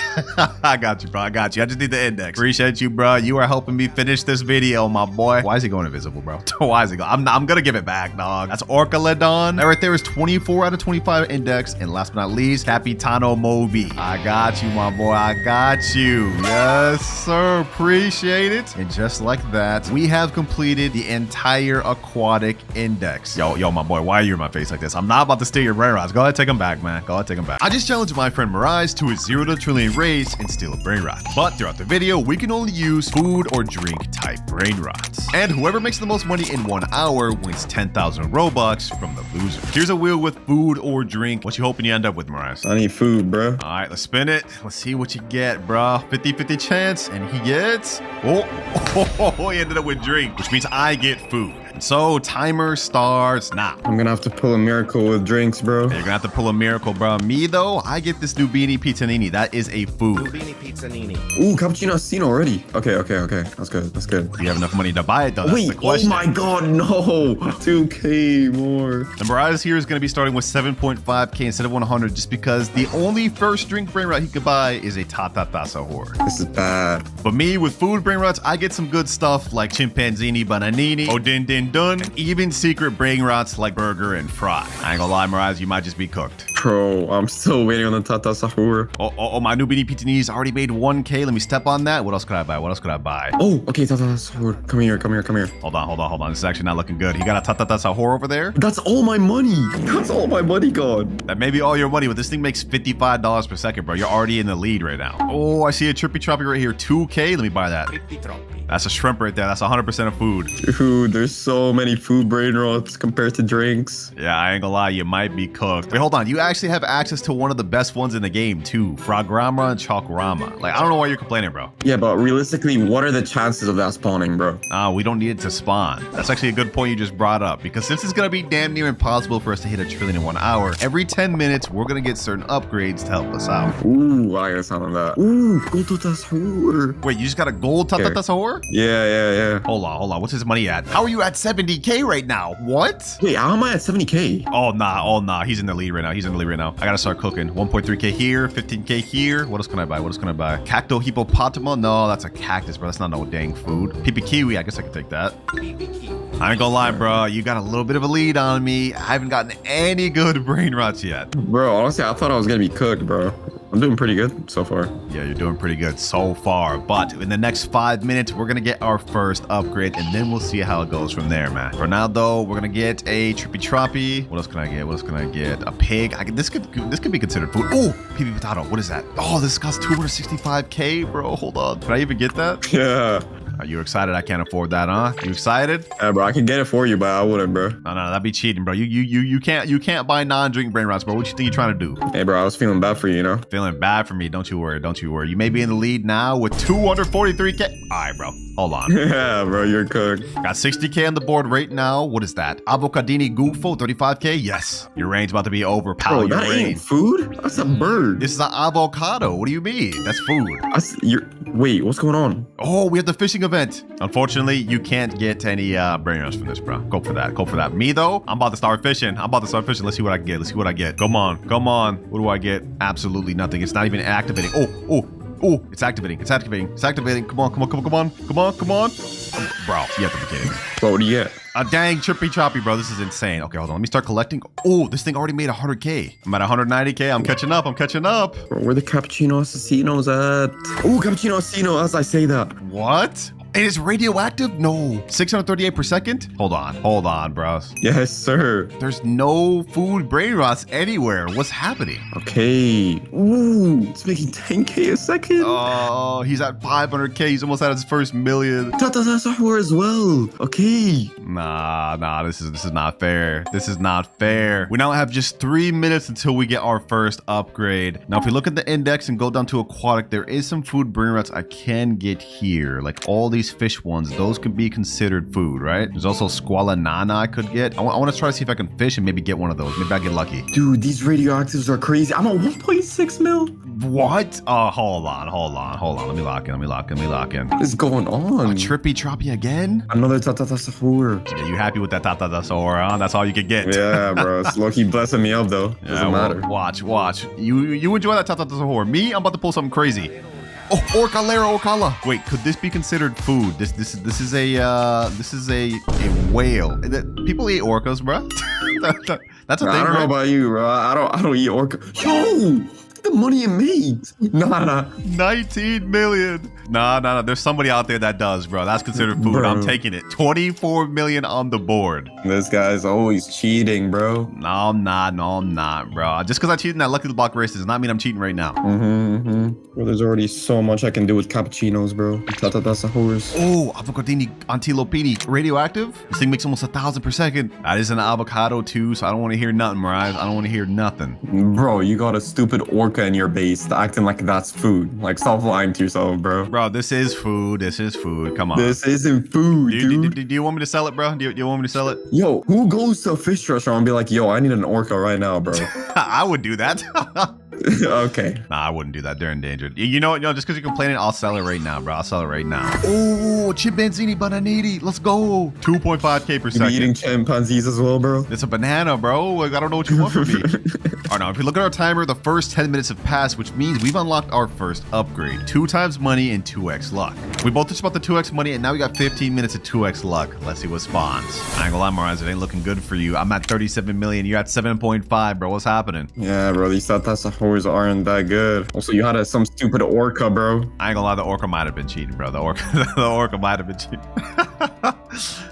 I got you, bro. I got you. I just need the index. Appreciate you, bro. You are helping me finish this video, my boy. Why is he going invisible, bro? Why is he going? I'm going to give it back, dog. That's Orcaledon. That right there is 24 out of 25 index. And last but not least, Capitano Moby. I got you, my boy. I got you. Yes, sir. Appreciate it. And just like that, we have completed the entire aquatic index. Yo, my boy, why are you in my face like this? I'm not about to steal your Brainrots. Go ahead, take them back, man. Go ahead, take them back. I just challenged my friend Mirage to a 0 to trillion race and steal a Brainrot. But throughout the video, we can only use food or drink type Brainrots. And whoever makes the most money in 1 hour wins 10,000 Robux from the loser. Here's a wheel with food or drink. What you hoping you end up with, Mirage? I need food, bro. All right, let's spin it. Let's see what you get, bro. 50-50 chance, and he gets... Oh, he ended up with drink, which means I get food. So timer starts now. I'm gonna have to pull a miracle with drinks, bro. You're gonna have to pull a miracle, bro. Me though, I get this Nubini Pizzanini. That is a food. Nubini Pizzanini. Ooh, cappuccino seen already. Okay. That's good. Do you have enough money to buy it though? That's Wait, the question. oh my god, no. 2K more. The Mirage here is gonna be starting with 7.5K instead of 100 just because the only first drink Brainrot he could buy is a Tata Sahur. This is bad. But me with food Brainrots, I get some good stuff like Chimpanzini Bananini, Odin Din and done, and even secret Brainrots like burger and fry. I ain't gonna lie, Mirage, you might just be cooked. Bro, I'm still waiting on the Tata Sahur. Oh, my Nubini Pitanese already made 1K. Let me step on that. What else could I buy? What else could I buy? Oh, okay, Tata Sahur. Come here. Hold on. This is actually not looking good. You got a Tata Sahur over there? That's all my money. That's all my money gone. That may be all your money, but this thing makes $55 per second, bro. You're already in the lead right now. Oh, I see a Trippy Troppy right here. 2K. Let me buy that. That's a shrimp right there. That's 100% of food. Dude, there's so many food brain rots compared to drinks. Yeah, I ain't gonna lie. You might be cooked. Wait, hold on. You actually have access to one of the best ones in the game, too. Frogama and Chalkrama. Like, I don't know why you're complaining, bro. Yeah, but realistically, what are the chances of that spawning, bro? We don't need it to spawn. That's actually a good point you just brought up, because since it's gonna be damn near impossible for us to hit 1 trillion in 1 hour, every 10 minutes, we're gonna get certain upgrades to help us out. Ooh, I gotta sound on that. Ooh, go to Tasur. Wait, you just got a gold Tata Sahur? Yeah. Hold on. What's his money at? How are you at 70K right now? What? Wait, how am I at 70K? Oh, nah. He's in the lead right now. I gotta start cooking. 1.3K here, 15K here. What else can I buy? Cacto hippopotamo? No, that's a cactus, bro. That's not no dang food. Pipi kiwi. I guess I can take that. I ain't gonna lie, bro. You got a little bit of a lead on me. I haven't gotten any good brain rots yet. Bro, honestly, I thought I was gonna be cooked, bro. I'm doing pretty good so far. Yeah, you're doing pretty good so far. But in the next 5 minutes, we're gonna get our first upgrade, and then we'll see how it goes from there, man. For now, though, we're gonna get a Trippy Troppy. What else can I get? A pig. This could be considered food. Oh, pipi potato. What is that? Oh, this costs 265K, bro. Hold on. Can I even get that? Yeah. Are you excited? I can't afford that, huh? You excited? Yeah, bro, I can get it for you, but I wouldn't, bro. No, that'd be cheating, bro. You can't buy non-drink brain rots, bro. What you think you're trying to do? Hey, bro, I was feeling bad for you, you know? Feeling bad for me. Don't you worry. You may be in the lead now with 243K. All right, bro. Hold on. Yeah, bro, you're cooked. Got 60K on the board right now. What is that? Avocadini Gufo, 35K? Yes. Your range about to be over, pal. Bro, that ain't food. That's a bird. This is an avocado. What do you mean? That's food. Wait, what's going on? Oh, we have the fishing event. Unfortunately, you can't get any brainers from this, bro. Go for that. Me, though, I'm about to start fishing. Let's see what I get. Come on. What do I get? Absolutely nothing. It's not even activating. Oh, it's activating. Come on. Bro, you have to be kidding me. Bro, what do you get? A dang Trippy Troppy, bro. This is insane. Okay, hold on. Let me start collecting. Oh, this thing already made 100K. I'm at 190K. I'm catching up. Bro, where the cappuccino assassinos at? Oh, cappuccino assassino as I say that. What? It is radioactive? No. 638 per second? Hold on, bros. Yes, sir. There's no food brain rots anywhere. What's happening? Okay. Ooh, it's making 10K a second. Oh, he's at 500K. He's almost at his first million. Tata Sahur as well. Okay. Nah, this is not fair. We now have just 3 minutes until we get our first upgrade. Now, if we look at the index and go down to aquatic, there is some food brain rots I can get here. Like all these fish ones, those could be considered food, right? There's also squalanana I could get. I want to try to see if I can fish and maybe get one of those. Maybe I get lucky. Dude, these radioactives are crazy. I'm at 1.6 mil. What? Oh, hold on. Let me lock in. What is going on? A Trippy Troppy again? Another Tata Sahur. Yeah, you happy with that Tata Sahur, huh? That's all you could get. Yeah, bro. It's low-key blessing me up, though. Doesn't matter. Watch. You enjoy that Tata Sahur. Me, I'm about to pull something crazy. Oh, Orcala. Wait, could this be considered food? This is a whale. People eat orcas, bro. That's a thing. I don't know about you, bro. I don't eat orca. Yo, the money it makes. Nah. 19 million. Nah. There's somebody out there that does, bro. That's considered food. Bro. I'm taking it. 24 million on the board. This guy's always cheating, bro. No, I'm not, bro. Just because I cheated in that lucky block race does not mean I'm cheating right now. Bro, there's already so much I can do with cappuccinos, bro. Tata Sahurs. Oh, avocadini antilopini. Radioactive? This thing makes almost 1,000 per second. That is an avocado too, so I don't want to hear nothing, Mirage. I don't want to hear nothing. Bro, you got a stupid orca in your base acting like that's food. Like, stop lying to yourself, bro. Bro, this is food. Come on. This isn't food, dude. Do you want me to sell it, bro? Do you want me to sell it? Yo, who goes to a fish restaurant and be like, yo, I need an orca right now, bro? I would do that. Okay. Nah, I wouldn't do that. They're endangered. You know what? Just because you're complaining, I'll sell it right now, bro. I'll sell it right now. Oh, chimpanzini bananini. Let's go. 2.5K per You be second. eating chimpanzees as well, bro? It's a banana, bro. Like, I don't know what you want from me. All right, now, if you look at our timer, the first 10 minutes have passed, which means we've unlocked our first upgrade. 2 times money and 2x luck. We both just bought the 2x money, and now we got 15 minutes of 2x luck. Let's see what spawns. I ain't gonna lie, Moraz, it ain't looking good for you. I'm at 37 million. You're at 7.5, bro. What's happening? Yeah, bro. These tatasahors aren't that good. Also, you had some stupid orca, bro. I ain't gonna lie, the orca might have been cheating, bro. The orca might have been cheating.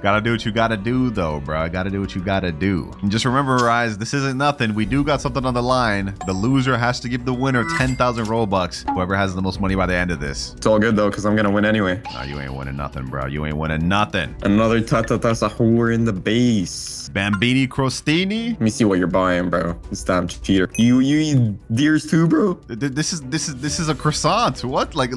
Gotta do what you gotta do, though, bro. Gotta do what you gotta do. And just remember, Rise, this isn't nothing. We do got something on the line. The loser has to give the winner 10,000 Robux. Whoever has the most money by the end of this. It's all good, though, because I'm going to win anyway. No, you ain't winning nothing, bro. You ain't winning nothing. Another tatasahor in the base. Bambini Crostini? Let me see what you're buying, bro. This damn cheater. You eat deers too, bro? This is a croissant. What? Like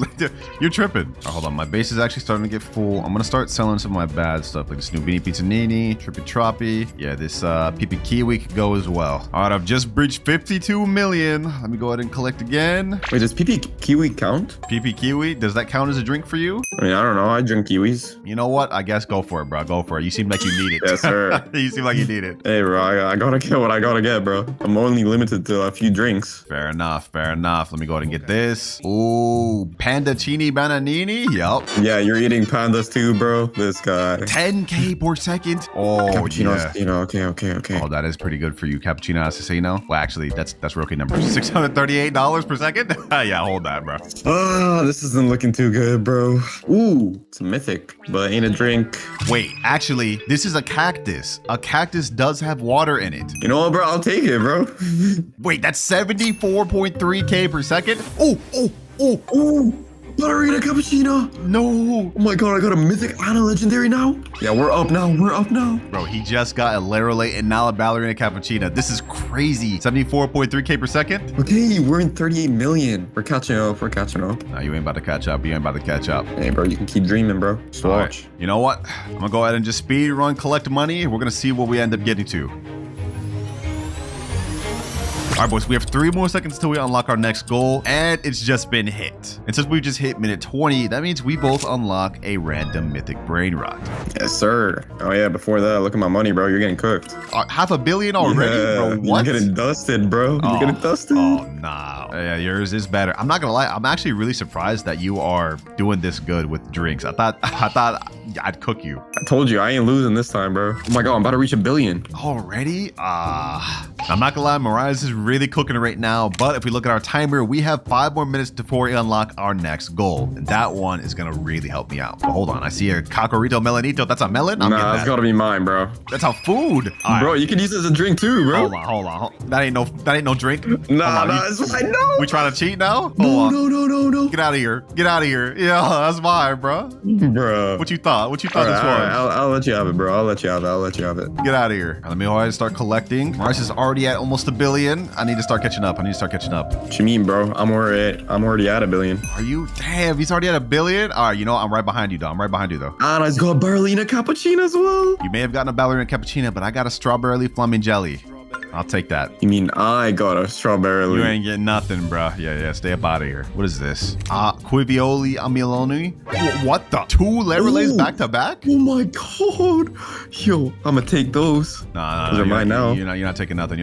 you're tripping. Oh, hold on, my base is actually starting to get full. I'm gonna start selling some of my bad stuff, like this new Beanie Pizzanini, Trippy Troppy. Yeah, this PP Kiwi could go as well. All right, I've just breached 52 million. Let me go ahead and collect again. Wait, does PP Kiwi count? PP Kiwi, does that count as a drink for you? I mean, I don't know. I drink kiwis. You know what? I guess go for it, bro. Go for it. You seem like you need it. Yes, sir. You seem like you need it. Hey, bro, I gotta get what I gotta get, bro. I'm only limited to a few drinks. Fair enough. Fair enough. Let me go ahead and get this. Ooh, Panda Chini Bananini. Yup. Yeah, you're eating pandas too, bro. This guy. 10K per second. Oh, Cappuccino yeah. assassino. Okay. Oh, that is pretty good for you, Cappuccino Assassino. Well, actually, that's rookie number. $638 per second? Yeah, hold that, bro. Ah, this isn't looking too good, bro. Ooh, it's a mythic, but ain't a drink. Wait, actually, this is a cactus. A cactus does have water in it. You know what, bro? I'll take it, bro. Wait, that's 74.3K per second? Oh. Ooh, ballerina cappuccino. No. Oh my god, I got a mythic and a legendary now. Yeah, we're up now. Bro, he just got a Lerolate and now a ballerina cappuccino. This is crazy. 74.3K per second? Okay, we're in 38 million. We're catching up. No, you ain't about to catch up. Hey, bro, you can keep dreaming, bro. Just All watch. right. You know what? I'm gonna go ahead and just speed run, collect money. We're gonna see what we end up getting to. All right, boys, we have 3 more seconds till we unlock our next goal, and it's just been hit. And since we just hit minute 20, that means we both unlock a random mythic Brainrot. Yes, sir. Oh, yeah, before that, look at my money, bro. You're getting cooked. $500 million already, bro? What? You're getting dusted, bro. You're getting dusted. Oh, nah. Yeah, yours is better. I'm not gonna lie. I'm actually really surprised that you are doing this good with drinks. I thought I'd cook you. I told you, I ain't losing this time, bro. Oh my god, I'm about to reach 1 billion. Already? I'm not gonna lie, Mariah is really cooking it right now, but if we look at our timer, we have 5 more minutes before we unlock our next goal, and that one is gonna really help me out. But hold on, I see a Cacorito Melanito. That's a melon? Nah, that's gotta be mine, bro. That's a food. All right. Bro, you can use it as a drink too, bro. Hold on. That ain't no drink. Nah, it's fine. No. We trying to cheat now? No. Get out of here. Yeah, that's mine, bro. Bro. What you thought this was? I'll let you have it, bro. I'll let you have it. Get out of here. Let me go ahead and start collecting. Rice is already at almost 1 billion. I need to start catching up. What you mean, bro? I'm already at 1 billion. Are you? Damn, he's already at 1 billion? All right, you know what? I'm right behind you, though. And I got ballerina cappuccino as well. You may have gotten a ballerina cappuccino, but I got a strawberry leaf flaming jelly. I'll take that. You mean I got a strawberry leaf? You ain't getting nothing, bro. Yeah, stay up out of here. What is this? Quivioli Amiloni? What the? 2 Lerolays back to back? Oh my god. Yo, I'm gonna take those. Nah, those are mine now. You're not taking nothing.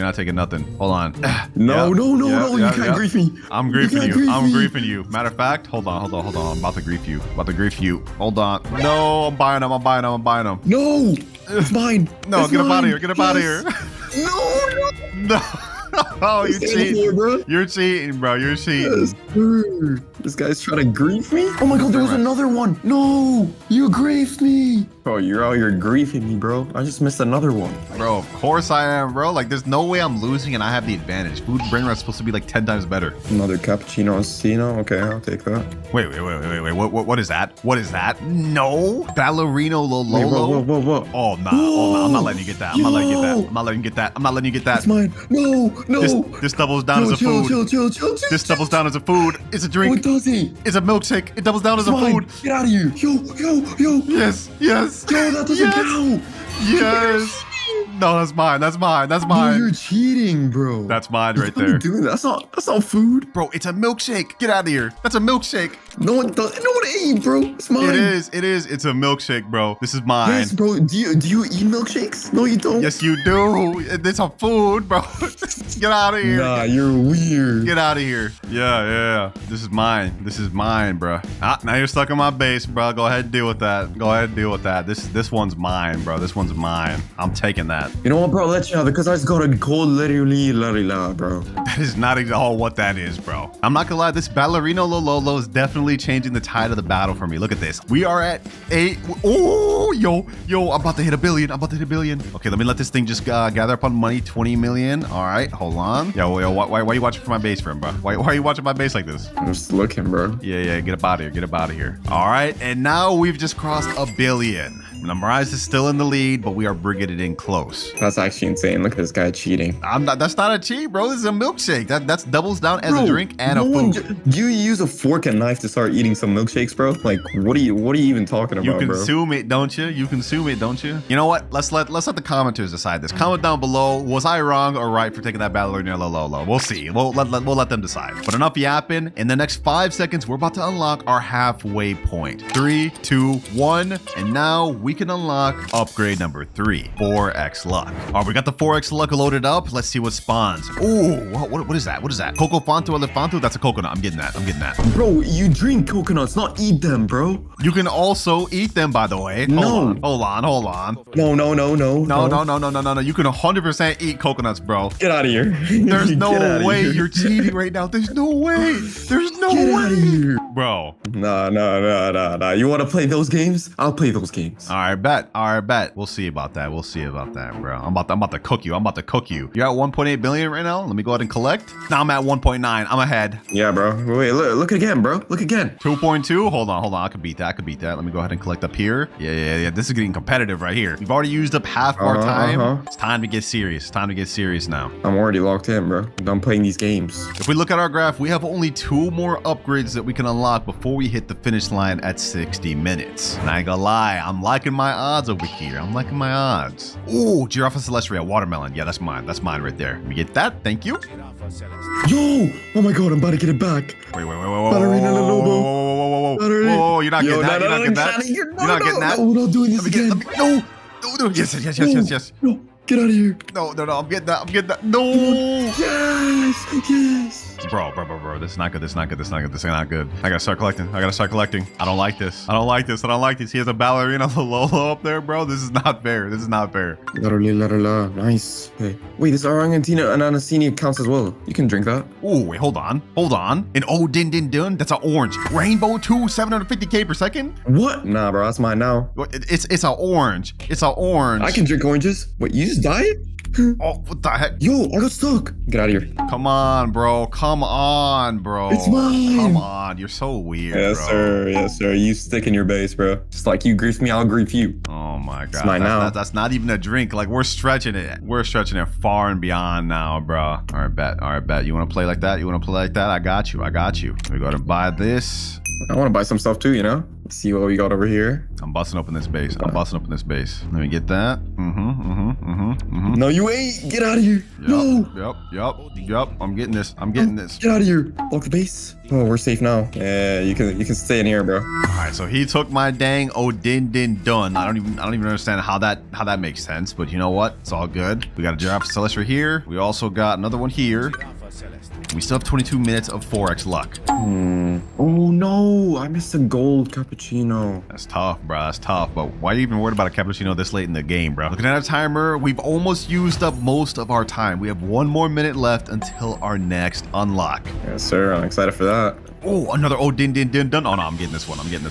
Hold on. No. You can't grief me. I'm griefing you. Matter of fact, hold on. I'm about to grief you. Hold on. No, I'm buying them. No, it's mine. No, it's get mine. up out of here. No. Oh, you're cheating. Bro. You're cheating, bro. You're cheating. Yes, this guy's trying to grief me. Oh my god, there was another one. No, you griefed me. Bro, you're out here griefing me, bro. I just missed another one. Bro, of course I am, bro. Like, there's no way I'm losing and I have the advantage. Food Brainrot's supposed to be like 10 times better. Another cappuccino assassino. Okay, I'll take that. Wait. What is that? No. Ballerino Lololo. Whoa. Oh, nah. I'm not letting you get that. I'm not letting you get that. It's mine. No. This doubles down as a food. Chill. This doubles down as a food. It's a drink. What does he? It's a milkshake. It doubles down as a food. Get out of here. Yo. Yes. Yo, that doesn't count. Yes. No, that's mine. That's mine. That's Bro, mine. you're cheating, bro. That's mine right What are you there. doing? That's not food. Bro, it's a milkshake. Get out of here. That's a milkshake. No one ate, bro. It's mine. It is. It is. It's a milkshake, bro. This is mine. Yes, bro. Do you eat milkshakes? No, you don't. Yes, you do. It's a food, bro. Get out of here. Nah, you're weird. Get out of here. Yeah. This is mine. This is mine, bro. Ah, now you're stuck in my base, bro. Go ahead and deal with that. Go ahead and deal with that. This one's mine, bro. This one's mine. I'm taking that. You know what, bro? Let you have it because I just got a cold literally la, bro. That is not at all what that is, bro. I'm not gonna lie. This ballerino Lolo is definitely changing the tide of the battle for me. Look at this. We are at 8. Oh, yo. I'm about to hit a billion. Okay, let me let this thing just gather up on money. 20 million. All right, hold on. Yo, why are you watching from my base, friend, bro? Why are you watching my base like this? I'm just looking, bro. Yeah, get up out of here. All right, and now we've just crossed a billion. Now, Mirage is still in the lead, but we are bringing it in close. That's actually insane. Look at this guy cheating. That's not a cheat, bro. This is a milkshake. That's doubles down as a drink and a food. Do you use a fork and knife to start eating some milkshakes, bro? Like, what are you even talking about, You bro? consume it, don't you? You know what? Let's let the commenters decide this. Comment down below. Was I wrong or right for taking that ballerina Lolo? We'll see. We'll let them decide. But enough yapping. In the next 5 seconds, we're about to unlock our halfway point. 3, 2, 1, and now we can unlock upgrade number 3, 4x luck. All right, we got the 4x luck loaded up. Let's see what spawns. Ooh, what is that? What is that? Coco Fanto Elefanto? That's a coconut. I'm getting that. Bro, you drink coconuts, not eat them, bro. You can also eat them, by the way. Hold on. No. You can 100% eat coconuts, bro. Get out of here. There's no way you're cheating right now. There's no way. There's no Get way. out of here. Bro. Nah. You want to play those games? I'll play those games. All right, bet. We'll see about that, bro. I'm about to cook you. You're at 1.8 billion right now. Let me go ahead and collect. Now I'm at 1.9. I'm ahead. Yeah, bro. Wait, look again, bro. Look again. 2.2. Hold on. I could beat that. Let me go ahead and collect up here. Yeah. This is getting competitive right here. We've already used up half our time. It's time to get serious. Now. I'm already locked in, bro. I'm done playing these games. If we look at our graph, we have only 2 more upgrades that we can unlock before we hit the finish line at 60 minutes. And I ain't gonna lie, I'm liking my odds over here. Ooh, Giraffa Celestria, watermelon. Yeah, that's mine. Right there. Let me get that. Thank you. Yo! Oh my god, I'm about to get it back. Wait. Ballerina Lobo. Whoa, you're not getting that. You're not getting that. No, we're not doing this again. No. Yes. No, get out of here. No, I'm getting that. No. Yes. Bro. This is not good. This ain't not good. I gotta start collecting. I don't like this. He has a ballerina Lolo up there, bro. This is not fair. La. Nice. Hey. Wait, this Orangutina and Anasini counts as well. You can drink that. Ooh, wait, hold on. An oh din dun. That's an orange. Rainbow 2, 750k per second. What? Nah, bro, that's mine now. It's an orange. I can drink oranges. Wait, you just died? Oh, what the heck? Yo, I got stuck. Get out of here. Come on, bro. It's mine. Come on. You're so weird, bro. Yes, sir. You stick in your base, bro. Just like you grief me, I'll grief you. Oh my god. It's mine now. That's not even a drink. Like, we're stretching it. Far and beyond now, bro. All right, bet. You want to play like that? I got you. Let me go ahead and buy this. I want to buy some stuff too, you know? See what we got over here. I'm busting open this base. Let me get that. No, you ain't. Get out of here. Yep. I'm getting this. Get out of here. Lock the base. Oh, we're safe now. Yeah, you can stay in here, bro. All right, so he took my dang din dun. I don't even understand how that makes sense, but you know what? It's all good. We got a Giraffe Celestia here. We also got another one here. We still have 22 minutes of 4x luck. Oh no, I missed a gold cappuccino. That's tough, bro. But why are you even worried about a cappuccino this late in the game, bro? Looking at our timer, we've almost used up most of our time. We have 1 more minute left until our next unlock. Yes, sir. I'm excited for that. Oh, another din dun. Oh no, I'm getting this one. You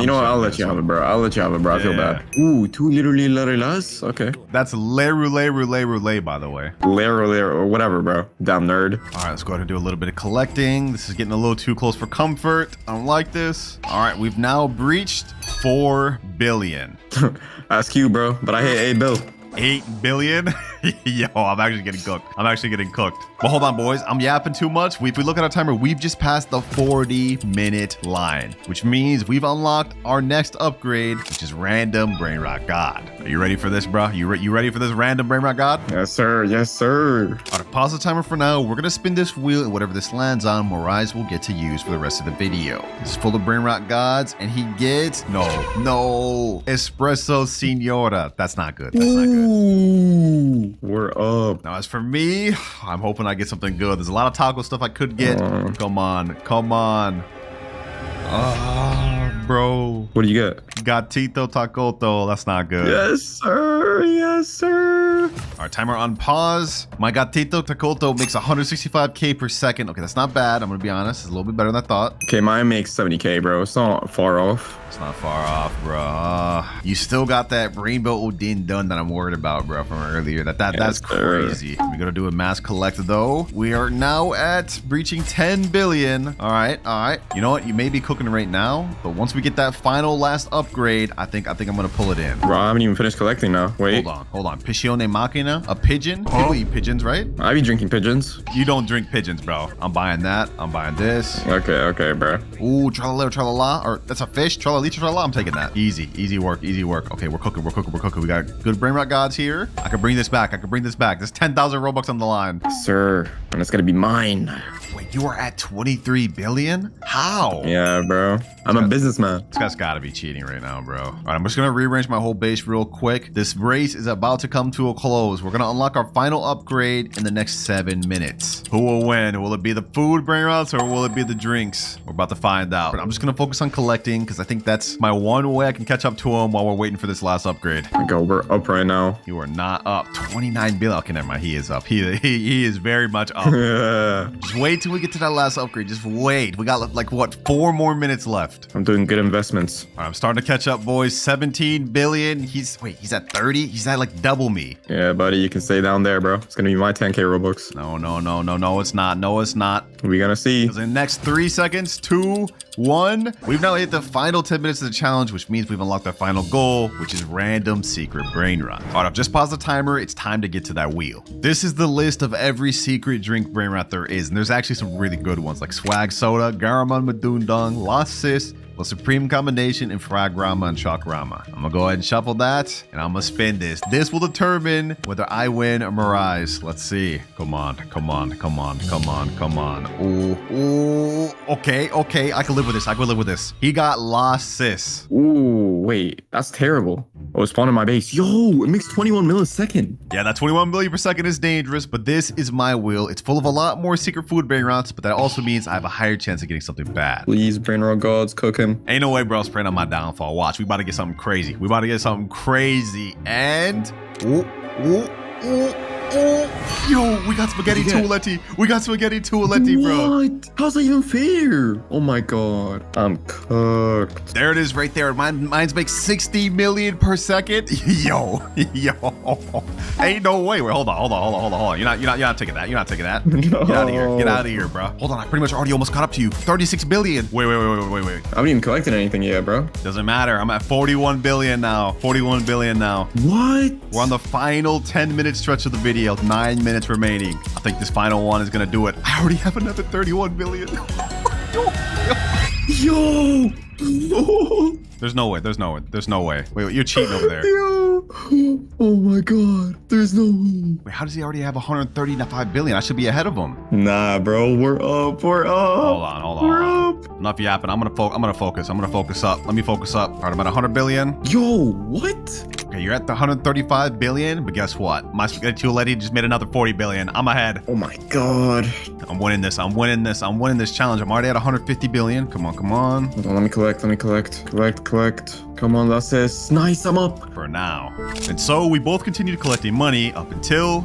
know what? I'll let you have it, bro. I feel bad. Ooh, 2 literally letters. Okay. That's le roulette, by the way. Le or whatever, bro. Damn nerd. All right, let's go ahead and do a little bit of collecting. This is getting a little too close for comfort. I don't like this. All right, we've now breached 4 billion. Ask you, bro. But I hit 8 bill. 8 billion? Yo, I'm actually getting cooked. I'm actually getting cooked. But hold on, boys. I'm yapping too much. If we look at our timer, we've just passed the 40-minute line, which means we've unlocked our next upgrade, which is Random Brainrot God. Are you ready for this, bro? You ready for this Random Brainrot God? Yes, sir. Yes, sir. All right, pause the timer for now. We're going to spin this wheel, and whatever this lands on, Morais will get to use for the rest of the video. It's full of Brainrot Gods, and he gets... No. Espresso Signora. That's not good. That's not good. Ooh, we're up. Now, as for me, I'm hoping I get something good. There's a lot of taco stuff I could get. Come on. Ah, bro. What do you get? Gatito Tacoto. That's not good. Yes, sir. Yes, sir. All right, timer on pause. My Gatito Tacoto makes 165K per second. Okay, that's not bad. I'm going to be honest. It's a little bit better than I thought. Okay, mine makes 70K, bro. It's not far off. It's not far off, bro. You still got that Rainbow Odin done that I'm worried about, bro, from earlier. That's crazy. We're going to do a mass collect, though. We are now at breaching 10 billion. All right. You know what? You may be cooking right now, but once we get that final last upgrade, I think I'm going to pull it in. Bro, I haven't even finished collecting now. Wait. Hold on. Piscione Machina? A pigeon? People eat pigeons, right? I be drinking pigeons. You don't drink pigeons, bro. I'm buying that. I'm buying this. Okay, bro. Ooh, tralala, or that's a fish. Tralala, I'm taking that. Easy work. Okay, we're cooking. We got good Brainrot Gods here. I can bring this back. There's 10,000 Robux on the line. Sir, and it's gonna be mine. Wait, you are at 23 billion? How? Yeah, bro. I'm a businessman. This guy's gotta be cheating right now, bro. All right, I'm just gonna rearrange my whole base real quick. This race is about to come to a close. We're gonna unlock our final upgrade in the next 7 minutes. Who will win? Will it be the food Brainrots or will it be the drinks? We're about to find out. But I'm just gonna focus on collecting because I think that's my one way I can catch up to him while we're waiting for this last upgrade. Go, we're up right now. You are not up. 29 billion. Okay, never mind. He is up. He is very much up. Just wait till we get to that last upgrade. Just wait. We got like what, 4 more minutes left. I'm doing good investments. All right, I'm starting to catch up, boys. 17 billion. He's at 30. He's at like double me. Yeah, buddy, you can stay down there, bro. It's gonna be my 10K Robux. No, it's not. No, it's not. We gonna see. Because in the next 3 seconds, 2, 1, we've now hit the final 10 minutes of the challenge, which means we've unlocked our final goal, which is random secret Brainrot. All right, I've just paused the timer. It's time to get to that wheel. This is the list of every secret drink Brainrot there is, and there's actually some really good ones like Swag Soda, Garama, Madun, Dungs, Lost Sis, the Supreme Combination, and frogama and shokrama. I'm gonna go ahead and shuffle that, and I'm gonna spin this. This will determine whether I win or Morais. Let's see. Come on. Ooh. Okay. I can live with this. He got Lost Sis. Ooh, wait, that's terrible. Oh, it's spawning my base. Yo, it makes 21 millisecond. Yeah, that 21 million per second is dangerous, but this is my wheel. It's full of a lot more secret food Brainrots, but that also means I have a higher chance of getting something bad. Please, Brainrot Gods, cook him. Ain't no way, bro. Spraying on my downfall. Watch, we about to get something crazy. And yo, we got spaghetti tualetti, bro. What? How's that even fair? Oh my god, I'm cooked. There it is right there. Mine's make 60 million per second. Yo. Ain't no way. Wait, hold on. You're not taking that. No. Get out of here, bro. Hold on. I pretty much already almost caught up to you. 36 billion. Wait. I haven't even collected anything yet, bro. Doesn't matter. I'm at 41 billion now. What? We're on the final 10-minute stretch of the video. 9 minutes remaining. I think this final one is gonna do it. I already have another 31 billion. Yo. There's no way. Wait, you're cheating over there. Yo. Oh my god. There's no way. Wait, how does he already have 135 billion? I should be ahead of him. Nah, bro. We're up. Hold on. We're up. Enough yapping. I'm gonna focus. I'm gonna focus up. Let me focus up. All right, I'm at 100 billion. Yo, what? Okay, you're at the 135 billion, but guess what? My spaghetti tualetti just made another 40 billion. I'm ahead. Oh my god. I'm winning this challenge. I'm already at 150 billion. Come on. Hold on, let me collect. Collect. Come on, that's it. Nice, I'm up. For now. And so we both continued collecting money up until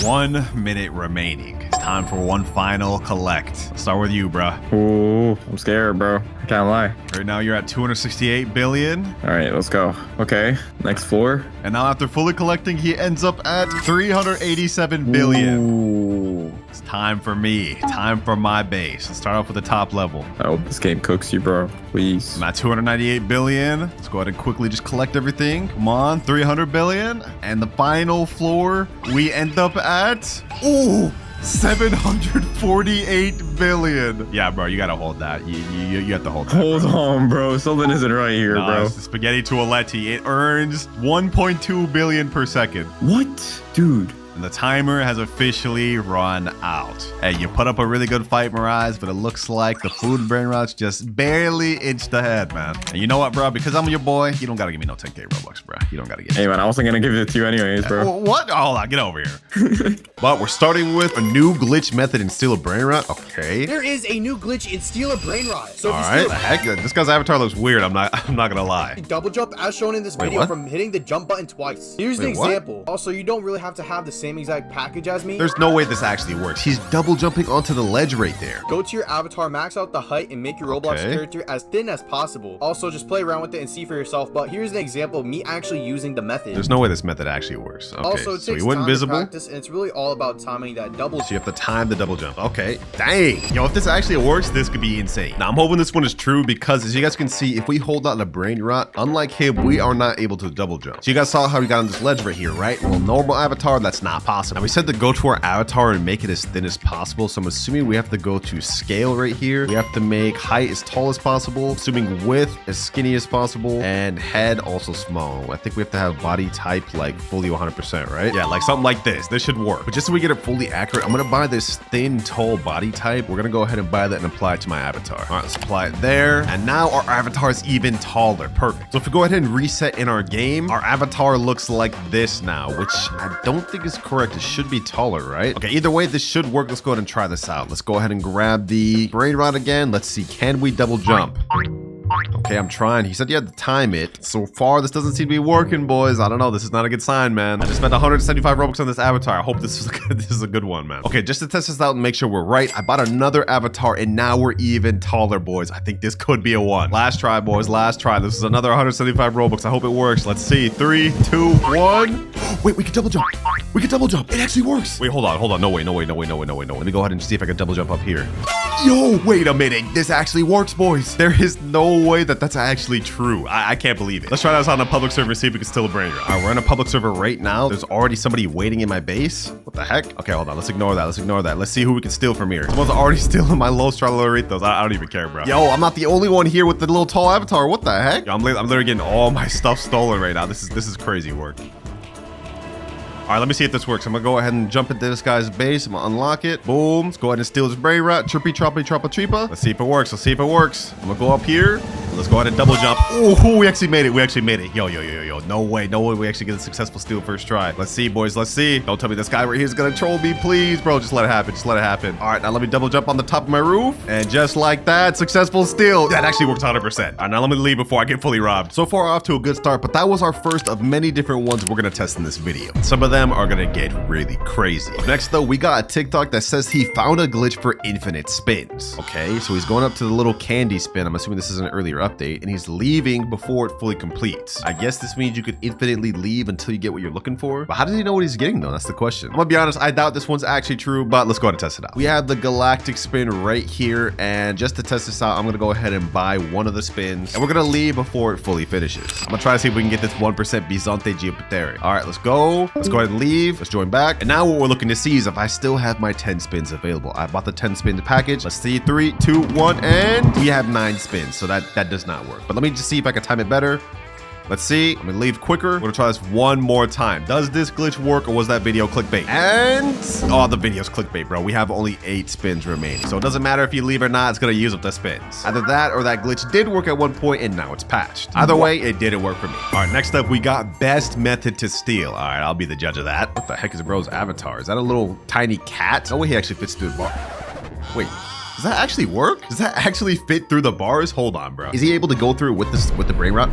1 minute remaining. It's time for one final collect. Let's start with you, bruh. Ooh, I'm scared, bro. I can't lie. Right now you're at 268 billion. All right, let's go. Okay, next floor. And now after fully collecting, he ends up at 387 billion. Ooh. It's time for me. Time for my base. Let's start off with the top level. I hope this game cooks you, bro. Please. I'm at 298 billion. Let's go ahead and quickly just collect everything. Come on, 300 billion. And the final floor, we end up at, ooh, 748 billion. Yeah, bro, you gotta hold that. You have to hold that. Hold on, bro. Something isn't right here, bro. It's the spaghetti toaletti. It earns 1.2 billion per second. What? Dude. And the timer has officially run out. Hey, you put up a really good fight, Mirage, but it looks like the food Brainrots just barely inched ahead, man. And you know what, bro? Because I'm your boy, you don't gotta give me no 10K Robux, bro. You don't gotta give me. Hey, man, I wasn't gonna give it to you anyways, bro. What? Oh, hold on, get over here. But we're starting with a new glitch method in Steal a Brainrot. Okay. There is a new glitch in Steal a Brainrot. So all right. The heck, this guy's avatar looks weird. I'm not gonna lie. Double jump as shown in this video what? from hitting the jump button twice. Here's an example. Also, you don't really have to have the same exact package as me. There's no way this actually works. He's double jumping onto the ledge right there. Go to your avatar, max out the height, and make your Roblox character as thin as possible. Also, just play around with it and see for yourself. But here's an example of me actually using the method. There's no way this method actually works. Okay, also, it so takes he went time invisible. to practice, and it's really all about timing that double jump. So you have to time the double jump. Okay. Dang. Yo, if this actually works, this could be insane. Now, I'm hoping this one is true because as you guys can see, if we hold out a Brainrot, unlike him, we are not able to double jump. So you guys saw how we got on this ledge right here, right? Well, normal avatar, that's not possible. Now, we said to go to our avatar and make it as thin as possible. So I'm assuming we have to go to scale right here. We have to make height as tall as possible, assuming width as skinny as possible, and head also small. I think we have to have body type like fully 100%, right? Yeah, like something like this. This should work. But just so we get it fully accurate, I'm gonna buy this thin, tall body type. We're gonna go ahead and buy that and apply it to my avatar. All right, let's apply it there. And now our avatar is even taller. Perfect. So if we go ahead and reset in our game, our avatar looks like this now, which I don't think is correct. It should be taller, right? Okay, either way, this should work. Let's go ahead and try this out. Let's go ahead and grab the Brainrot again. Let's see, can we double jump? Okay, I'm trying. He said you had to time it. So far, this doesn't seem to be working, boys. I don't know. This is not a good sign, man. I just spent 175 Robux on this avatar. I hope this is a good one, man. Okay, just to test this out and make sure we're right, I bought another avatar, and now we're even taller, boys. I think this could be a one. Last try, boys. Last try. This is another 175 Robux. I hope it works. Let's see. 3, 2, 1. Wait, we can double jump. We can double jump. It actually works. Wait, hold on. Hold on. No way. No way. No way. No way. No way. No way. Let me go ahead and see if I can double jump up here. Yo, wait a minute. This actually works, boys. There is no way that that's actually true. I can't believe it. Let's try this on a public server, see if we can steal a Brainrot. All right, we're in a public server right now. There's already somebody waiting in my base. What the heck? Okay, hold on. Let's ignore that. Let's ignore that. Let's see who we can steal from here. Someone's already stealing my Los Tralaritos. I don't even care, bro. Yo, I'm not the only one here with the little tall avatar. What the heck? Yo, I'm literally getting all my stuff stolen right now. This is crazy work. All right, let me see if this works. I'm gonna go ahead and jump into this guy's base. I'm gonna unlock it. Boom. Let's go ahead and steal this Brainrot. Trippy, troppy, troppa, treepa. Let's see if it works. Let's see if it works. I'm gonna go up here. Let's go ahead and double jump. Oh, we actually made it. We actually made it. Yo. No way. No way we actually get a successful steal first try. Let's see, boys. Let's see. Don't tell me this guy right here is gonna troll me, please, bro. Just let it happen. Just let it happen. All right, now let me double jump on the top of my roof. And just like that, successful steal. That actually works 100%. All right, now let me leave before I get fully robbed. So far, off to a good start, but that was our first of many different ones we're gonna test in this video. Some of them are gonna get really crazy. Next though, we got a TikTok that says he found a glitch for infinite spins. Okay, so he's going up to the little candy spin. I'm assuming this is an earlier update, and he's leaving before it fully completes. I guess this means you could infinitely leave until you get what you're looking for. But how does he know what he's getting though? That's the question. I'm gonna be honest, I doubt this one's actually true, but let's go ahead and test it out. We have the galactic spin right here, and just to test this out, I'm gonna go ahead and buy one of the spins, and we're gonna leave before it fully finishes. I'm gonna try to see if we can get this 1% Bizante Geoptheric. All right, let's go. Let's go ahead and leave. Let's join back. And now what we're looking to see is if I still have my 10 spins available. I bought the 10 spin package. Let's see, 3, 2, 1, and we have 9 spins. So that does not work. But let me just see if I can time it better. Let's see. I'm gonna leave quicker. We're gonna try this one more time. Does this glitch work, or was that video clickbait? And oh, the video's clickbait, bro. We have only 8 spins remaining, so it doesn't matter if you leave or not. It's gonna use up the spins. Either that or that glitch did work at one point and now it's patched. Either way, it didn't work for me. All right, next up we got best method to steal. All right, I'll be the judge of that. What the heck is bro's avatar? Is that a little tiny cat? No way he actually fits through the bar. Wait. Does that actually work? Does that actually fit through the bars? Hold on, bro. Is he able to go through with the Brainrot?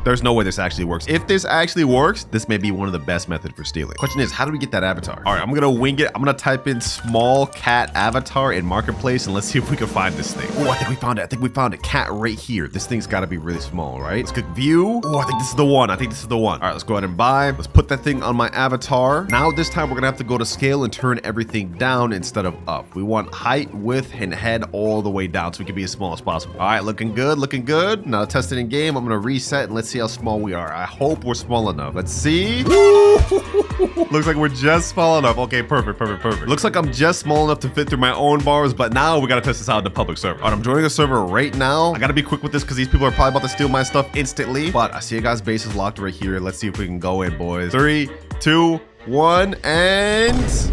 There's no way this actually works. If this actually works, this may be one of the best methods for stealing. Question is, how do we get that avatar? All right, I'm gonna wing it. I'm gonna type in small cat avatar in marketplace and let's see if we can find this thing. Oh, I think we found it. I think we found it. Cat right here. This thing's gotta be really small, right? Let's click view. Oh, I think this is the one. I think this is the one. All right, let's go ahead and buy. Let's put that thing on my avatar. Now this time we're gonna have to go to scale and turn everything down instead of up. We want height, width, and head all the way down so we can be as small as possible. All right, looking good, looking good. Now test it in game. I'm gonna reset and let's see how small we are. I hope we're small enough. Let's see. Looks like we're just small enough. Okay, perfect, perfect, perfect. Looks like I'm just small enough to fit through my own bars, but now we gotta test this out in the public server. All right, I'm joining the server right now. I gotta be quick with this because these people are probably about to steal my stuff instantly, but I see a guy's base is locked right here. Let's see if we can go in, boys. 3, 2, 1, and...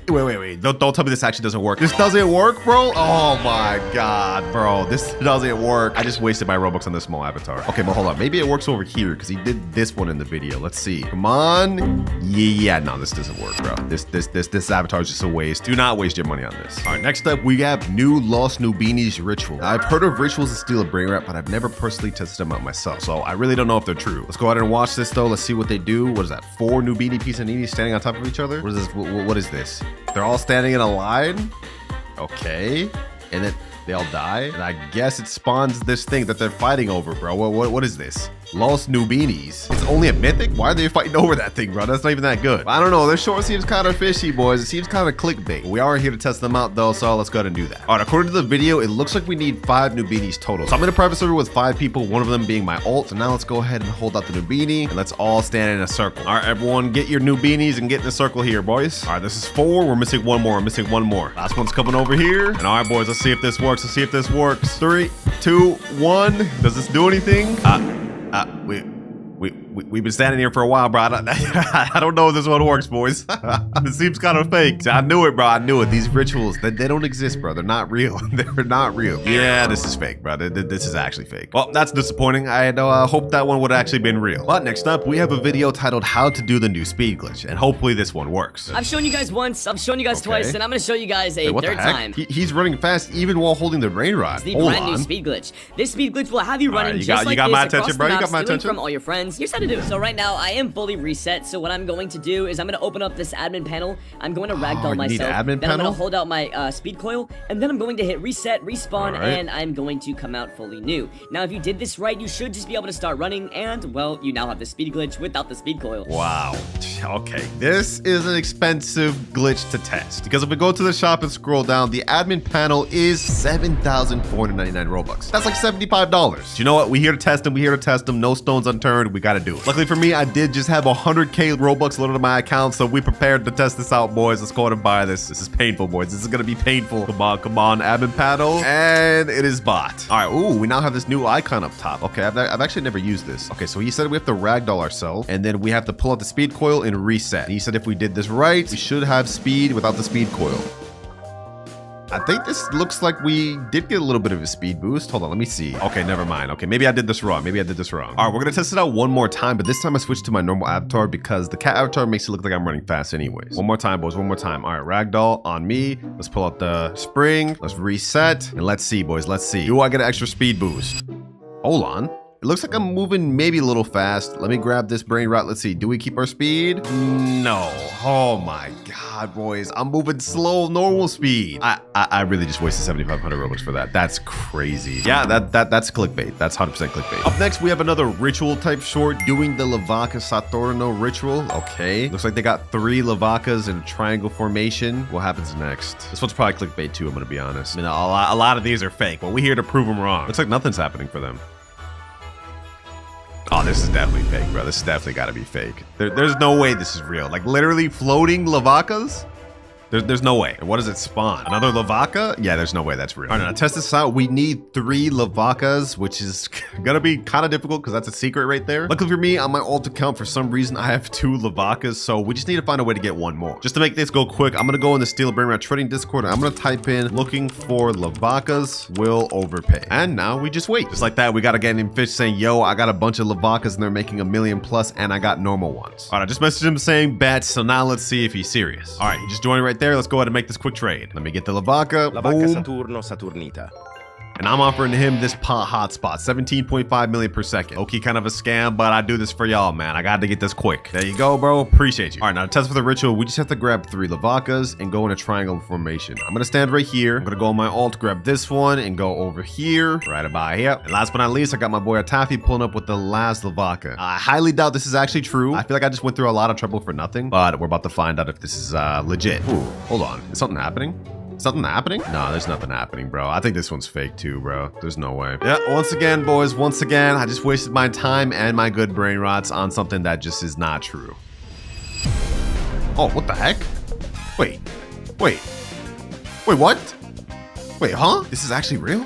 Wait. Don't tell me this actually doesn't work. This doesn't work, bro? Oh my God, bro. This doesn't work. I just wasted my Robux on this small avatar. Okay, but hold on. Maybe it works over here because he did this one in the video. Let's see. Come on. Yeah, no, this doesn't work, bro. This avatar is just a waste. Do not waste your money on this. All right, next up, we have new Lost Nubinis ritual. Now, I've heard of rituals to steal a Brainrot, but I've never personally tested them out myself. So I really don't know if they're true. Let's go ahead and watch this though. Let's see what they do. What is that? 4 Nubini Pisaninis standing on top of each other? What is this? What is this? They're all standing in a line. Okay. And then they all die. And I guess it spawns this thing that they're fighting over, bro. What is this? Lost Nubinis. It's only a mythic? Why are they fighting over that thing, bro? That's not even that good. I don't know. This short seems kind of fishy, boys. It seems kind of clickbait. We are here to test them out, though, so let's go ahead and do that. All right, according to the video, it looks like we need 5 Nubinis total. So I'm in a private server with 5 people, one of them being my ult. So now let's go ahead and hold out the Nubini, and let's all stand in a circle. All right, everyone, get your Nubinis and get in a circle here, boys. All right, this is 4. We're missing 1 more. I'm missing 1 more. Last one's coming over here. And all right, boys, let's see if this works. Let's see if this works. 3, 2, 1. Does this do anything? We've been standing here for a while, bro. I don't know if this one works, boys. It seems kind of fake. I knew it, bro. I knew it. These rituals, they don't exist, bro. They're not real. They're not real. Yeah, this is fake, bro. This is actually fake. Well, that's disappointing. I had hoped that one would have actually been real. But next up, we have a video titled How to Do the New Speed Glitch, and hopefully this one works. I've shown you guys once, I've shown you guys twice, and I'm gonna show you guys a third time. He's running fast even while holding the Brainrot. It's the brand new speed glitch. This speed glitch will have you running just like this my attention, across bro. the You map, got my attention from all your friends. Here's how to do it. So right now, I am fully reset. So what I'm going to do is I'm going to open up this admin panel. I'm going to ragdoll myself. Then I'm going to hold out my speed coil, and then I'm going to hit reset, respawn, and I'm going to come out fully new. Now, if you did this right, you should just be able to start running, and well, you now have the speed glitch without the speed coil. Wow. Okay, this is an expensive glitch to test because if we go to the shop and scroll down, the admin panel is 7,499 Robux. That's like $75. You know what? We're here to test them. We're here to test them. No stones unturned. We got to do it. Luckily for me, I did just have 100k Robux loaded to my account, so we prepared to test this out, boys. Let's go ahead and buy this. This is painful, boys. This is gonna be painful. Come on, admin panel, and it is bought. All right, ooh, we now have this new icon up top. Okay, I've actually never used this. Okay, so he said we have to ragdoll ourselves, and then we have to pull out the speed coil and reset. He said if we did this right, we should have speed without the speed coil. I think this looks like we did get a little bit of a speed boost. Hold on, let me see. Okay, never mind. Okay, maybe I did this wrong. All right, we're gonna test it out one more time, but this time I switched to my normal avatar because the cat avatar makes it look like I'm running fast anyways. One more time, boys, one more time. All right, ragdoll on me. Let's pull out the spring. Let's reset, and let's see, boys, let's see. Do I get an extra speed boost? Hold on. It looks like I'm moving maybe a little fast. Let me grab this Brainrot. Let's see. Do we keep our speed? No. Oh my God, boys. I'm moving slow, normal speed. I really just wasted 7,500 Robux for that. That's crazy. Yeah, that's clickbait. That's 100% clickbait. Up next, we have another ritual type short doing the Lvaka Saturno ritual. Okay. Looks like they got 3 Lvakas in a triangle formation. What happens next? This one's probably clickbait too, I'm gonna be honest. I mean, a lot of these are fake, but we're here to prove them wrong. Looks like nothing's happening for them. Oh, this is definitely fake, bro. This has definitely got to be fake. There's no way this is real. Like, literally floating Lvakas? There's no way. And what does it spawn? Another Lvaka? Yeah, there's no way that's real. All right, now test this out. We need 3 Lvakas, which is gonna be kind of difficult because that's a secret right there. Luckily for me, on my alt account, for some reason, I have 2 Lvakas, so we just need to find a way to get 1 more. Just to make this go quick, I'm gonna go in the Steal Brainrot Trading Discord, and I'm gonna type in looking for Lvakas will overpay. And now we just wait. Just like that, we got a guy named Fish saying, yo, I got a bunch of Lvakas and they're making $1 million plus, and I got normal ones. All right, I just messaged him saying bet, so now let's see if he's serious. All right, he just joined right there. Let's go ahead and make this quick trade. Let me get the Lvaka. Lvaka Saturno Saturnita. And I'm offering him this pot hotspot, 17.5 million per second. Okay, kind of a scam, but I do this for y'all, man. I got to get this quick. There you go, bro. Appreciate you. All right, now to test for the ritual, we just have to grab 3 Lvakas and go in a triangle formation. I'm gonna stand right here. I'm gonna go on my alt, grab this one, and go over here, right about here. And last but not least, I got my boy Taffy pulling up with the last Lvaka. I highly doubt this is actually true. I feel like I just went through a lot of trouble for nothing, but we're about to find out if this is legit. Ooh, hold on. Is something happening? Something happening? No, there's nothing happening, bro. I think this one's fake too, bro. There's no way. Yeah, once again, boys, once again, I just wasted my time and my good brain rots on something that just is not true. Oh, what the heck? Wait, what? Wait, huh? This is actually real?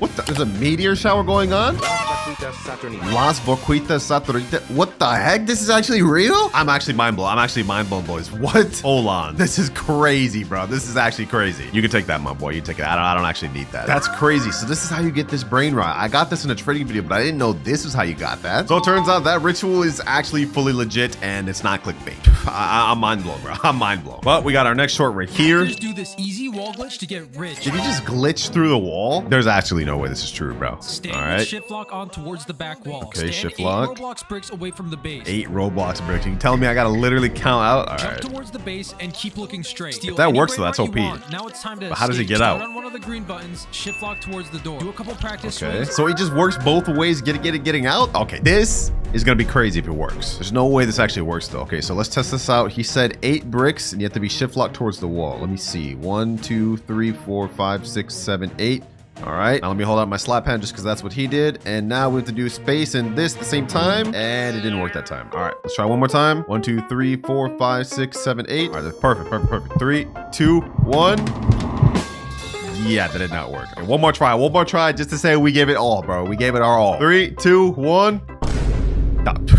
What the? There's a meteor shower going on? Las Boquitas Saturnita. What the heck? This is actually real? I'm actually mind blown. I'm actually mind blown, boys. What? Hold on. This is crazy, bro. This is actually crazy. You can take that, my boy. You take it. I don't actually need that. That's crazy. So this is how you get this brain rot. I got this in a trading video, but I didn't know this is how you got that. So it turns out that ritual is actually fully legit and it's not clickbait. I'm mind blown, bro. I'm mind blown. But we got our next short right here. Just do this easy wall glitch to get rich. Did he just glitch through the wall? There's actually no way this is true, bro. Stand all right. with shift lock on towards the back wall. Okay, Stand shift 8 lock. Roblox bricks away from the base. 8 Roblox bricks. You telling me I gotta literally count out? All Jump right. towards the base and keep looking straight. Steal If that any works, though, brain that's rot OP. you want. Now it's time to But how does he escape. get out? Start on one of the green buttons, shift lock towards the door. Do a couple practice Okay. swings. So it just works both ways, getting out? Okay, this is gonna be crazy if it works. There's no way this actually works though. Okay, so let's test this out. He said 8 bricks and you have to be shift locked towards the wall. Let me see. 1, 2, 3, 4, 5, 6, 7, 8. All right, now let me hold out my slap hand just because that's what he did. And now we have to do space and this at the same time. And it didn't work that time. All right, let's try one more time. 1, 2, 3, 4, 5, 6, 7, 8. All right, that's perfect. 3, 2, 1. Yeah, that did not work. Okay, one more try just to say we gave it all, bro. We gave it our all. 3, 2, 1.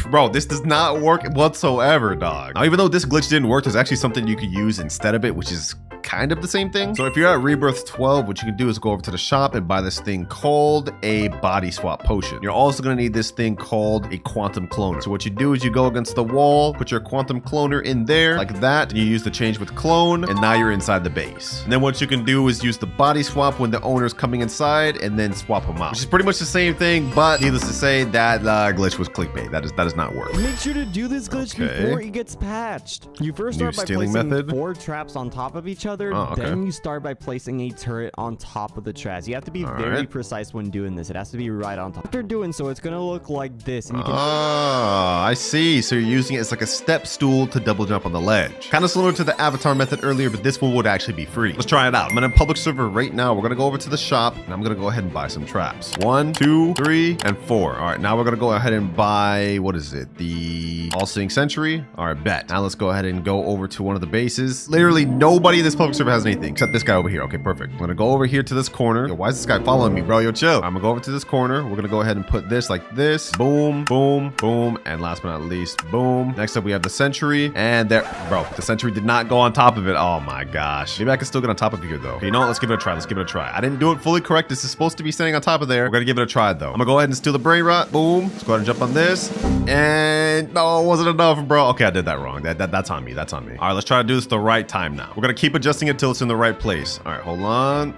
Bro, this does not work whatsoever, dog. Now, even though this glitch didn't work, there's actually something you could use instead of it, which is kind of the same thing. So if you're at Rebirth 12, what you can do is go over to the shop and buy this thing called a body swap potion. You're also going to need this thing called a quantum cloner. So what you do is you go against the wall, put your quantum cloner in there like that, and you use the change with clone, and now you're inside the base. And then what you can do is use the body swap when the owner's coming inside and then swap them out, which is pretty much the same thing, but needless to say, that glitch was clickbait. That does not work. Make sure to do this glitch before it gets patched. You first start by placing 4 traps on top of each other. Then you start by placing a turret on top of the traps. You have to be very precise when doing this. It has to be right on top. After doing so, it's going to look like this. And you can I see. So you're using it as like a step stool to double jump on the ledge. Kind of similar to the avatar method earlier, but this one would actually be free. Let's try it out. I'm in a public server right now. We're going to go over to the shop and I'm going to go ahead and buy some traps. 1, 2, 3, and 4. All right, now we're going to go ahead and buy, what is it? The All-Seeing Sentry. All right, bet. Now let's go ahead and go over to one of the bases. Literally nobody in this public server has anything except this guy over here. Okay, perfect. I'm gonna go over here to this corner. Yo, why is this guy following me, bro? Yo, chill. I'm gonna go over to this corner. We're gonna go ahead and put this like this. Boom, boom, boom. And last but not least, boom. Next up, we have the sentry. And there, bro, the sentry did not go on top of it. Oh my gosh. Maybe I can still get on top of here though. Okay, you know what? Let's give it a try. Let's give it a try. I didn't do it fully correct. This is supposed to be standing on top of there. We're gonna give it a try though. I'm gonna go ahead and steal the brain rot. Boom. Let's go ahead and jump on this. And no, it wasn't enough, bro. Okay, I did that wrong. That's on me. That's on me. All right, let's try to do this the right time now. We're gonna keep adjusting it till it's in the right place. All right, hold on.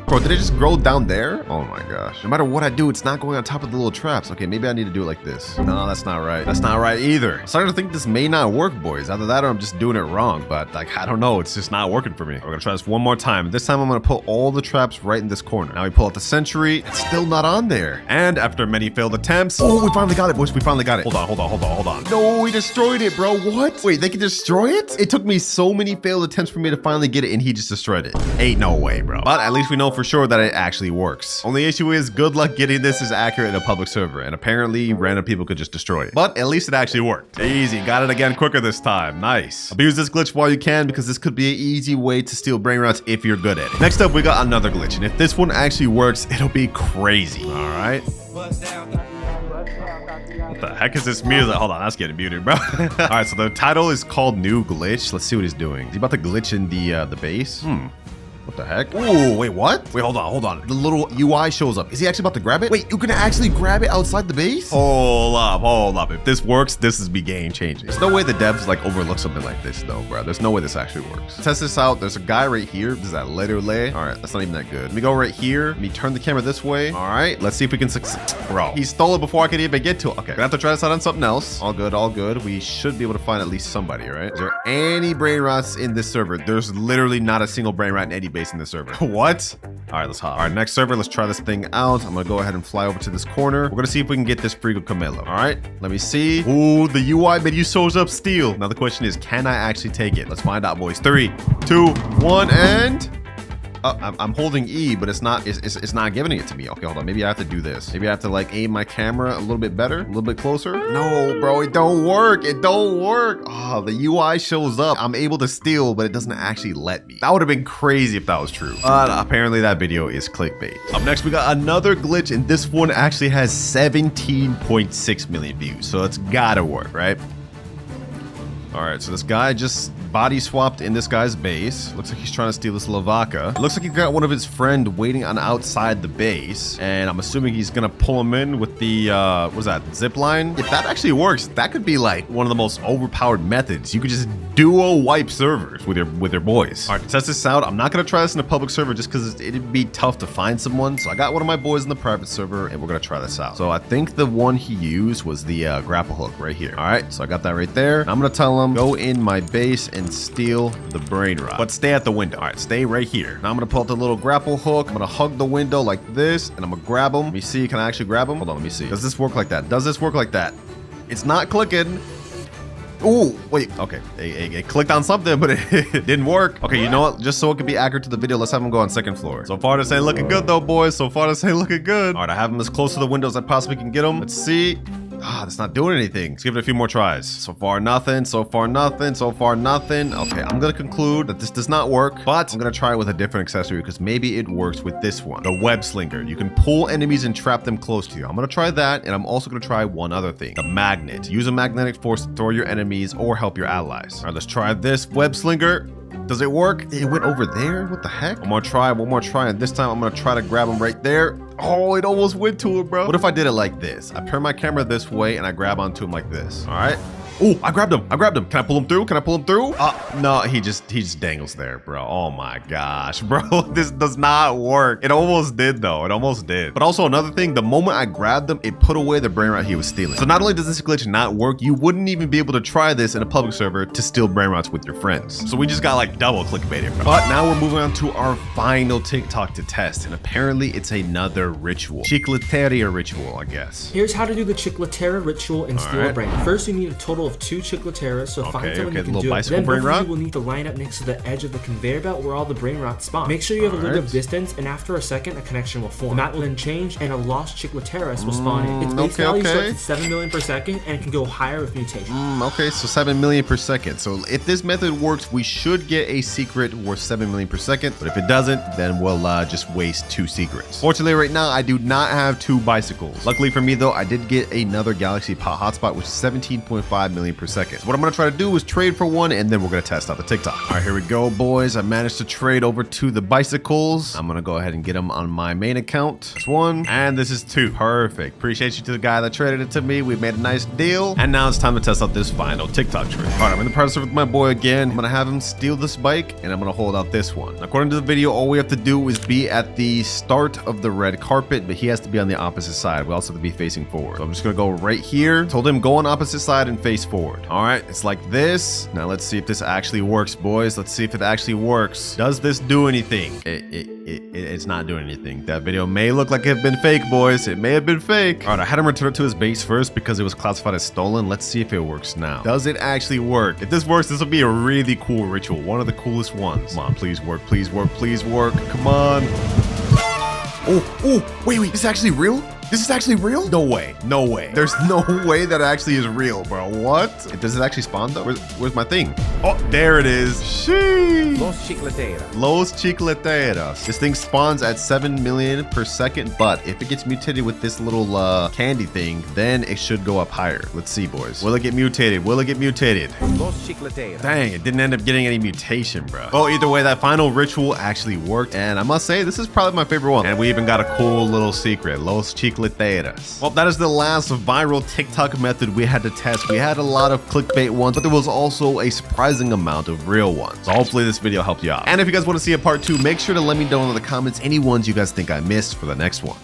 Bro, did it just grow down there? Oh my gosh. No matter what I do, it's not going on top of the little traps. Okay, maybe I need to do it like this. No, that's not right. That's not right either. I'm starting to think this may not work, boys. Either that or I'm just doing it wrong. But like, I don't know. It's just not working for me. We're gonna try this one more time. This time I'm gonna put all the traps right in this corner. Now we pull out the sentry. It's still not on there. And after many failed attempts, oh, we finally got it, boys. We finally got it. Hold on. No, we destroyed it, bro. What? Wait, they can destroy it? It took me so many failed attempts for me to finally get it, and he just destroyed it. Ain't no way, bro. But at least we know for sure that it actually works. Only issue is good luck getting this is accurate in a public server, and apparently random people could just destroy it. But at least it actually worked. Easy, got it again quicker this time. Nice. Abuse this glitch while you can because this could be an easy way to steal brain rots if you're good at it. Next up, we got another glitch, and if this one actually works, it'll be crazy. All right. What the heck is this music? Hold on, that's getting muted, bro. All right, so the title is called New Glitch. Let's see what he's doing. Is he about to glitch in the base? What the heck? Ooh, wait, what? Wait, hold on. The little UI shows up. Is he actually about to grab it? Wait, you can actually grab it outside the base? Hold up. If this works, this is be game changing. There's no way the devs like overlook something like this though, bro. There's no way this actually works. Test this out. There's a guy right here. This is that letter lay. All right, that's not even that good. Let me go right here. Let me turn the camera this way. All right, let's see if we can succeed. Bro, he stole it before I could even get to it. Okay, gonna have to try this out on something else. All good. We should be able to find at least somebody, right? Is there any Brainrots in this server? There's literally not a single Brainrot in any base in this server. What? All right, let's hop. All right, next server, let's try this thing out. I'm gonna go ahead and fly over to this corner. We're gonna see if we can get this Frigo Camelo. All right, let me see. Ooh, the UI menu shows up steel. Now the question is, can I actually take it? Let's find out, boys. 3, 2, 1, and... I'm holding E, but it's not giving it to me. Okay, hold on. Maybe I have to do this. Maybe I have to like aim my camera a little bit better, a little bit closer. No, bro, it don't work. Oh, the UI shows up. I'm able to steal, but it doesn't actually let me. That would have been crazy if that was true. But apparently that video is clickbait. Up next, we got another glitch, and this one actually has 17.6 million views. So it's gotta work, right? All right, so this guy just body swapped in this guy's base. Looks like he's trying to steal this Lvaka. Looks like he's got one of his friend waiting on outside the base, and I'm assuming he's gonna pull him in with the what is that, zip line? If that actually works, that could be like one of the most overpowered methods. You could just duo wipe servers with your boys. All right, to test this out, I'm not gonna try this in a public server just because it'd be tough to find someone. So I got one of my boys in the private server, and we're gonna try this out. So I think the one he used was the grapple hook right here. All right, so I got that right there. I'm gonna tell him, go in my base and steal the Brainrot, but stay at the window. All right, stay right here. Now I'm gonna pull out the little grapple hook. I'm gonna hug the window like this, and I'm gonna grab him. Let me see, can I actually grab him? Hold on, let me see. Does this work like that? Does this work like that? It's not clicking. Ooh, wait, okay. It clicked on something, but it didn't work. Okay, you know what? Just so it can be accurate to the video, let's have him go on second floor. So far, this ain't looking good though, boys. So far, this ain't looking good. All right, I have him as close to the window as I possibly can get him. Let's see. That's not doing anything. Let's give it a few more tries. So far, nothing. So far, nothing. So far, nothing. Okay, I'm gonna conclude that this does not work, but I'm gonna try it with a different accessory because maybe it works with this one, the web slinger. You can pull enemies and trap them close to you. I'm gonna try that, and I'm also gonna try one other thing, the magnet. Use a magnetic force to throw your enemies or help your allies. All right, let's try this web slinger. Does it work? It went over there. What the heck? I'm gonna try one more try, and this time I'm gonna try to grab him right there. Oh, it almost went to it, bro. What if I did it like this? I turn my camera this way and I grab onto him like this. All right. Oh, I grabbed him. Can I pull him through? No, he just dangles there, bro. Oh my gosh, bro. This does not work. It almost did though. It almost did. But also another thing, the moment I grabbed him, it put away the Brainrot he was stealing. So not only does this glitch not work, you wouldn't even be able to try this in a public server to steal Brainrots with your friends. So we just got like double clickbaited, bro. But now we're moving on to our final TikTok to test. And apparently it's another ritual. Chicleteria ritual, I guess. Here's how to do the Chicletera ritual and steal a brain. First, you need a total of 2 Chicleteras, so find someone who can do it. Then both of you will need to line up next to the edge of the conveyor belt where all the Brainrots spawn. Make sure you have a little bit of distance, and after a second, a connection will form. The map will then change, and a lost Chicleteras will spawn in. Its base value starts at 7 million per second, and it can go higher with mutation. Okay, so 7 million per second. So if this method works, we should get a secret worth 7 million per second. But if it doesn't, then we'll just waste 2 secrets. Fortunately, right now, I do not have 2 bicycles. Luckily for me, though, I did get another Galaxy Pot hotspot, which is 17.5 million per second. So what I'm gonna try to do is trade for one, and then we're gonna test out the TikTok. All right, here we go, boys. I managed to trade over to the bicycles. I'm gonna go ahead and get them on my main account. This 1, and this is 2. Perfect. Appreciate you to the guy that traded it to me. We made a nice deal. And now it's time to test out this final TikTok trade. All right, I'm in the private server with my boy again. I'm gonna have him steal this bike, and I'm gonna hold out this one. According to the video, all we have to do is be at the start of the red carpet, but he has to be on the opposite side. We also have to be facing forward. So I'm just gonna go right here. Told him go on opposite side and face forward. All right, it's like this. Now let's see if this actually works, boys. Let's see if it actually works. Does this do anything? It's not doing anything. That video may look like it had been fake, boys. It may have been fake. All right, I had him return it to his base first because it was classified as stolen. Let's see if it works now. Does it actually work? If this works, this will be a really cool ritual. One of the coolest ones. Come on, please work, please work, please work. Come on. Oh, wait, this is actually real? This is actually real? No way. No way. There's no way that actually is real, bro. What? Does it actually spawn though? Where's my thing? Oh, there it is. Sheesh. Los chicleteras. Los chicleteras. This thing spawns at 7 million per second, but if it gets mutated with this little candy thing, then it should go up higher. Let's see, boys. Will it get mutated? Will it get mutated? Los chicleteras. Dang, it didn't end up getting any mutation, bro. Oh, either way, that final ritual actually worked, and I must say, this is probably my favorite one. And we even got a cool little secret, Los chicleteras. Well, that is the last viral TikTok method we had to test. We had a lot of clickbait ones, but there was also a surprising amount of real ones. So hopefully this video helped you out. And if you guys want to see a part 2, make sure to let me know in the comments any ones you guys think I missed for the next one.